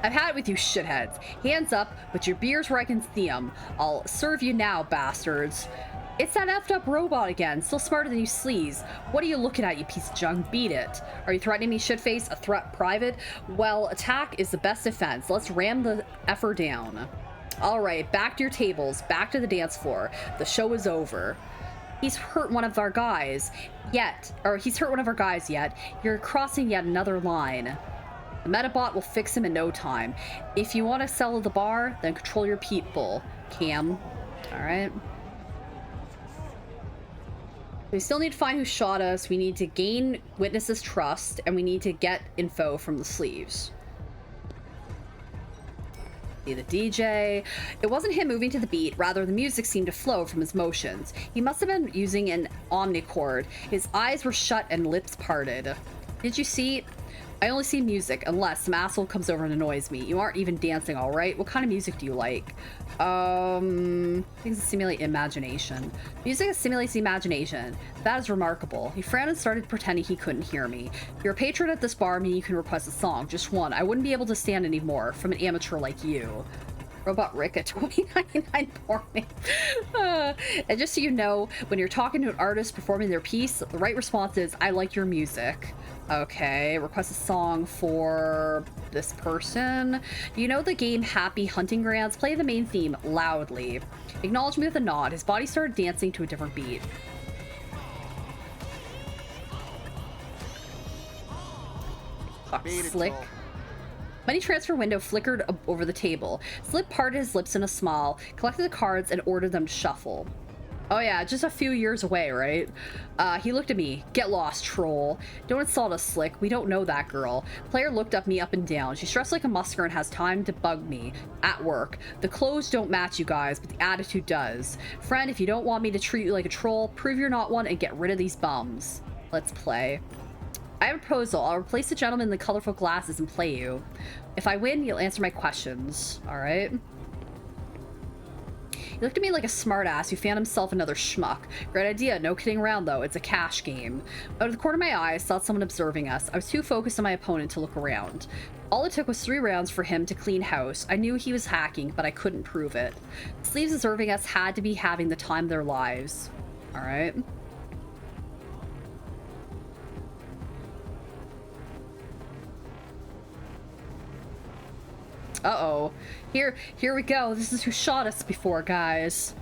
I've had it with you shitheads. Hands up, but your beer's where I can see them. I'll serve you now, bastards. It's that effed up robot again, still smarter than you sleaze. What are you looking at, you piece of junk? Beat it. Are you threatening me, shitface? A threat private? Well, attack is the best defense. Let's ram the effer down. All right, back to your tables, back to the dance floor. The show is over. He's hurt one of our guys yet. You're crossing yet another line. The Metabot will fix him in no time. If you want to sell at the bar, then control your people, Cam. All right. We still need to find who shot us. We need to gain witnesses' trust, and we need to get info from the sleeves. See the DJ. It wasn't him moving to the beat, rather the music seemed to flow from his motions. He must have been using an omnichord. His eyes were shut and lips parted. Did you see? I only see music unless some asshole comes over and annoys me. You aren't even dancing, all right? What kind of music do you like? Things that stimulate imagination. Music that stimulates the imagination. That is remarkable. He frowned and started pretending he couldn't hear me. You're a patron at this bar, meaning you can request a song. Just one. I wouldn't be able to stand anymore from an amateur like you. Robot Rick at 2099 porn. And just so you know, when you're talking to an artist performing their piece, the right response is, I like your music. Okay, request a song for this person. Do you know the game Happy Hunting Grounds? Play the main theme loudly. Acknowledge me with a nod. His body started dancing to a different beat. Fuck, slick. Money transfer window flickered over the table. Slip parted his lips in a smile, collected the cards, and ordered them to shuffle. Oh yeah, just a few years away, right? He looked at me. Get lost, troll. Don't insult us, Slick. We don't know that girl. Player looked at me up and down. She's dressed like a musker and has time to bug me. At work. The clothes don't match you guys, but the attitude does. Friend, if you don't want me to treat you like a troll, prove you're not one and get rid of these bums. Let's play. I have a proposal. I'll replace the gentleman in the colorful glasses and play you. If I win, you'll answer my questions. All right? He looked at me like a smartass who found himself another schmuck. Great idea. No kidding around, though. It's a cash game. Out of the corner of my eye, I saw someone observing us. I was too focused on my opponent to look around. All it took was 3 rounds for him to clean house. I knew he was hacking, but I couldn't prove it. The sleeves observing us had to be having the time of their lives. All right? Uh-oh. Here we go. This is who shot us before, guys.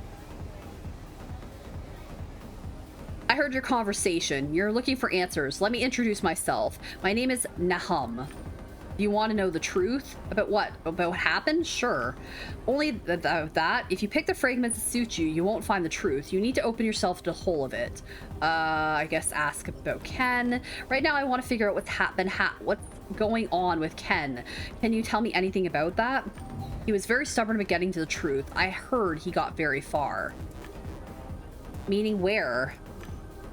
I heard your conversation. You're looking for answers. Let me introduce myself. My name is Nahum. Do you want to know the truth? About what? About what happened? Sure. Only that, if you pick the fragments that suit you, you won't find the truth. You need to open yourself to the whole of it. I guess ask about Ken. Right now I want to figure out what's going on with Ken. Can you tell me anything about that? He was very stubborn about getting to the truth. I heard he got very far. Meaning where?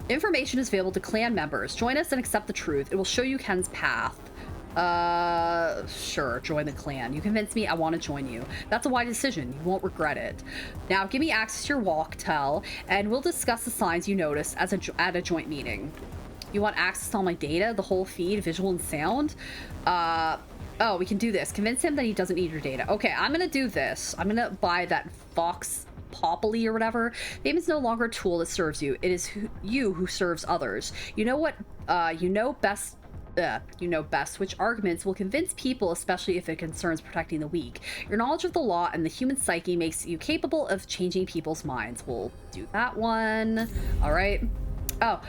Information is available to clan members. Join us and accept the truth. It will show you Ken's path. Sure, join the clan. You convinced me, I want to join you. That's a wise decision. You won't regret it. Now, give me access to your walk-tell, and we'll discuss the signs you noticed at a joint meeting. You want access to all my data, the whole feed, visual and sound? Oh, we can do this. Convince him that he doesn't need your data. Okay, I'm gonna do this. I'm gonna buy that Fox Populi or whatever. Fame is no longer a tool that serves you. It is you who serves others. You know what? You know best which arguments will convince people, especially if it concerns protecting the weak. Your knowledge of the law and the human psyche makes you capable of changing people's minds. We'll do that one. All right. Oh,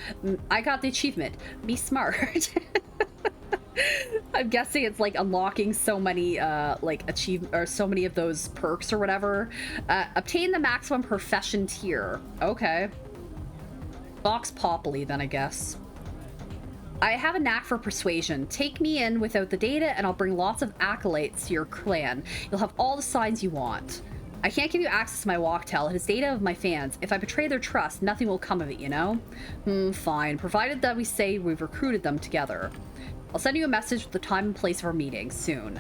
I got the achievement. Be smart. I'm guessing it's like unlocking so many so many of those perks or whatever. Obtain the maximum profession tier. Okay. Vox Populi then, I guess. I have a knack for persuasion. Take me in without the data and I'll bring lots of accolades to your clan. You'll have all the signs you want. I can't give you access to my walk-tell. It is data of my fans. If I betray their trust, nothing will come of it, you know? Fine. Provided that we say we've recruited them together. I'll send you a message with the time and place of our meeting soon.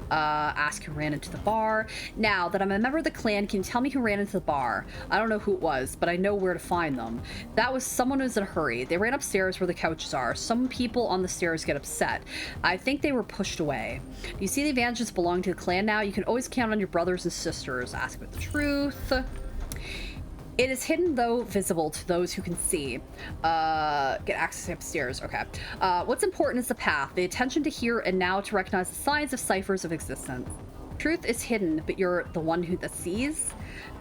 Ask who ran into the bar. Now that I'm a member of the clan, can you tell me who ran into the bar? I don't know who it was, but I know where to find them. That was someone who was in a hurry. They ran upstairs where the couches are. Some people on the stairs get upset. I think they were pushed away. Do you see the advantages of belonging to the clan now? You can always count on your brothers and sisters. Ask about the truth. It is hidden, though visible to those who can see. Get access upstairs. Okay. What's important is the path, the attention to hear, and now to recognize the signs of ciphers of existence. Truth is hidden, but you're the one that sees?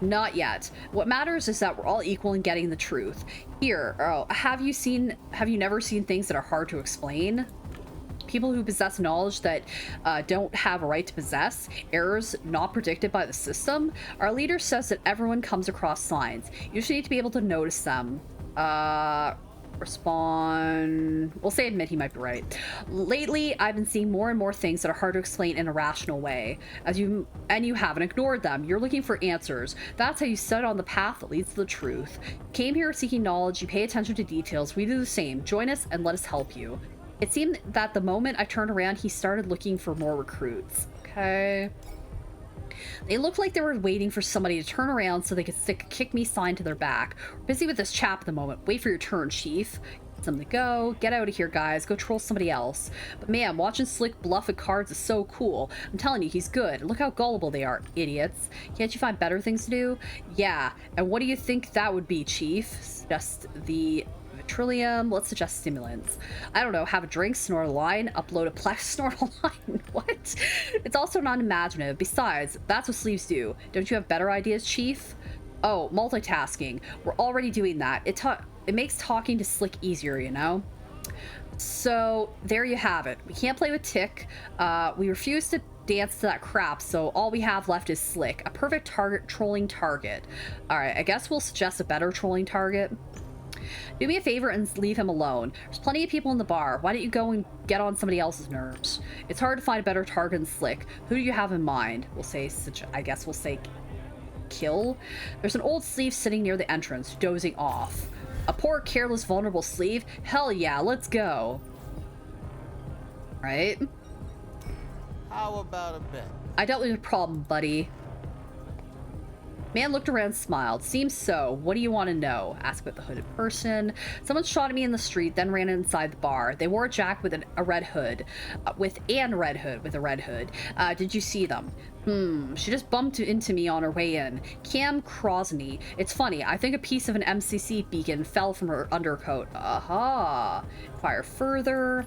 Not yet. What matters is that we're all equal in getting the truth. Here, have you never seen things that are hard to explain? People who possess knowledge that don't have a right to possess, errors not predicted by the system. Our leader says that everyone comes across signs. You just need to be able to notice them. Respond. We'll say admit he might be right. Lately, I've been seeing more and more things that are hard to explain in a rational way. You haven't ignored them. You're looking for answers. That's how you set on the path that leads to the truth. You came here seeking knowledge. You pay attention to details. We do the same. Join us and let us help you. It seemed that the moment I turned around, he started looking for more recruits. Okay. They looked like they were waiting for somebody to turn around so they could stick a kick me sign to their back. We're busy with this chap at the moment. Wait for your turn, chief. Get something to go. Get out of here, guys. Go troll somebody else. But man, watching Slick bluff at cards is so cool. I'm telling you, he's good. Look how gullible they are, idiots. Can't you find better things to do? Yeah. And what do you think that would be, chief? Just the Trillium. Let's suggest stimulants. I don't know. Have a drink, snort a line, upload a plex, snort a line. What? It's also not imaginative. Besides, that's what sleeves do. Don't you have better ideas, chief? Oh, multitasking. We're already doing that. It makes talking to Slick easier, you know? So there you have it. We can't play with Tick. We refuse to dance to that crap, so all we have left is Slick. A perfect trolling target. Alright, I guess we'll suggest a better trolling target. Do me a favor and leave him alone. There's plenty of people in the bar. Why don't you go and get on somebody else's nerves? It's hard to find a better target than Slick. Who do you have in mind? I guess we'll say kill. There's an old sleeve sitting near the entrance, dozing off. A poor, careless, vulnerable sleeve? Hell yeah, let's go. Right? How about a bet? I dealt with your problem, buddy. Man looked around and smiled. Seems so. What do you want to know? Asked about the hooded person. Someone shot at me in the street, then ran inside the bar. They wore a jacket with a red hood. With a red hood. Did you see them? She just bumped into me on her way in. Cam Crosney. It's funny. I think a piece of an MCC beacon fell from her undercoat. Aha. Fire further.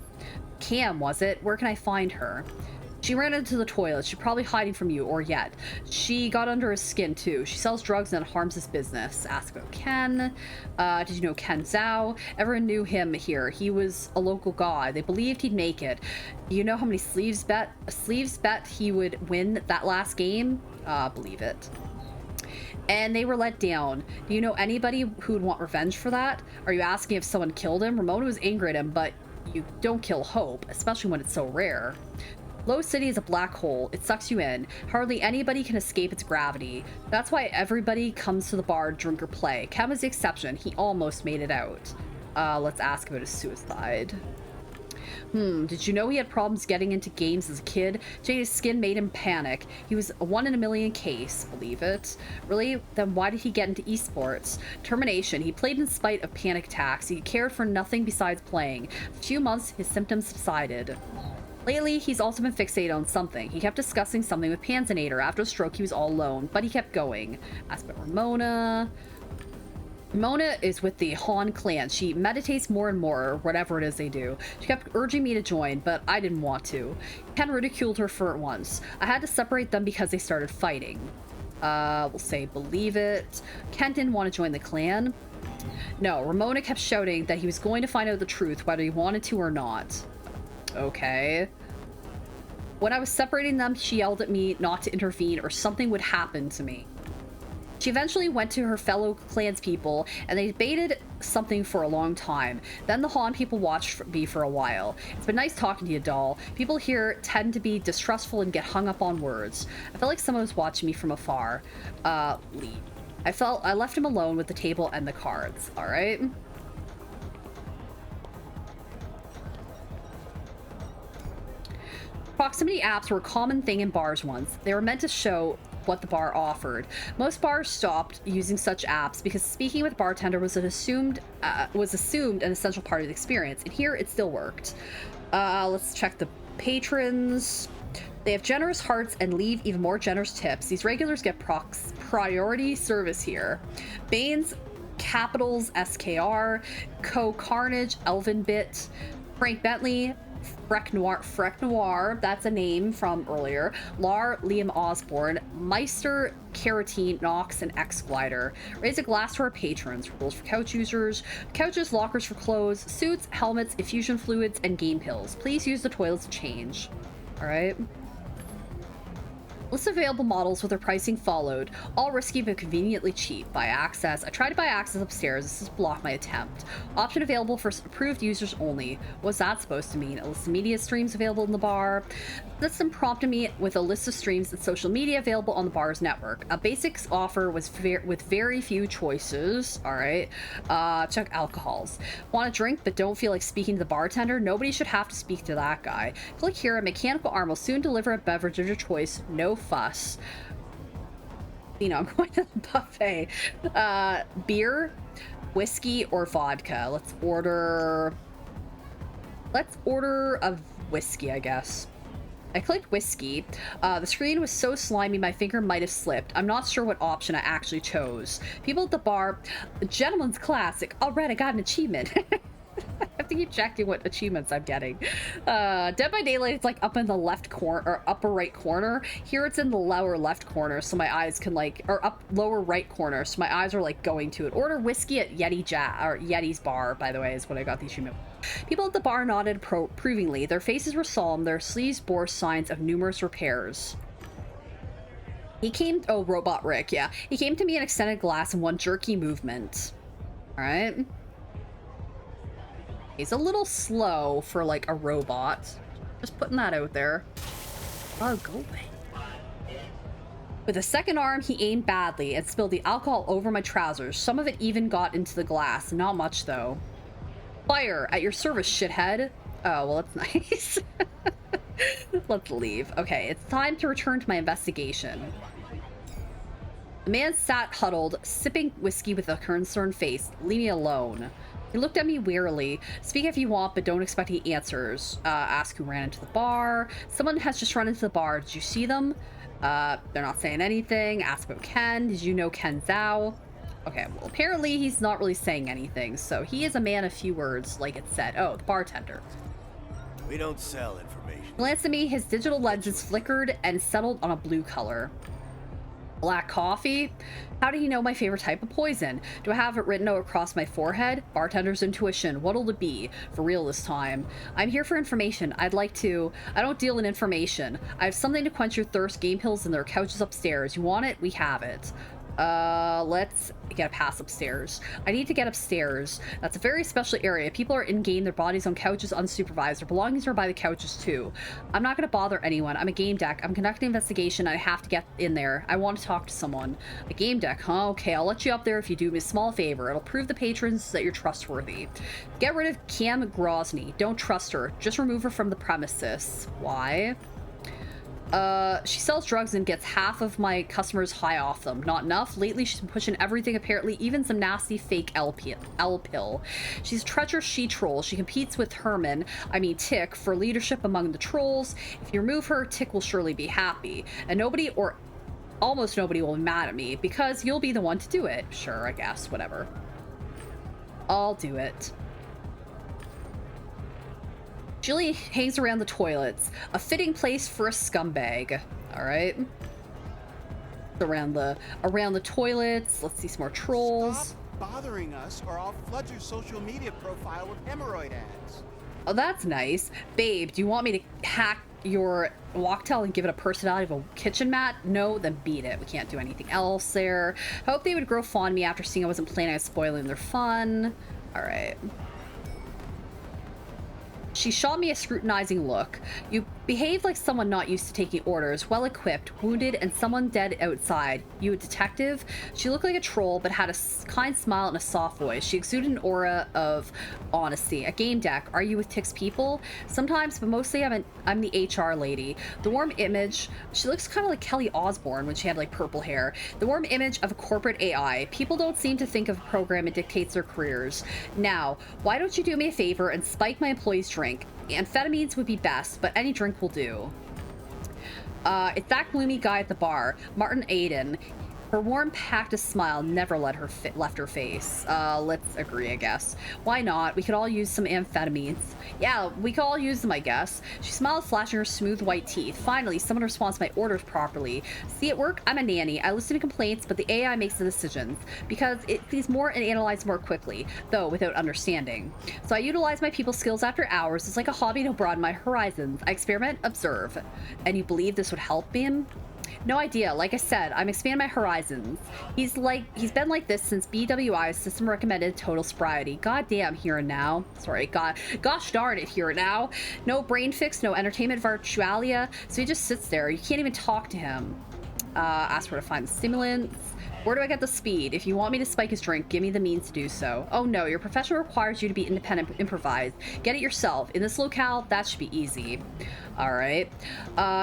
Cam, was it? Where can I find her? She ran into the toilet. She's probably hiding from you, or yet. She got under his skin, too. She sells drugs and harms his business. Ask about Ken. Did you know Ken Zhao? Everyone knew him here. He was a local guy. They believed he'd make it. You know how many sleeves bet he would win that last game? Believe it. And they were let down. Do you know anybody who would want revenge for that? Are you asking if someone killed him? Ramona was angry at him, but you don't kill hope, especially when it's so rare. Low City is a black hole. It sucks you in. Hardly anybody can escape its gravity. That's why everybody comes to the bar to drink or play. Cam is the exception. He almost made it out. Let's ask about his suicide. Did you know he had problems getting into games as a kid? Changing his skin made him panic. He was a 1 in a million case. Believe it? Really? Then why did he get into esports? Termination. He played in spite of panic attacks. He cared for nothing besides playing. For a few months, his symptoms subsided. Lately, he's also been fixated on something. He kept discussing something with Panzinator. After a stroke, he was all alone, but he kept going. Ask about Ramona. Ramona is with the Han clan. She meditates more and more, or whatever it is they do. She kept urging me to join, but I didn't want to. Ken ridiculed her for it once. I had to separate them because they started fighting. We'll say believe it. Ken didn't want to join the clan. No, Ramona kept shouting that he was going to find out the truth, whether he wanted to or not. Okay. When I was separating them, she yelled at me not to intervene or something would happen to me. She eventually went to her fellow clanspeople and they debated something for a long time. Then the Han people watched me for a while. It's been nice talking to you, doll. People here tend to be distrustful and get hung up on words. I felt like someone was watching me from afar. Leave. I left him alone with the table and the cards. All right. Proximity apps were a common thing in bars once. They were meant to show what the bar offered. Most bars stopped using such apps because speaking with bartender was assumed an essential part of the experience, and here it still worked. Let's check the patrons. They have generous hearts and leave even more generous tips. These regulars get priority service here. Baines, Capitals, SKR, Co-Carnage, Elvenbit, Frank Bentley, Freck Noir, that's a name from earlier, Lar, Liam Osborne, Meister, Carotene, Nox, and X-Glider. Raise a glass to our patrons. Rules for couch users. Couches, lockers for clothes, suits, helmets, infusion fluids, and game pills. Please use the toilets to change. Alright. List of available models with their pricing followed. All risky but conveniently cheap. Buy access. I tried to buy access upstairs. This has blocked my attempt. Option available for approved users only. What's that supposed to mean? A list of media streams available in the bar. System prompted me with a list of streams and social media available on the bar's network. A basics offer was with very few choices. All right. Check alcohols. Want a drink but don't feel like speaking to the bartender? Nobody should have to speak to that guy. Click here. A mechanical arm will soon deliver a beverage of your choice. No fuss. You know, I'm going to the buffet. Beer, whiskey, or vodka. Let's order a whiskey, I guess. I clicked whiskey. The screen was so slimy my finger might have slipped. I'm not sure what option I actually chose. People at the bar, gentleman's classic. All right, I got an achievement. I have to keep checking what achievements I'm getting. Dead by Daylight, it's like up in the left corner or upper right corner. Here it's in the lower left corner, so my eyes can or up lower right corner, so my eyes are like going to it. Order whiskey at Yeti's bar, by the way, is what I got the achievement. People at the bar nodded approvingly. Their faces were solemn. Their sleeves bore signs of numerous repairs. Robot Rick, yeah. He came to me an extended glass in one jerky movement. All right. He's a little slow for like a robot. Just putting that out there. Oh, go away. With a second arm, he aimed badly and spilled the alcohol over my trousers. Some of it even got into the glass. Not much, though. Fire! At your service, shithead. Oh, well, that's nice. Let's leave. Okay, it's time to return to my investigation. The man sat huddled, sipping whiskey with a concerned face. Leave me alone. He looked at me wearily. Speak if you want, but don't expect he answers. Ask who ran into the bar. Someone has just run into the bar. Did you see them? They're not saying anything. Ask about Ken. Did you know Ken Zhao? Okay, well, apparently he's not really saying anything, so he is a man of few words, like it said. Oh, the bartender. We don't sell information. He glanced at me, his digital lenses flickered and settled on a blue color. Black coffee? How do you know my favorite type of poison? Do I have it written across my forehead? Bartender's intuition. What'll it be? For real this time. I'm here for information. I don't deal in information. I have something to quench your thirst. Game pills and their couches upstairs. You want it? We have it. Let's get a pass upstairs. I need to get upstairs. That's a very special area. People are in-game, their bodies on couches unsupervised. Their belongings are by the couches too. I'm not gonna bother anyone. I'm a game deck. I'm conducting an investigation. I have to get in there. I want to talk to someone. A game deck, huh? Okay, I'll let you up there if you do me a small favor. It'll prove the patrons that you're trustworthy. Get rid of Cam Grosny. Don't trust her. Just remove her from the premises. Why? She sells drugs and gets half of my customers high off them. Not enough. Lately, she's been pushing everything, apparently, even some nasty fake L pill. She's a treacherous she-troll. She competes with Tick, for leadership among the trolls. If you remove her, Tick will surely be happy. And nobody, or almost nobody, will be mad at me, because you'll be the one to do it. Sure, I guess. Whatever. I'll do it. Julie hangs around the toilets. A fitting place for a scumbag. All right. Around the toilets. Let's see some more trolls. Stop bothering us, or I'll flood your social media profile with hemorrhoid ads. Oh, that's nice. Babe, do you want me to hack your Walktel and give it a personality of a kitchen mat? No, then beat it. We can't do anything else there. I hope they would grow fond of me after seeing I wasn't planning on spoiling their fun. All right. She shot me a scrutinizing look. You behaved like someone not used to taking orders, well-equipped, wounded, and someone dead outside. You a detective? She looked like a troll, but had a kind smile and a soft voice. She exuded an aura of honesty. A game deck. Are you with Tick's people? Sometimes, but mostly I'm the HR lady. The warm image. She looks kind of like Kelly Osbourne when she had like purple hair. The warm image of a corporate AI. People don't seem to think of a program that dictates their careers. Now, why don't you do me a favor and spike my employees' drink? Amphetamines would be best, but any drink will do. It's that gloomy guy at the bar, Martin Aiden. Her warm, practiced smile never left her face. Let's agree, I guess. Why not? We could all use some amphetamines. Yeah, we could all use them, I guess. She smiled, flashing her smooth white teeth. Finally, someone responds to my orders properly. See, at work, I'm a nanny. I listen to complaints, but the AI makes the decisions because it sees more and analyzes more quickly, though without understanding. So I utilize my people skills after hours. It's like a hobby to broaden my horizons. I experiment, observe. And you believe this would help him? No idea. Like I said, I'm expanding my horizons. He's been like this since BWI's system recommended total sobriety. God damn, here and now. Sorry, gosh darn it, here and now. No brain fix, no entertainment virtualia. So he just sits there. You can't even talk to him. Ask where to find the stimulants. Where do I get the speed? If you want me to spike his drink, give me the means to do so. Oh no, your profession requires you to be independent, improvise. Get it yourself. In this locale, that should be easy. All right.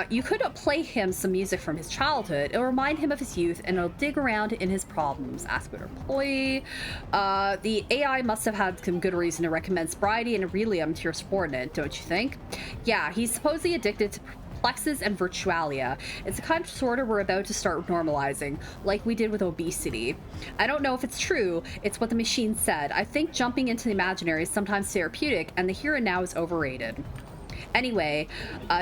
You could play him some music from his childhood. It'll remind him of his youth, and it'll dig around in his problems. Ask your employee. The AI must have had some good reason to recommend sobriety and Aurelium to your subordinate, don't you think? Yeah, he's supposedly addicted to plexus and virtualia. It's the kind of disorder we're about to start normalizing, like we did with obesity. I don't know if it's true, it's what the machine said. I think jumping into the imaginary is sometimes therapeutic, and the here and now is overrated. Anyway,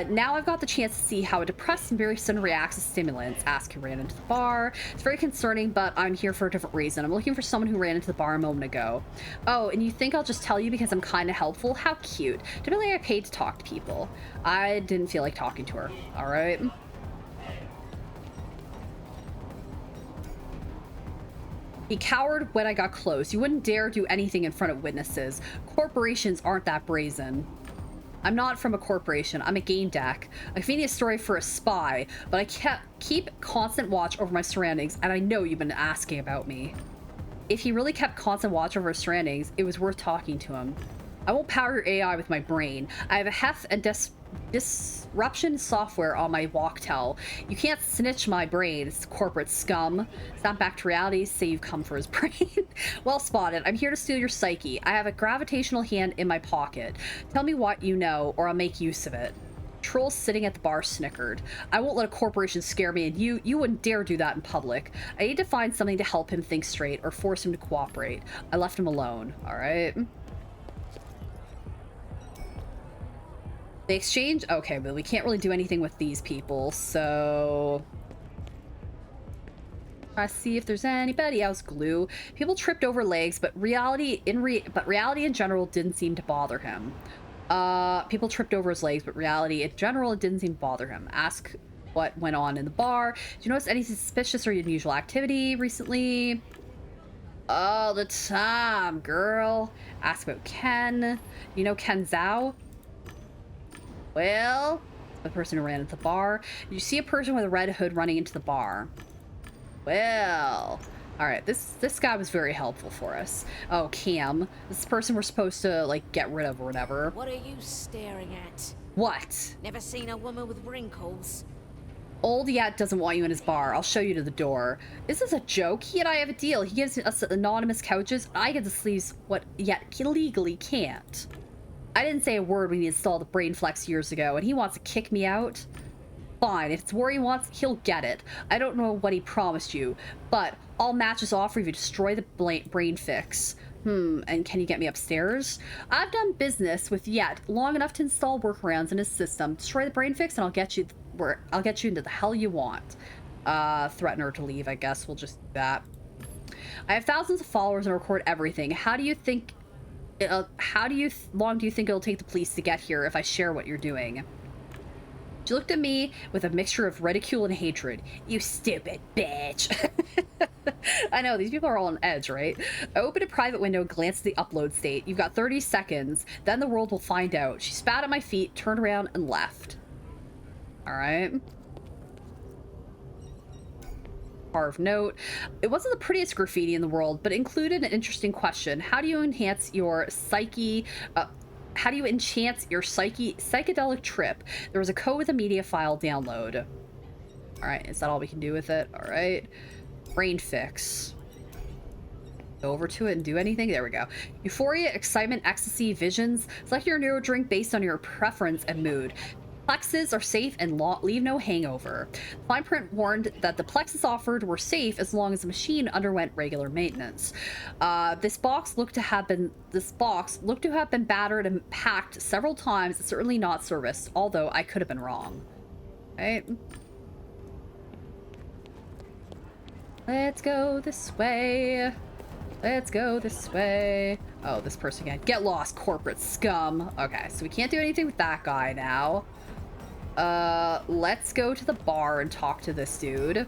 now I've got the chance to see how a depressed person reacts to stimulants. Ask who ran into the bar. It's very concerning, but I'm here for a different reason. I'm looking for someone who ran into the bar a moment ago. Oh, and you think I'll just tell you because I'm kind of helpful? How cute. Typically I paid to talk to people. I didn't feel like talking to her. All right. He cowered when I got close. You wouldn't dare do anything in front of witnesses. Corporations aren't that brazen. I'm not from a corporation. I'm a game deck. A convenient story for a spy, but I keep constant watch over my surroundings, and I know you've been asking about me. If he really kept constant watch over his surroundings, it was worth talking to him. I won't power your AI with my brain. I have a heft and disruption software on my Walktel. You can't snitch my brain, it's corporate scum. Snap back to reality, say you've come for his brain. Well spotted. I'm here to steal your psyche. I have a gravitational hand in my pocket. Tell me what you know, or I'll make use of it. Troll sitting at the bar snickered. I won't let a corporation scare me, and you wouldn't dare do that in public. I need to find something to help him think straight, or force him to cooperate. I left him alone. All right. They exchange? Okay, but we can't really do anything with these people, so... I see if there's anybody else. Glue. People tripped over legs, but reality in general didn't seem to bother him. People tripped over his legs, but reality in general it didn't seem to bother him. Ask what went on in the bar. Did you notice any suspicious or unusual activity recently? All the time, girl. Ask about Ken. You know Ken Zhao? Well, the person who ran into the bar. You see a person with a red hood running into the bar. Well, all right, this guy was very helpful for us. Oh, Cam, this person we're supposed to, like, get rid of or whatever. What are you staring at? What? Never seen a woman with wrinkles? Old Yet doesn't want you in his bar. I'll show you to the door. Is this a joke? He and I have a deal. He gives us anonymous couches. I get the sleeves what Yet legally can't. I didn't say a word when he installed the Brain Flex years ago, and he wants to kick me out? Fine, if it's where he wants, he'll get it. I don't know what he promised you, but all matches offer if you destroy the Brain Fix. And can you get me upstairs? I've done business with Yet long enough to install workarounds in his system. Destroy the Brain Fix, and I'll get you into the hell you want. Threaten her to leave, I guess. We'll just do that. I have thousands of followers and record everything. How long do you think it'll take the police to get here if I share what you're doing? She looked at me with a mixture of ridicule and hatred. You stupid bitch. I know, these people are all on edge, right? I opened a private window and glanced at the upload state. You've got 30 seconds. Then the world will find out. She spat at my feet, turned around, and left. All right. Carved note. It wasn't the prettiest graffiti in the world, but it included an interesting question. How do you enhance your psyche... How do you enchant your psychedelic trip? There was a code with a media file download. All right, is that all we can do with it? All right. Brain Fix. Go over to it and do anything. There we go. Euphoria, excitement, ecstasy, visions. Select your neuro drink based on your preference and mood. Plexes are safe and leave no hangover. Fine print warned that the plexes offered were safe as long as the machine underwent regular maintenance. This box looked to have been battered and packed several times. It's certainly not serviced, although I could have been wrong. Right? Let's go this way. Let's go this way. Oh, this person again. Get lost, corporate scum. Okay, so we can't do anything with that guy now. Let's go to the bar and talk to this dude.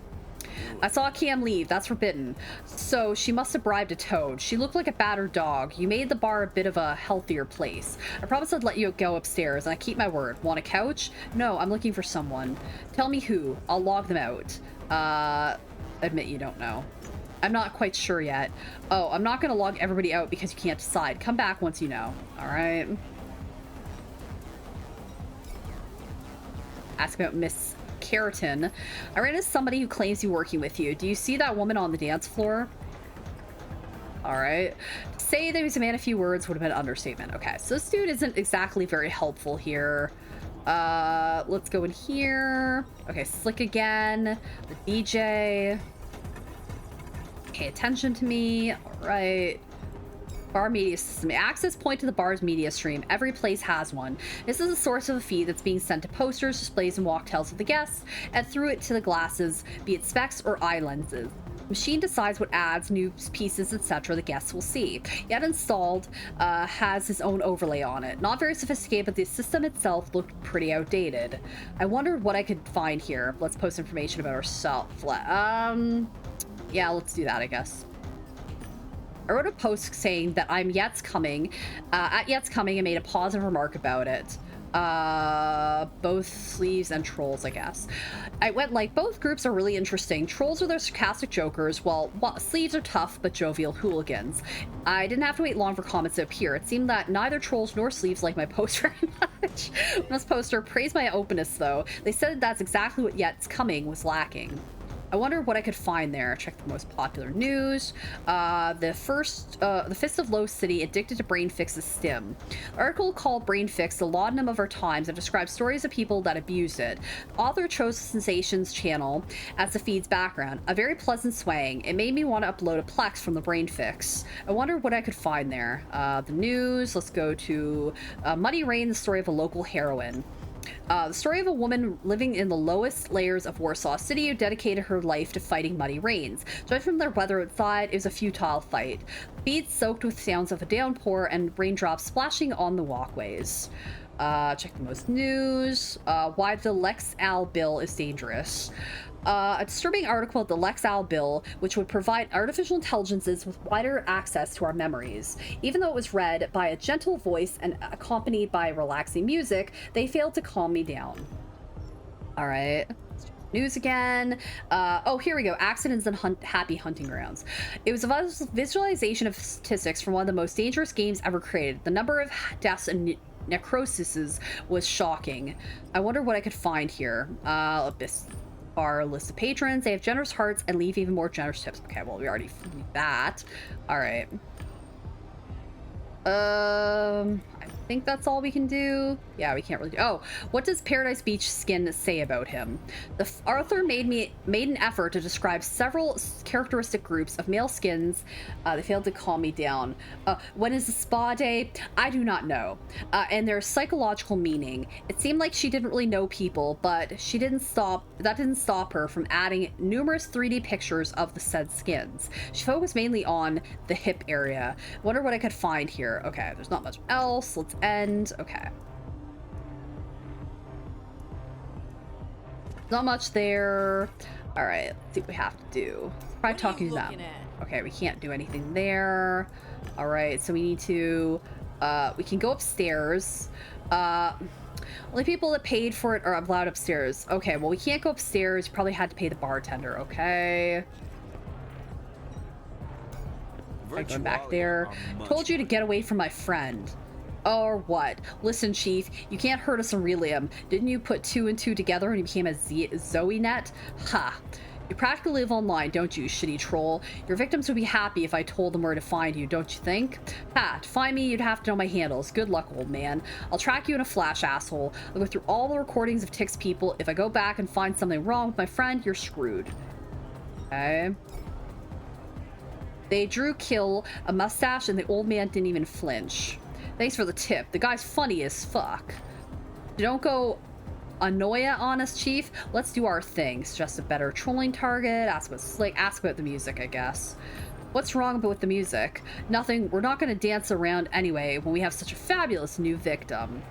I saw Cam leave. That's forbidden. So she must have bribed a toad. She looked like a battered dog. You made the bar a bit of a healthier place. I promised I'd let you go upstairs, and I keep my word. Want a couch? No, I'm looking for someone. Tell me who. I'll log them out. Admit you don't know. I'm not quite sure yet. Oh, I'm not gonna log everybody out because you can't decide. Come back once you know. All right. Ask about Miss Keratin. I ran into somebody who claims to be working with you. Do you see that woman on the dance floor? All right. To say that he was a man of few words would have been an understatement. Okay, so this dude isn't exactly very helpful here. Let's go in here. Okay, Slick again. The DJ. Pay attention to me. All right. Bar media system. Access point to the bar's media stream. Every place has one. This is a source of a feed that's being sent to posters, displays, and walk-tells of the guests, and through it to the glasses, be it specs or eye lenses. The machine decides what ads, news pieces, etc. the guests will see. Yet installed has his own overlay on it. Not very sophisticated, but the system itself looked pretty outdated. I wondered what I could find here. Let's post information about ourselves. Yeah, let's do that, I guess. I wrote a post saying that I'm Yet's Coming, at Yet's Coming, and made a positive remark about it. Both sleeves and trolls, I guess. I went like, both groups are really interesting. Trolls are their sarcastic jokers, while sleeves are tough but jovial hooligans. I didn't have to wait long for comments to appear. It seemed that neither trolls nor sleeves liked my post very much. This poster praised my openness, though. They said that's exactly what Yet's Coming was lacking. I wonder what I could find there. Check the most popular news. The Fist of Low City addicted to brain fixes stim. Article called Brain Fix the laudanum of our times and describes stories of people that abused it. The author chose the Sensations channel as the feed's background. A very pleasant swaying. It made me want to upload a Plex from the Brain Fix. I wonder what I could find there. The news. Let's go to Muddy Rain, the story of a local heroine. The story of a woman living in the lowest layers of Warsaw City who dedicated her life to fighting muddy rains. Judging from the weather outside, it was a futile fight. Beats soaked with sounds of a downpour and raindrops splashing on the walkways. Check the most news. Why the Lex Al bill is dangerous. A disturbing article about the Lex Al bill, which would provide artificial intelligences with wider access to our memories. Even though it was read by a gentle voice and accompanied by relaxing music, they failed to calm me down. All right. News again. Oh, here we go. Accidents and happy hunting grounds. It was a visualization of statistics from one of the most dangerous games ever created. The number of deaths and necrosises was shocking. I wonder what I could find here. Our list of patrons. They have generous hearts and leave even more generous tips. Okay, well, we already did that. All right. I think that's all we can do. Yeah, we can't really do. Oh, what does Paradise Beach skin say about him? The author made an effort to describe several characteristic groups of male skins. They failed to calm me down. When is the spa day? I do not know. And their psychological meaning. It seemed like she didn't really know people, but that didn't stop her from adding numerous 3D pictures of the said skins. She focused mainly on the hip area. Wonder what I could find here. Okay, there's not much else. Let's end. Okay. Not much there. All right, let's see what we have to do. Try talking to them. Okay, we can't do anything there. All right, so we need to, we can go upstairs. Only people that paid for it are allowed upstairs. Okay, well, we can't go upstairs. You probably had to pay the bartender, okay? I'm going back there. Told you to get away from my friend. Or what? Listen, Chief, you can't hurt us in Relium. Didn't you put 2 and 2 together and you became a Zoe net? Ha! You practically live online, don't you, shitty troll? Your victims would be happy if I told them where to find you, don't you think? Ha! To find me, you'd have to know my handles. Good luck, old man. I'll track you in a flash, asshole. I'll go through all the recordings of Tick's people. If I go back and find something wrong with my friend, you're screwed. Okay. They drew Kill a mustache and the old man didn't even flinch. Thanks for the tip. The guy's funny as fuck. Don't go Anoia on us, Chief. Let's do our thing. Suggest a better trolling target. Ask about Slick. Ask about the music, I guess. What's wrong with the music? Nothing. We're not going to dance around anyway when we have such a fabulous new victim.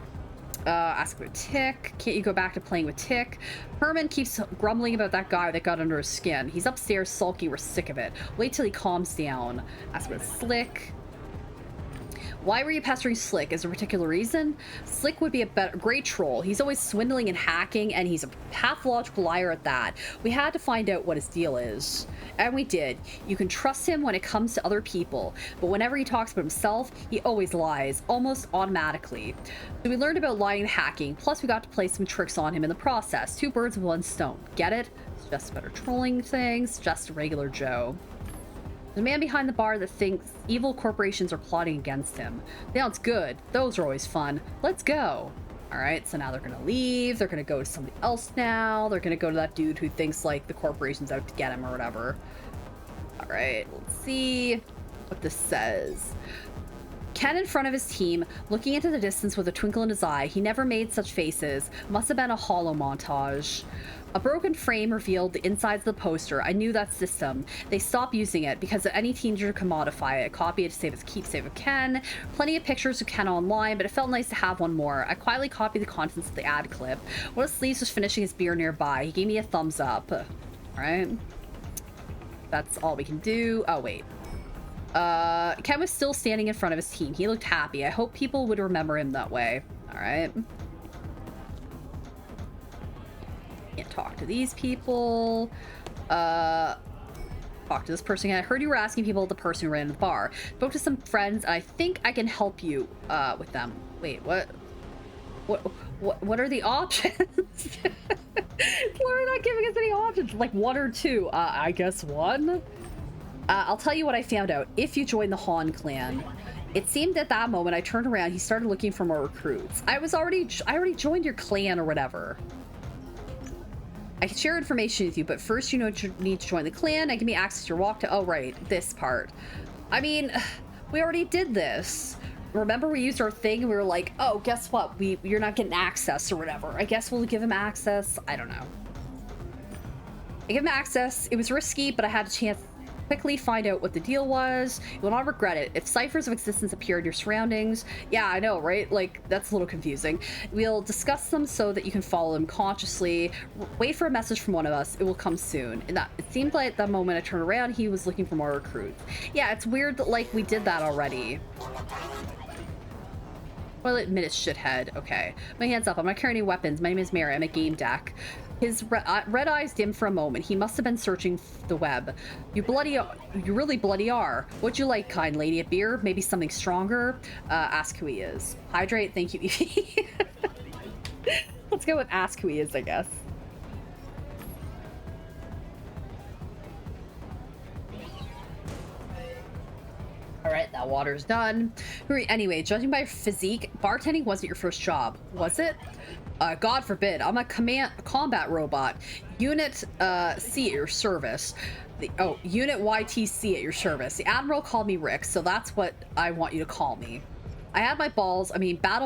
Ask about Tick. Can't you go back to playing with Tick? Herman keeps grumbling about that guy that got under his skin. He's upstairs sulky. We're sick of it. Wait till he calms down. Ask about Slick. Why were you pestering Slick? Is there a particular reason? Slick would be a great troll. He's always swindling and hacking, and he's a pathological liar at that. We had to find out what his deal is. And we did. You can trust him when it comes to other people, but whenever he talks about himself, he always lies, almost automatically. So we learned about lying and hacking, plus we got to play some tricks on him in the process. 2 birds with 1 stone. Get it? It's just better trolling things, just a regular Joe. The man behind the bar that thinks evil corporations are plotting against him. Sounds good. Those are always fun. Let's go. All right, so now they're going to leave. They're going to go to somebody else now. They're going to go to that dude who thinks, like, the corporation's out to get him or whatever. All right, let's see what this says. Ken in front of his team, looking into the distance with a twinkle in his eye. He never made such faces. Must have been a holo montage. A broken frame revealed the insides of the poster. I knew that system. They stopped using it because any teenager could modify it. Copy it to save its keepsake of Ken. Plenty of pictures of Ken online, but it felt nice to have one more. I quietly copied the contents of the ad clip. One of the sleeves was finishing his beer nearby. He gave me a thumbs up. All right. That's all we can do. Oh, wait. Ken was still standing in front of his team. He looked happy. I hope people would remember him that way. All right. Can't talk to these people. Talk to this person. I heard you were asking people the person who ran the bar. Spoke to some friends, and I think I can help you with them. Wait, what are the options? We're not giving us any options, like 1 or 2. I guess 1. I'll tell you what I found out. If you join the Han clan, it seemed at that moment I turned around, he started looking for more recruits. I already joined your clan or whatever. I can share information with you, but first you need to join the clan and give me access to your walk to, oh right, this part. I mean, we already did this. Remember we used our thing and we were like, oh, guess what? You're not getting access or whatever. I guess we'll give him access. I don't know. I gave him access. It was risky, but I had a chance to quickly find out what the deal was. You will not regret it. If ciphers of existence appear in your surroundings, yeah, I know, right? Like, that's a little confusing. We'll discuss them so that you can follow them consciously. Wait for a message from one of us. It will come soon. And it seemed like the moment I turned around, he was looking for more recruits. Yeah, it's weird that, like, we did that already. Well, admit it, shithead. Okay. My hands up. I'm not carrying any weapons. My name is Mary. I'm at Gamedec. His red eyes dimmed for a moment. He must have been searching the web. You really bloody are. What'd you like, kind lady? A beer? Maybe something stronger? Ask who he is. Hydrate, thank you. Let's go with ask who he is, I guess. All right, that water's done. Anyway, judging by your physique, bartending wasn't your first job, was it? God forbid. I'm a combat robot. Unit C at your service. Unit YTC at your service. The Admiral called me Rick, so that's what I want you to call me. I had my battle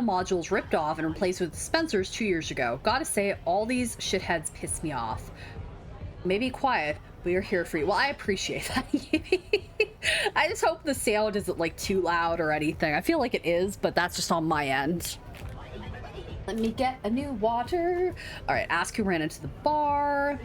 modules ripped off and replaced with dispensers 2 years ago. Gotta say, all these shitheads piss me off. Maybe quiet, but you're here for you. Well, I appreciate that. I just hope the sound isn't like too loud or anything. I feel like it is, but that's just on my end. Let me get a new water. All right, ask who ran into the bar.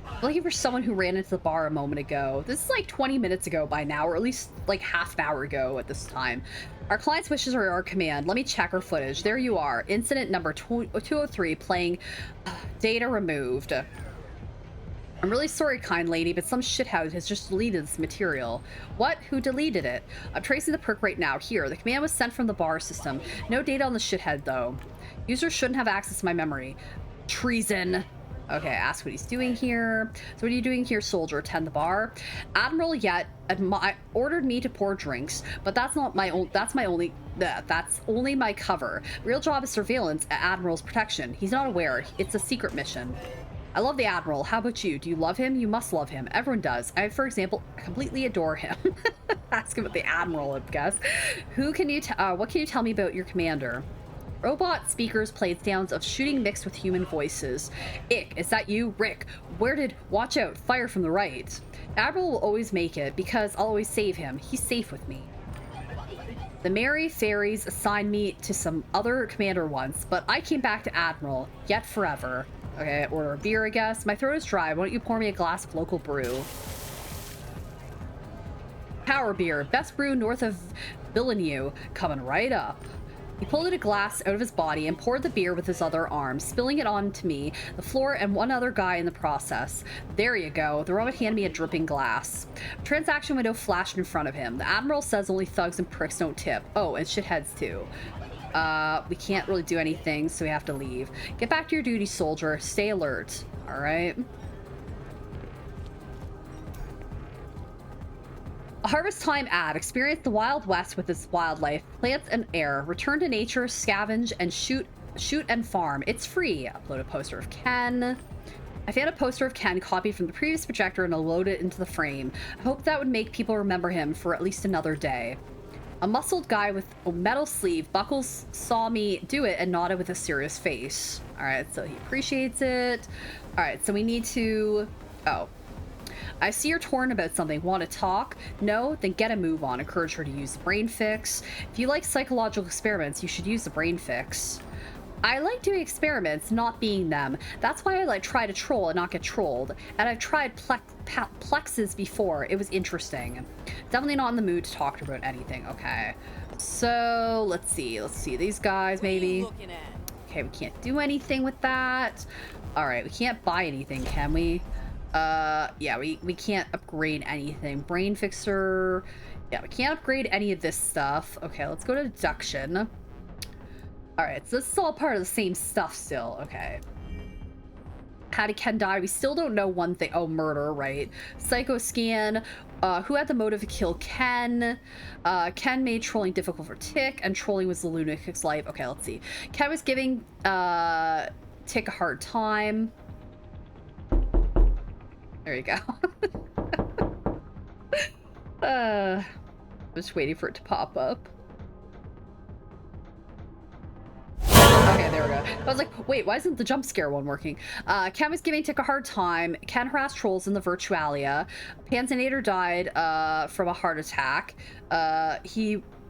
I'm looking for someone who ran into the bar a moment ago. This is like 20 minutes ago by now, or at least like half an hour ago at this time. Our client's wishes are our command. Let me check our footage. There you are. Incident number 203, playing data removed. I'm really sorry, kind lady, but some shithead has just deleted this material. What? Who deleted it? I'm tracing the perk right now. Here, the command was sent from the bar system. No data on the shithead, though. Users shouldn't have access to my memory. Treason. Okay, ask what he's doing here. So what are you doing here, soldier? Attend the bar? Admiral ordered me to pour drinks, but that's not my own. That's only my cover. Real job is surveillance at Admiral's protection. He's not aware. It's a secret mission. I love the Admiral. How about you? Do you love him? You must love him. Everyone does. I, for example, completely adore him. Ask about the Admiral, I guess. What can you tell me about your commander? Robot speakers played sounds of shooting mixed with human voices. Ick, is that you? Rick, watch out, fire from the right. Admiral will always make it, because I'll always save him. He's safe with me. The Merry Fairies assigned me to some other commander once, but I came back to Admiral, yet forever. Okay, order a beer, I guess. My throat is dry. Why don't you pour me a glass of local brew? Power beer. Best brew north of Villeneuve. Coming right up. He pulled a glass out of his body and poured the beer with his other arm, spilling it onto me, the floor, and one other guy in the process. There you go. The robot handed me a dripping glass. A transaction window flashed in front of him. The Admiral says only thugs and pricks don't tip. Oh, and shitheads too. We can't really do anything, so we have to leave. Get back to your duty, soldier. Stay alert. All right. A harvest time ad. Experience the Wild West with its wildlife, plants, and air. Return to nature, scavenge, and shoot and farm. It's free. Upload a poster of Ken. I found a poster of Ken copied from the previous projector and I'll load it into the frame. I hope that would make people remember him for at least another day. A muscled guy with a metal sleeve buckles saw me do it and nodded with a serious face. All right, so he appreciates it. All right, so we need to... Oh. I see you're torn about something. Want to talk? No? Then get a move on. Encourage her to use the brain fix. If you like psychological experiments, you should use the brain fix. I like doing experiments, not being them. That's why I try to troll and not get trolled. And I've tried plexes before. It was interesting. Definitely not in the mood to talk about anything. Okay. So, let's see. These guys, maybe. Okay, we can't do anything with that. All right, we can't buy anything, can we? Yeah, we can't upgrade anything. Brain fixer. Yeah, we can't upgrade any of this stuff. Okay, let's go to deduction. All right, so this is all part of the same stuff still. Okay. How did Ken die? We still don't know one thing. Oh, murder, right? Psycho scan. Who had the motive to kill Ken? Ken made trolling difficult for Tick, and trolling was the lunatic's life. Okay, let's see. Ken was giving Tick a hard time. There you go. I'm just waiting for it to pop up. Okay, there we go. I was like, wait, why isn't the jump scare one working? Ken was giving Tick a hard time. Ken harassed trolls in the Virtualia. Panzinator died from a heart attack.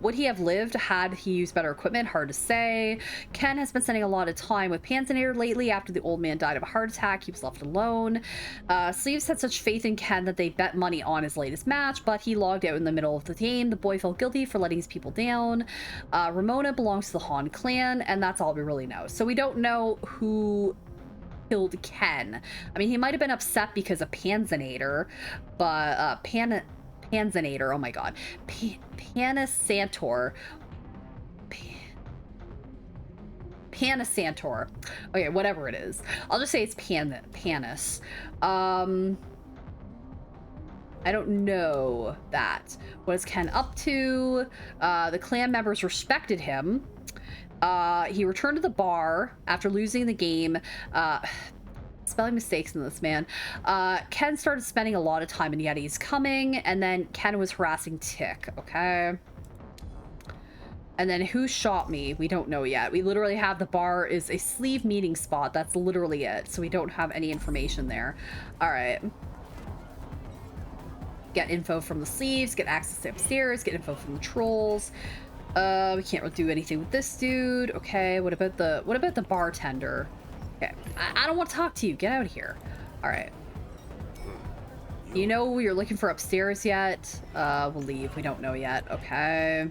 Would he have lived had he used better equipment? Hard to say. Ken has been spending a lot of time with Panzinator lately. After the old man died of a heart attack, he was left alone. Sleeves had such faith in Ken that they bet money on his latest match, but he logged out in the middle of the game. The boy felt guilty for letting his people down. Ramona belongs to the Han clan, and that's all we really know. So we don't know who killed Ken. I mean, he might have been upset because of Panzinator, but Panzinator, oh my god. Panasantor. Panasantor. Okay, whatever it is. I'll just say it's Panis. I don't know that. What is Ken up to? The clan members respected him. He returned to the bar after losing the game. Spelling mistakes in this, man. Ken started spending a lot of time in Yeti's Coming, and then Ken was harassing Tick, okay? And then who shot me? We don't know yet. We literally have the bar is a sleeve meeting spot. That's literally it. So we don't have any information there. All right. Get info from the sleeves, get access to upstairs, get info from the trolls. We can't really do anything with this dude. Okay, what about the bartender? Okay, I don't want to talk to you. Get out of here. All right. You know you're looking for upstairs yet? We'll leave. We don't know yet. Okay.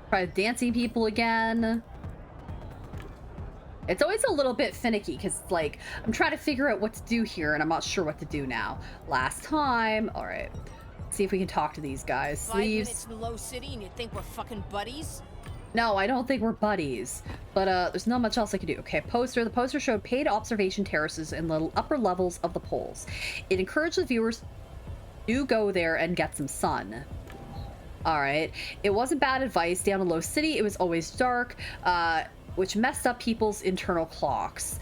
Try dancing people again. It's always a little bit finicky because, like, I'm trying to figure out what to do here and I'm not sure what to do now. Last time. All right. Let's see if we can talk to these guys. 5 minutes in Low City and you think we're fucking buddies? No, I don't think we're buddies, but there's not much else I can do. Okay, poster. The poster showed paid observation terraces in the upper levels of the poles. It encouraged the viewers to go there and get some sun. All right. It wasn't bad advice. Down in Low City, it was always dark, which messed up people's internal clocks.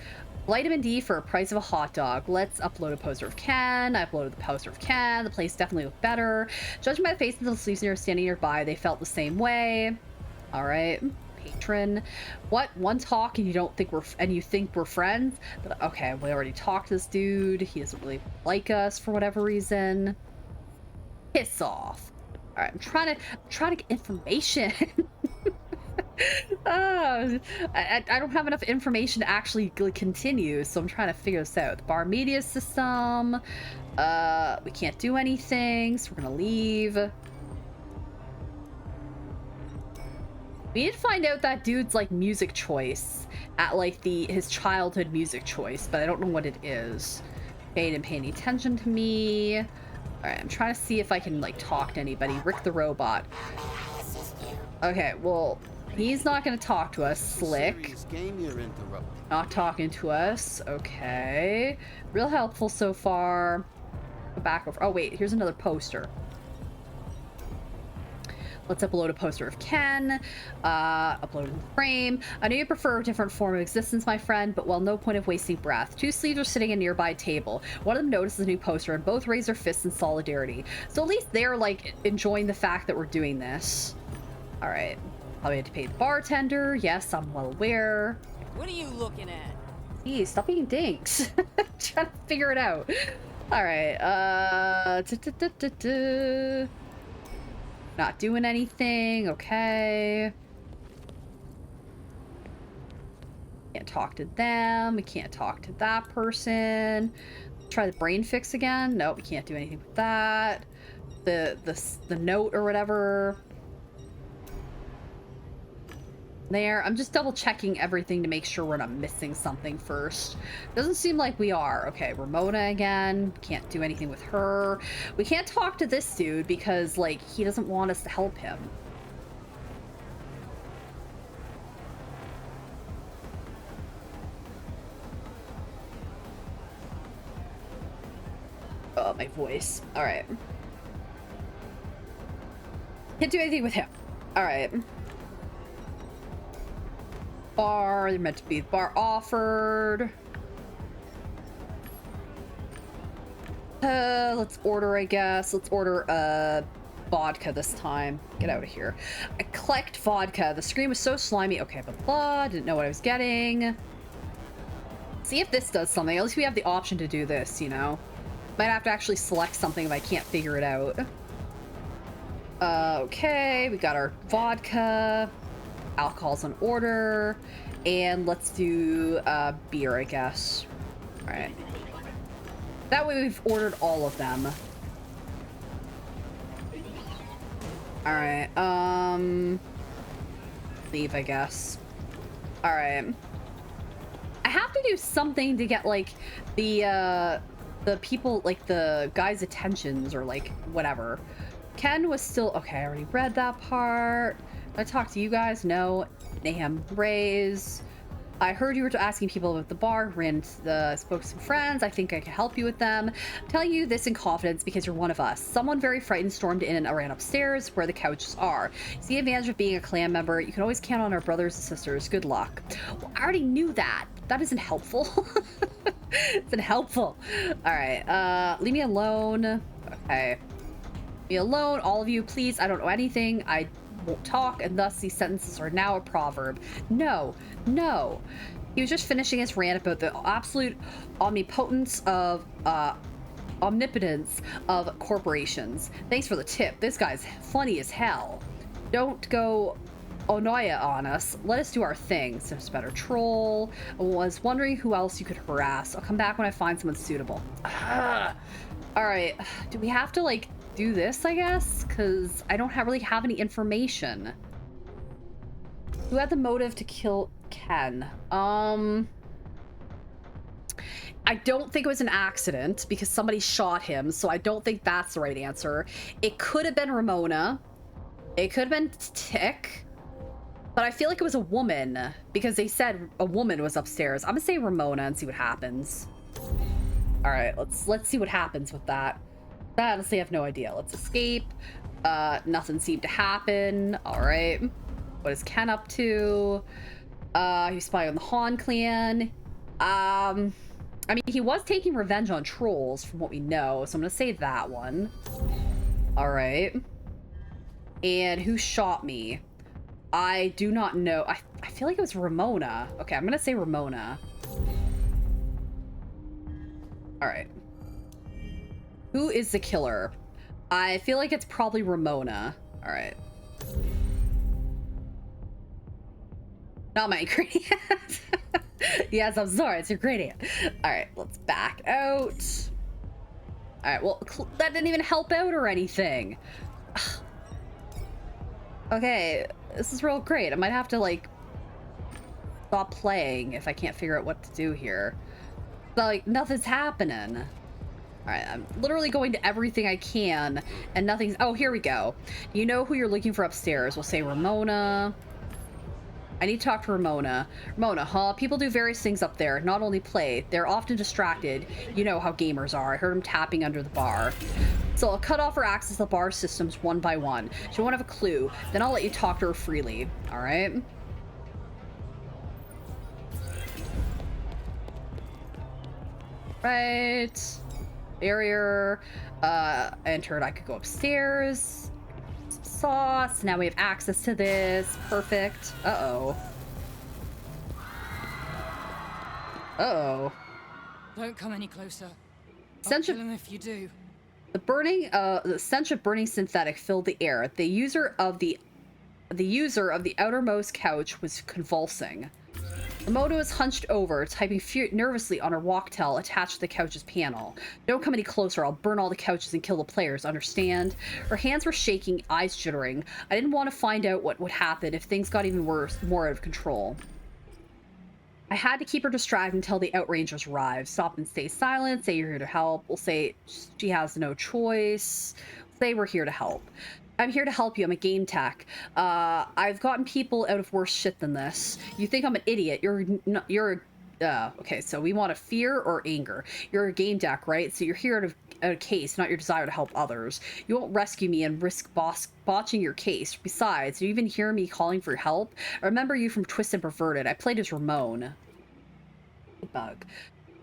Vitamin D for a price of a hot dog. Let's upload a poster of Ken. I uploaded the poster of Ken. The place definitely looked better. Judging by the faces of the sleeves standing nearby, they felt the same way. All right, patron. What? One talk and you don't think you think we're friends? But, okay, we already talked to this dude. He doesn't really like us for whatever reason. Piss off. All right, I'm trying to get information. I don't have enough information to actually continue, so I'm trying to figure this out. The bar media system. We can't do anything, so we're gonna leave. We did find out that dude's like music choice at like his childhood music choice, but I don't know what it is. Okay, didn't pay any attention to me. All right, I'm trying to see if I can like talk to anybody. Rick the robot. Okay, well, he's not gonna talk to us. Slick. Not talking to us. Okay. Real helpful so far. Go back over. Oh wait, here's another poster. Let's upload a poster of Ken. Upload in the frame. I know you prefer a different form of existence, my friend, but well, no point of wasting breath. Two sleeves are sitting at a nearby table. One of them notices the new poster and both raise their fists in solidarity. So at least they're like enjoying the fact that we're doing this. All right. Probably had to pay the bartender. Yes, I'm well aware. What are you looking at? Geez, stop being dinks. Trying to figure it out. All right. Not doing anything. Okay. Can't talk to them. We can't talk to that person. Try the brain fix again. Nope, we can't do anything with that. The note or whatever. There. I'm just double checking everything to make sure we're not missing something first. Doesn't seem like we are. Okay, Ramona again. Can't do anything with her. We can't talk to this dude because, like, he doesn't want us to help him. not my voice. All right. Can't do anything with him. All right. Bar, they're meant to be bar offered. Let's order, I guess. Let's order vodka this time. Get out of here. I collect vodka. The screen was so slimy. Okay, but blah, didn't know what I was getting. See if this does something. At least we have the option to do this, you know. Might have to actually select something if I can't figure it out. Okay, we got our vodka. Alcohol's on order. And let's do beer, I guess. All right. That way we've ordered all of them. All right. Leave, I guess. All right. I have to do something to get like the people, like the guys' attentions or like whatever. Ken was still okay. I already read that part. Did I talk to you guys? No. Nahum Rays. I heard you were asking people about the bar. Spoke to some friends. I think I can help you with them. I'm telling you this in confidence because you're one of us. Someone very frightened stormed in and ran upstairs where the couches are. See the advantage of being a clan member. You can always count on our brothers and sisters. Good luck. Well, I already knew that. That isn't helpful. It's unhelpful. All right. Leave me alone. Okay. Leave me alone, all of you, please. I don't know anything. I won't talk, and thus these sentences are now a proverb. No, no. He was just finishing his rant about the absolute omnipotence of omnipotence of corporations. Thanks for the tip. This guy's funny as hell. Don't go Onoya on us. Let us do our thing. So it's better troll. I was wondering who else you could harass. I'll come back when I find someone suitable. All right. Do we have to like do this, I guess? Because I don't really have any information. Who had the motive to kill Ken? I don't think it was an accident because somebody shot him, so I don't think that's the right answer. It could have been Ramona. It could have been Tick. But I feel like it was a woman because they said a woman was upstairs. I'm gonna say Ramona and see what happens. All right, let's see what happens with that. I honestly have no idea. Let's escape. Nothing seemed to happen. All right. What is Ken up to? He's spying on the Han clan. I mean, he was taking revenge on trolls from what we know, so I'm gonna say that one. All right. And who shot me? I do not know. I feel like it was Ramona. Okay, I'm gonna say Ramona. All right. Who is the killer? I feel like it's probably Ramona. All right. Not my ingredient. Yes, I'm sorry. It's your ingredient. All right, let's back out. All right, well, that didn't even help out or anything. Okay, this is real great. I might have to, like, stop playing if I can't figure out what to do here. But, like, nothing's happening. All right, I'm literally going to everything I can, and nothing's... Oh, here we go. You know who you're looking for upstairs. We'll say Ramona. I need to talk to Ramona. Ramona, huh? People do various things up there, not only play. They're often distracted. You know how gamers are. I heard them tapping under the bar. So I'll cut off her access to the bar systems one by one. She won't have a clue. Then I'll let you talk to her freely. All right? Right. Barrier. Entered. I could go upstairs. Some sauce. Now we have access to this. Perfect. Uh-oh. Uh-oh. Don't come any closer. I'll kill him if you do. The stench of burning synthetic filled the air. The user of the outermost couch was convulsing. Moto is hunched over, typing nervously on her walktel attached to the couch's panel. Don't come any closer, I'll burn all the couches and kill the players, understand? Her hands were shaking, eyes jittering. I didn't want to find out what would happen if things got even worse, more out of control. I had to keep her distracted until the outrangers arrived. Stop and stay silent, say you're here to help. We'll say she has no choice. Say we're here to help. I'm here to help you. I'm a game tech. I've gotten people out of worse shit than this. You think I'm an idiot. Okay, so we want a fear or anger. You're a game tech, right? So you're here a case, not your desire to help others. You won't rescue me and risk botching your case. Besides, you even hear me calling for help? I remember you from Twisted Perverted. I played as Ramon. Bug.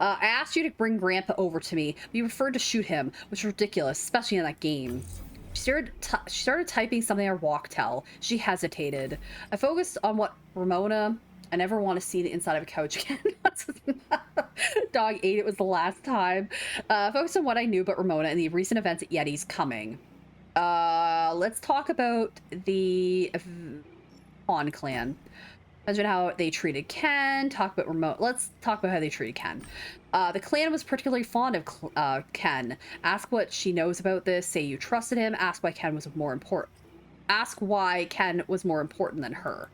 I asked you to bring Grandpa over to me, but you preferred to shoot him, which was ridiculous, especially in that game. She started typing something on her walk-tel. She hesitated. I focused on what Ramona... I never want to see the inside of a couch again. Dog ate it was the last time. Focused on what I knew about Ramona and the recent events at Yeti's coming. Let's talk about the Pawn Clan. Imagine how they treated Ken. Talk about remote. Let's talk about how they treated Ken. The clan was particularly fond of Ken. Ask what she knows about this. Say you trusted him. Ask why Ken was more important. Ask why Ken was more important than her.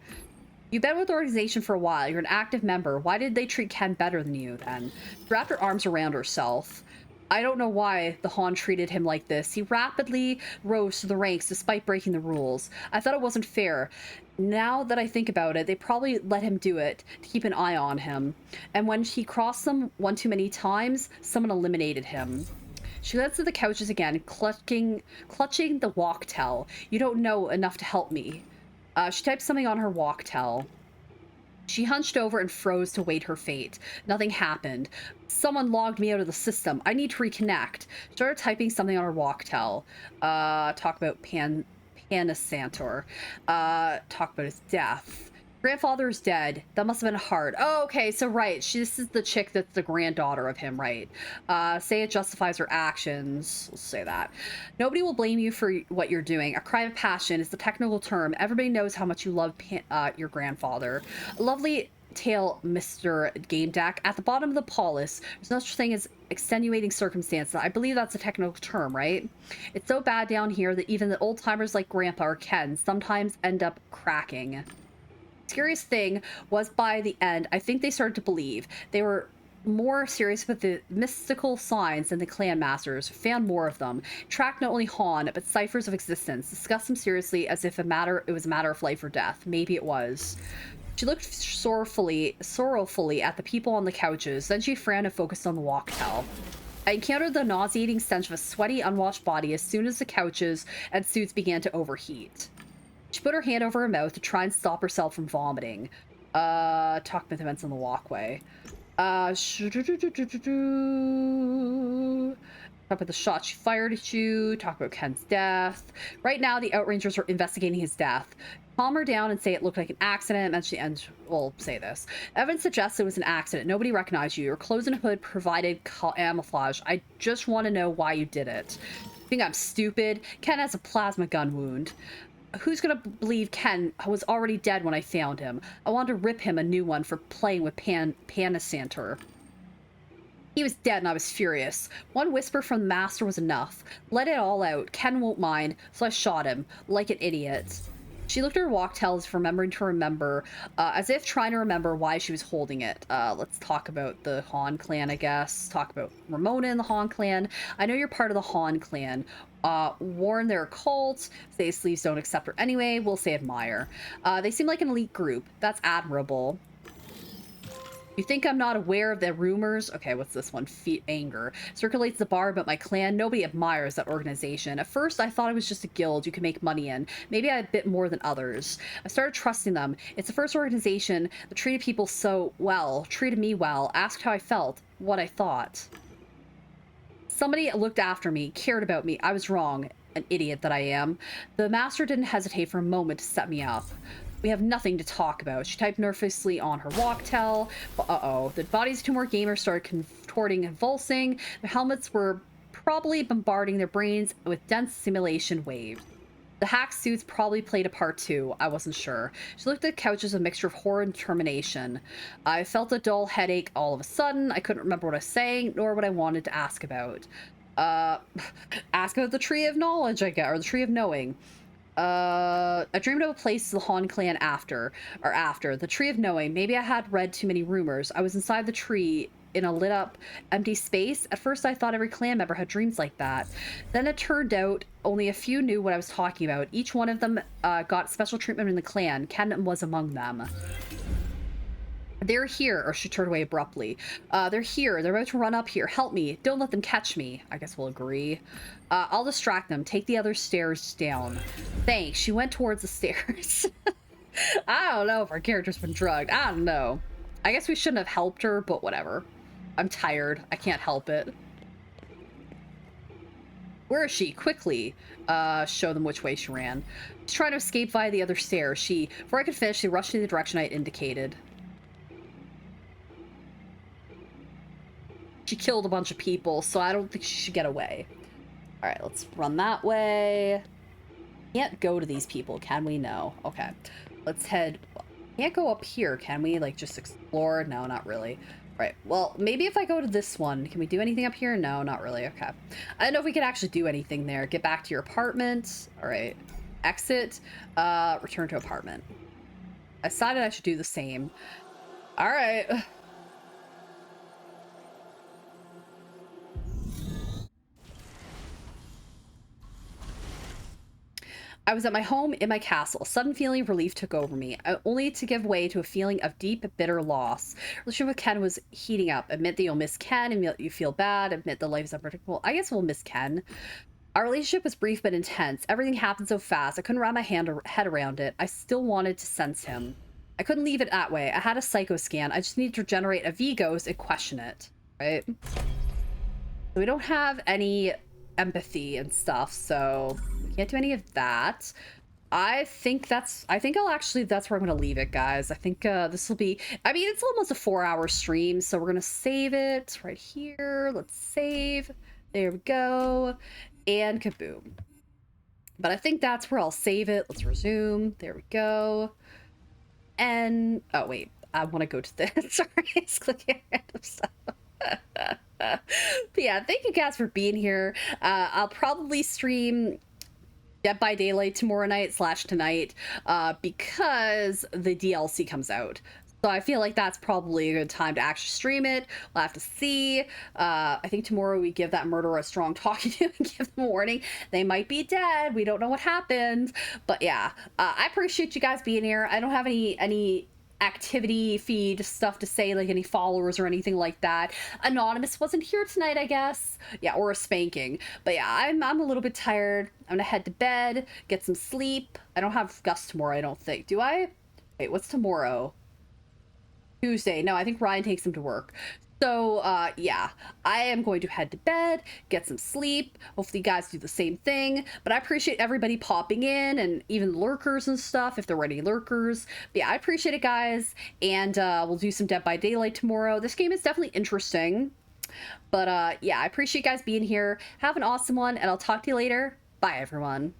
You've been with the organization for a while. You're an active member. Why did they treat Ken better than you then? She wrapped her arms around herself. I don't know why the Han treated him like this. He rapidly rose to the ranks despite breaking the rules. I thought it wasn't fair. Now that I think about it, they probably let him do it to keep an eye on him. And when he crossed them one too many times, someone eliminated him. She led to the couches again, clutching the walk-tel. You don't know enough to help me. She typed something on her walk-tel. She hunched over and froze to wait her fate. Nothing happened. Someone logged me out of the system. I need to reconnect. She started typing something on her walk-tel. Talk about Panasantor. Talk about his death. Grandfather is dead. That must have been hard. Oh, okay, so right. This is the chick that's the granddaughter of him, right? Say it justifies her actions. Let's say that. Nobody will blame you for what you're doing. A cry of passion is the technical term. Everybody knows how much you love your grandfather. A lovely tale, Mr. Gamedec. At the bottom of the polis, there's no such thing as extenuating circumstances. I believe that's a technical term, right? It's so bad down here that even the old-timers like Grandpa or Ken sometimes end up cracking. Scariest thing was by the end, I think they started to believe. They were more serious with the mystical signs than the clan masters, found more of them, tracked not only Han, but ciphers of existence, discussed them seriously as if it was a matter of life or death. Maybe it was. She looked sorrowfully at the people on the couches, then she frowned and focused on the walk-tel. I encountered the nauseating stench of a sweaty, unwashed body as soon as the couches and suits began to overheat. She put her hand over her mouth to try and stop herself from vomiting. Talk about events on the walkway. Talk about the shot she fired at you. Talk about Ken's death. Right now, the Outrangers are investigating his death. Calm her down and say it looked like an accident, and she ends. We'll say this. Evidence suggests it was an accident. Nobody recognized you. Your clothes and hood provided camouflage. I just want to know why you did it. You think I'm stupid? Ken has a plasma gun wound. Who's gonna believe Ken was already dead when I found him? I wanted to rip him a new one for playing with Panasantor. He was dead and I was furious. One whisper from the master was enough. Let it all out. Ken won't mind, so I shot him, like an idiot. She looked at her walk-tels, remembering to remember, as if trying to remember why she was holding it. Let's talk about the Han clan, I guess. Talk about Ramona and the Han clan. I know you're part of the Han clan. Warn they're a cult. Say sleeves don't accept her anyway. We'll say admire. They seem like an elite group. That's admirable. You think I'm not aware of the rumors? Okay, what's this one? Anger. Circulates the bar about my clan. Nobody admires that organization. At first, I thought it was just a guild you could make money in. Maybe I had a bit more than others. I started trusting them. It's the first organization that treated people so well, treated me well, asked how I felt, what I thought. Somebody looked after me, cared about me. I was wrong. An idiot that I am. The master didn't hesitate for a moment to set me up. We have nothing to talk about. She typed nervously on her walk-tel. Uh-oh. The bodies of two more gamers started contorting and convulsing. Their helmets were probably bombarding their brains with dense simulation waves. The hack suits probably played a part too. I wasn't sure. She looked at the couch as a mixture of horror and determination. I felt a dull headache all of a sudden. I couldn't remember what I was saying, nor what I wanted to ask about. Ask about the Tree of Knowledge, I guess, or the Tree of Knowing. I dreamed of a place the Han clan after. The Tree of Knowing. Maybe I had read too many rumors. I was inside the tree in a lit up empty space. At first I thought every clan member had dreams like that. Then it turned out only a few knew what I was talking about. Each one of them got special treatment in the clan. Ken was among them. They're here, or she turned away abruptly. They're here. They're about to run up here. Help me. Don't let them catch me. I guess we'll agree. I'll distract them. Take the other stairs down. Thanks. She went towards the stairs. I don't know if our character's been drugged. I don't know. I guess we shouldn't have helped her, but whatever. I'm tired. I can't help it. Where is she? Quickly. Show them which way she ran. She's trying to escape via the other stairs. Before I could finish, she rushed in the direction I indicated. She killed a bunch of people, so I don't think she should get away. All right, let's run that way. Can't go to these people, can we? No. Okay. Let's head... Can't go up here, can we? Like, just explore? No, not really. Right. Well, maybe if I go to this one, can we do anything up here? No, not really. Okay. I don't know if we can actually do anything there. Get back to your apartment. All right. Exit. Return to apartment. I decided I should do the same. All right. I was at my home in my castle. A sudden feeling of relief took over me, only to give way to a feeling of deep, bitter loss. Relationship with Ken was heating up. Admit that you'll miss Ken and you feel bad. Admit that life is unpredictable. I guess we'll miss Ken. Our relationship was brief but intense. Everything happened so fast. I couldn't wrap my head around it. I still wanted to sense him. I couldn't leave it that way. I had a psycho scan. I just needed to generate a V-ghost and question it. Right? So we don't have any empathy and stuff, so we can't do any of that. I think that's where I'm gonna leave it, guys. I think this will be, I mean, it's almost a 4-hour stream, so we're gonna save it right here. Let's save. There we go. And kaboom. But I think that's where I'll save it. Let's resume. There we go. And oh wait, I want to go to this. Sorry, it's clicking random stuff. But yeah, thank you guys for being here. I'll probably stream Dead by Daylight tomorrow night / tonight because the DLC comes out. So I feel like that's probably a good time to actually stream it. We'll have to see. I think tomorrow we give that murderer a strong talking to and give them a warning. They might be dead. We don't know what happened. But yeah, I appreciate you guys being here. I don't have any activity feed stuff to say, like any followers or anything like that. Anonymous wasn't here tonight, I guess. Yeah, or a spanking. But yeah, I'm a little bit tired. I'm gonna head to bed, get some sleep. I don't have Gus tomorrow, I don't think. Do I? Wait, what's tomorrow? Tuesday. No, I think Ryan takes him to work. So, yeah, I am going to head to bed, get some sleep. Hopefully you guys do the same thing. But I appreciate everybody popping in and even lurkers and stuff, if there were any lurkers. But yeah, I appreciate it, guys. And we'll do some Dead by Daylight tomorrow. This game is definitely interesting. But yeah, I appreciate you guys being here. Have an awesome one, and I'll talk to you later. Bye, everyone.